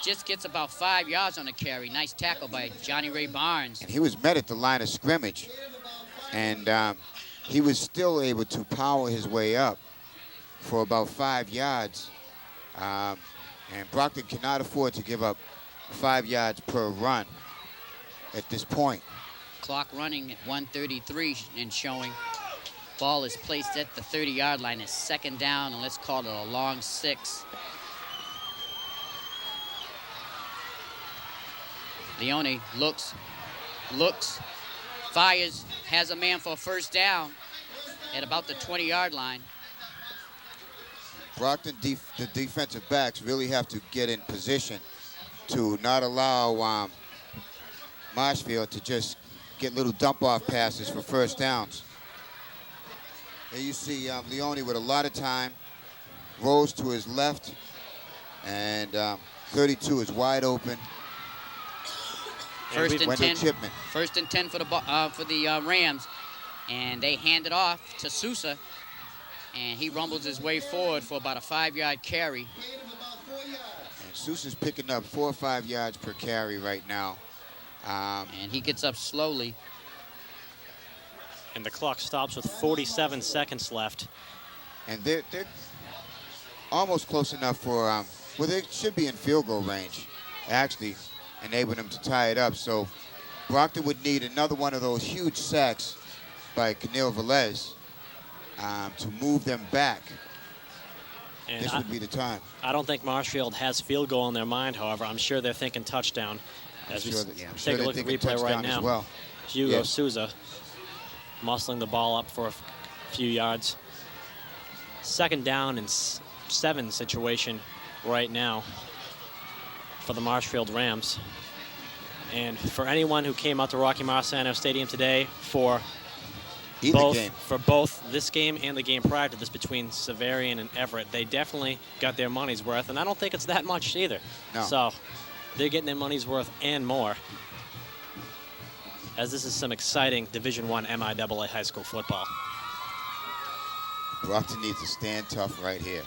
just gets about 5 yards on the carry. Nice tackle by Johnny Ray Barnes. And he was met at the line of scrimmage, and he was still able to power his way up for about 5 yards. And Brockton cannot afford to give up 5 yards per run at this point. Clock running at 1:33 and showing. Ball is placed at the 30-yard line. It's 2nd down, and let's call it a long 6. Leone looks, fires, has a man for a 1st down at about the 20-yard line. Brockton, the defensive backs really have to get in position to not allow Marshfield to just get little dump-off passes for 1st downs. There you see Leone with a lot of time, rolls to his left, and 32 is wide open. 1st and 10. Chipman. 1st and 10 for the Rams, and they hand it off to Sousa, and he rumbles his way forward for about a 5-yard carry. And Sousa's picking up 4 or 5 yards per carry right now. And he gets up slowly. And the clock stops with 47 seconds left. And they're almost close enough for, well, they should be in field goal range, actually, enabling them to tie it up. So Brockton would need another one of those huge sacks by Kenil Velez to move them back. And this would be the time. I don't think Marshfield has field goal in their mind, however. I'm sure they're thinking touchdown. As we take a look at the replay right now. Well. Hugo Souza muscling the ball up for a few yards. second down and 7 situation right now for the Marshfield Rams. And for anyone who came out to Rocky Marciano Stadium today for both this game and the game prior to this between Severian and Everett, they definitely got their money's worth, and I don't think it's that much either. No. So they're getting their money's worth and more, as this is some exciting Division I MIAA high school football. Brockton needs to stand tough right here.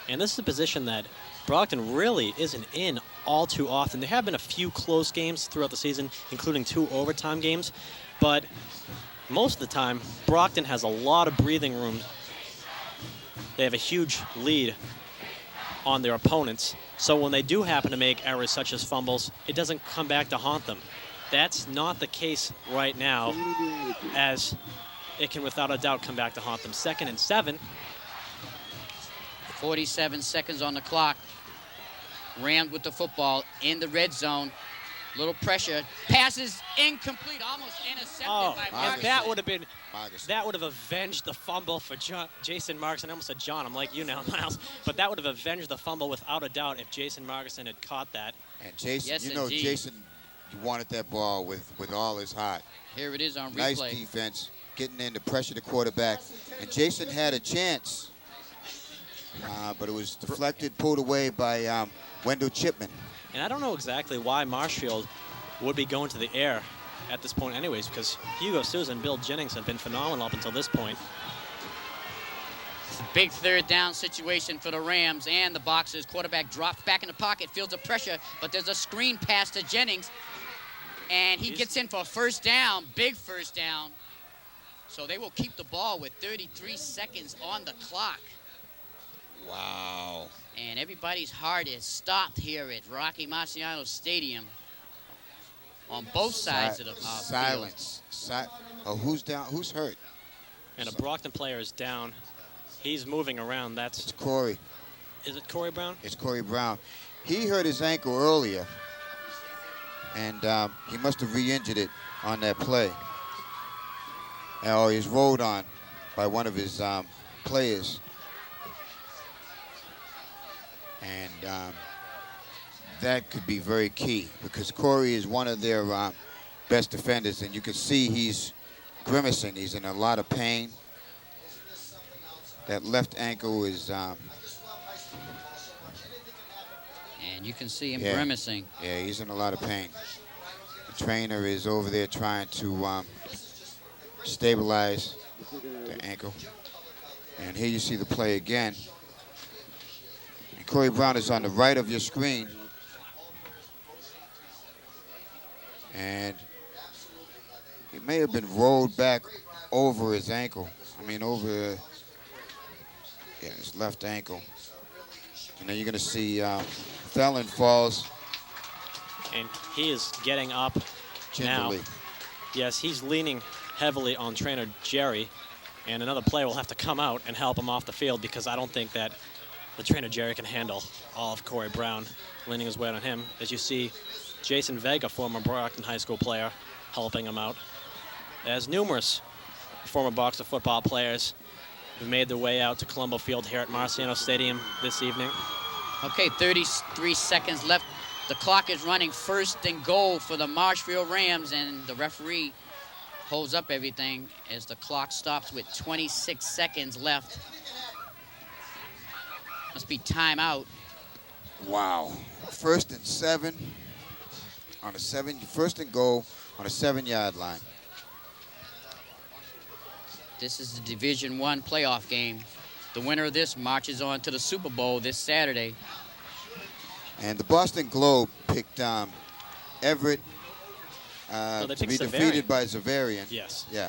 And this is a position that Brockton really isn't in all too often. There have been a few close games throughout the season, including 2 overtime games, but most of the time, Brockton has a lot of breathing room. They have a huge lead on their opponents, so when they do happen to make errors such as fumbles, it doesn't come back to haunt them. That's not the case right now, as it can without a doubt come back to haunt them. 2nd and 7. 47 seconds on the clock. Rams with the football in the red zone. Little pressure. Passes incomplete, almost intercepted by Marcus. And that would have avenged the fumble for Jason Markson. I almost said John. I'm like you now, Miles. But that would have avenged the fumble without a doubt if Jason Markson had caught that. And Jason, yes, indeed. Jason wanted that ball with all his heart. Here it is on replay. Nice defense, getting in to pressure the quarterback. And Jason had a chance, but it was deflected, pulled away by Wendell Chipman. And I don't know exactly why Marshfield would be going to the air at this point anyways, because Hugo Souza and Bill Jennings have been phenomenal up until this point. It's a big 3rd down situation for the Rams and the Boxers. Quarterback drops back in the pocket, feels the pressure, but there's a screen pass to Jennings, and he gets in for a 1st down, big 1st down. So they will keep the ball with 33 seconds on the clock. Wow. And everybody's heart is stopped here at Rocky Marciano Stadium on both sides of the silence. Who's down? Who's hurt? And a Brockton player is down. He's moving around. It's Corey. Is it Corey Brown? It's Corey Brown. He hurt his ankle earlier, and he must have re-injured it on that play. Or he's rolled on by one of his players. And that could be very key because Corey is one of their best defenders, and you can see he's grimacing. He's in a lot of pain. That left ankle is... and you can see him grimacing. Yeah, he's in a lot of pain. The trainer is over there trying to stabilize the ankle. And here you see the play again. Corey Brown is on the right of your screen. And he may have been rolled back over his ankle. Over his left ankle. And then you're going to see Fallon falls. And he is getting up gingerly. Now. Yes, he's leaning heavily on trainer Jerry. And another player will have to come out and help him off the field because I don't think that the trainer Jerry can handle all of Corey Brown leaning his weight on him. As you see, Jason Vega, former Brockton High School player, helping him out. As numerous former Boxer football players have made their way out to Colombo Field here at Marciano Stadium this evening. Okay, 33 seconds left. The clock is running. 1st and goal for the Marshfield Rams, and the referee holds up everything as the clock stops with 26 seconds left. Must be timeout. Wow. 1st and 7 on a 1st and goal on a 7-yard line. This is the Division I playoff game. The winner of this marches on to the Super Bowl this Saturday. And the Boston Globe picked Everett to be defeated by Severian. Yes. Yeah.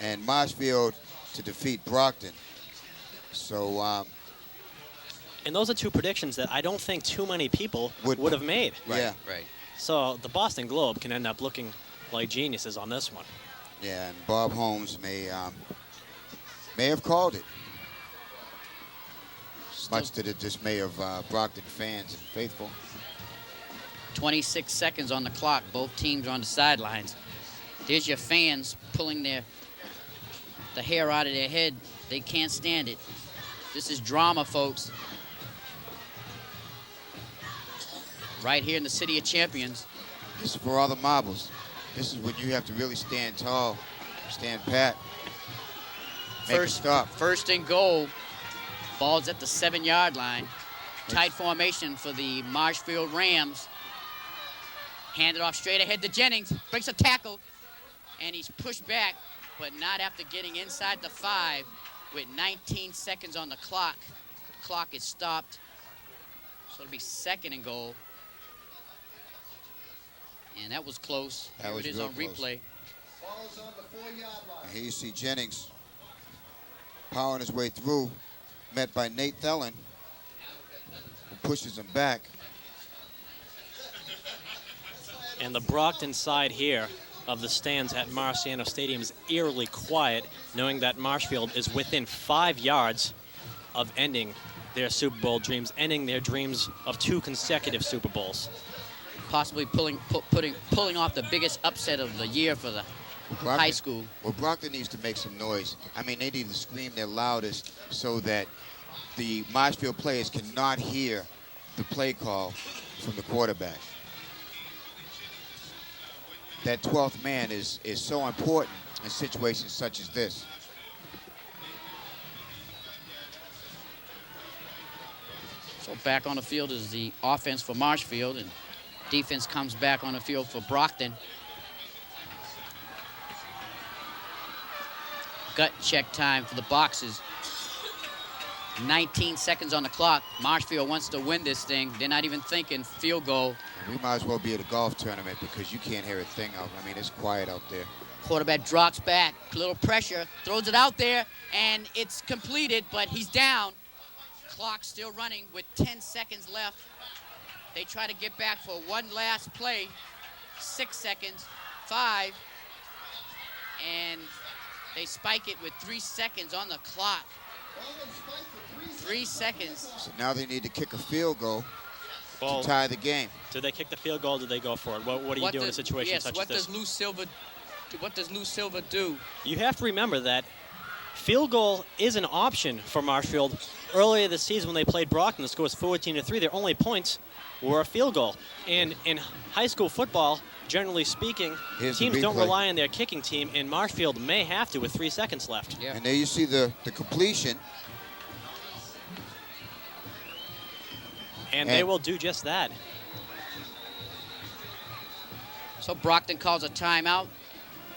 And Marshfield to defeat Brockton. So... and those are 2 predictions that I don't think too many people would have made. Right. Yeah. Right. So the Boston Globe can end up looking like geniuses on this one. Yeah, and Bob Holmes may have called it. Much to the dismay of Brockton fans and faithful. 26 seconds on the clock. Both teams are on the sidelines. There's your fans pulling the hair out of their head They can't stand it. This is drama, folks. Right here in the City of Champions. This is for all the marbles. This is when you have to really stand tall, stand pat. Make a stop. First and goal. Ball's at the 7-yard line. Tight formation for the Marshfield Rams. Handed off straight ahead to Jennings. Breaks a tackle. And he's pushed back, but not after getting inside the 5 with 19 seconds on the clock. The clock is stopped. So it'll be second and goal. And that was close. That was it is real on close. replay. Ball's on the 4-yard line. And here you see Jennings powering his way through, met by Nate Thelen, who pushes him back. And the Brockton side here of the stands at Marciano Stadium is eerily quiet, knowing that Marshfield is within 5 yards of ending their Super Bowl dreams, ending their dreams of 2 consecutive Super Bowls. Possibly pulling off the biggest upset of the year for the high school. Well, Brockton needs to make some noise. I mean, they need to scream their loudest so that the Marshfield players cannot hear the play call from the quarterback. That 12th man is so important in situations such as this. So back on the field is the offense for Marshfield, and defense comes back on the field for Brockton. Gut check time for the boxes. 19 seconds on the clock. Marshfield wants to win this thing. They're not even thinking field goal. We might as well be at a golf tournament because you can't hear a thing out. I mean, it's quiet out there. Quarterback drops back, little pressure, throws it out there, and it's completed, but he's down. Clock still running with 10 seconds left. They try to get back for one last play. 6 seconds, 5, and they spike it with 3 seconds on the clock. 3 seconds. So now they need to kick a field goal Well, to tie the game. Do they kick the field goal or do they go for it? What do you do in a situation such as this? What does Lou Silva do? You have to remember that field goal is an option for Marshfield. Earlier this season when they played Brockton, the score was 14-3. Their only points were a field goal. And in high school football, generally speaking, teams don't rely on their kicking team, and Marshfield may have to with 3 seconds left. Yeah. And there you see the completion. And they will do just that. So Brockton calls a timeout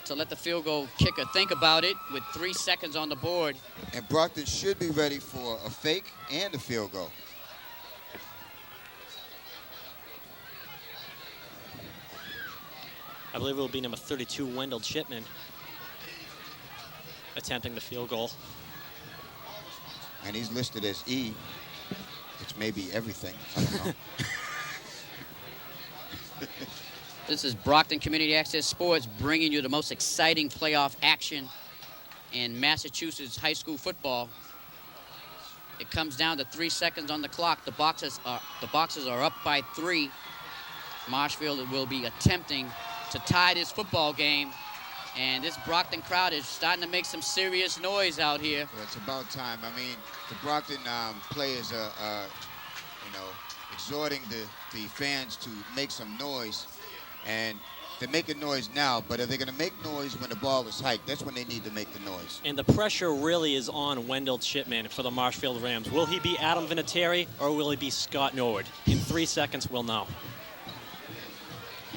to let the field goal kicker think about it with 3 seconds on the board. And Brockton should be ready for a fake and a field goal. I believe it will be number 32, Wendell Chipman, attempting the field goal. And he's listed as E, which may be everything. I don't know. This is Brockton Community Access Sports bringing you the most exciting playoff action in Massachusetts high school football. It comes down to 3 seconds on the clock. The boxes are up by 3. Marshfield will be attempting to tie this football game, and this Brockton crowd is starting to make some serious noise out here. Well, it's about time. I mean, the Brockton players are, exhorting the fans to make some noise. And they're making noise now, but are they going to make noise when the ball is hiked? That's when they need to make the noise. And the pressure really is on Wendell Chipman for the Marshfield Rams. Will he be Adam Vinatieri or will he be Scott Norwood? In 3 seconds, we'll know.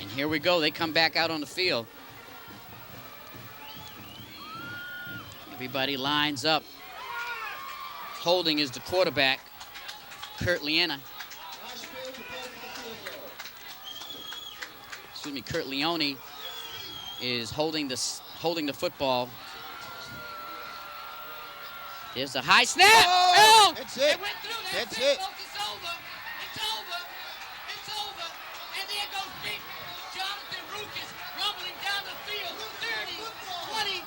And here we go. They come back out on the field. Everybody lines up. Holding is the quarterback, Kurt Leone. Kurt Leone is holding the football. There's a high snap. Oh, that's it. It went through. That's it. Folks. It's over. It's over. It's over. And there goes big Jonathan Ruckus rumbling down the field. 30, 20,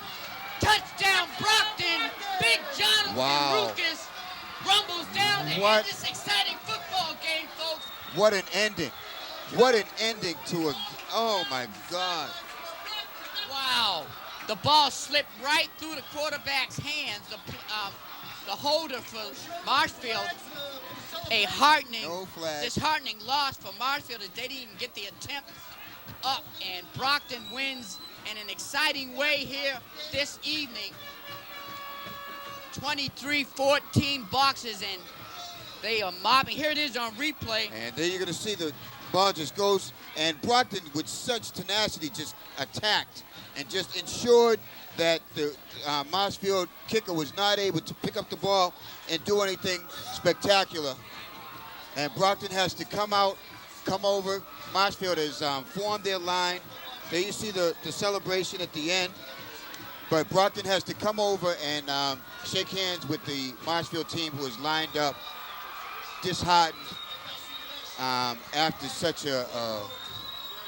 touchdown Brockton. Big Jonathan Ruckus rumbles down and ends this exciting football game, folks. What an ending. What an ending to a... Oh, my God. Wow. The ball slipped right through the quarterback's hands. The holder for Marshfield, a disheartening loss for Marshfield as they didn't even get the attempt up, and Brockton wins in an exciting way here this evening. 23-14 boxes, and they are mobbing. Here it is on replay. And there you're going to see the ball just goes, and Brockton with such tenacity just attacked and just ensured that the Marshfield kicker was not able to pick up the ball and do anything spectacular. And Brockton has to come over. Marshfield has formed their line. There you see the celebration at the end. But Brockton has to come over and shake hands with the Marshfield team, who is lined up, disheartened after such a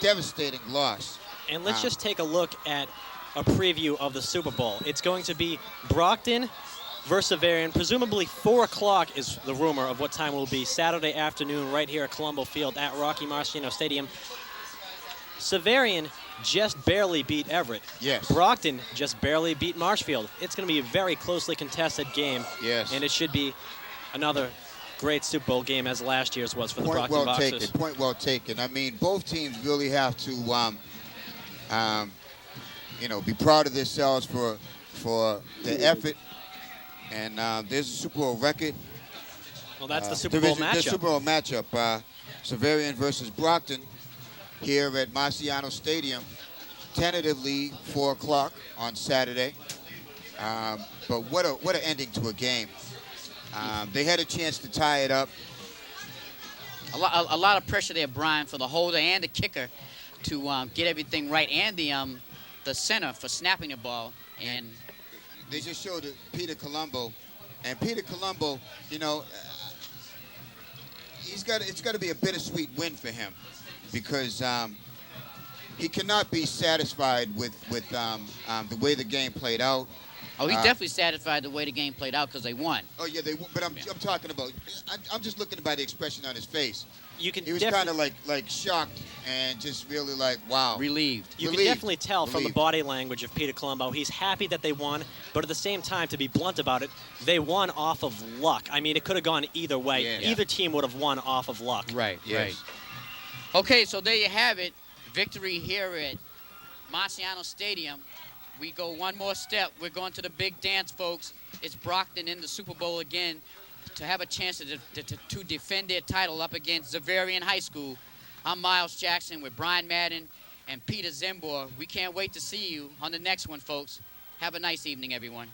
devastating loss. And let's just take a look at a preview of the Super Bowl. It's going to be Brockton versus Xaverian. Presumably 4 o'clock is the rumor of what time it will be. Saturday afternoon right here at Colombo Field at Rocky Marciano Stadium. Xaverian just barely beat Everett. Yes. Brockton just barely beat Marshfield. It's going to be a very closely contested game. Yes. And it should be another great Super Bowl game as last year's was for the Brockton Boxers. Point well taken. I mean, both teams really have to, be proud of themselves for the effort. And there's a Super Bowl record. Well, that's the Super Bowl matchup. The Super Bowl matchup, Xaverian versus Brockton here at Marciano Stadium, tentatively 4 o'clock on Saturday. But what an ending to a game. They had a chance to tie it up. A lot of pressure there, Brian, for the holder and the kicker to get everything right, and the center for snapping the ball. And they just showed Peter Colombo, and Peter Colombo, it's got to be a bittersweet win for him, because he cannot be satisfied with the way the game played out. Oh, he's definitely satisfied the way the game played out because they won. Oh yeah, they won. But I'm talking about. I'm just looking by the expression on his face. He was kind of like shocked and just really like, wow. Relieved. You can definitely tell from the body language of Peter Colombo. He's happy that they won, but at the same time, to be blunt about it, they won off of luck. I mean, it could have gone either way. Yeah. Either team would have won off of luck. Right, yes. right. Okay, so there you have it. Victory here at Marciano Stadium. We go one more step. We're going to the big dance, folks. It's Brockton in the Super Bowl again to have a chance to defend their title up against Xaverian High School. I'm Miles Jackson with Brian Madden and Peter Zembor. We can't wait to see you on the next one, folks. Have a nice evening, everyone.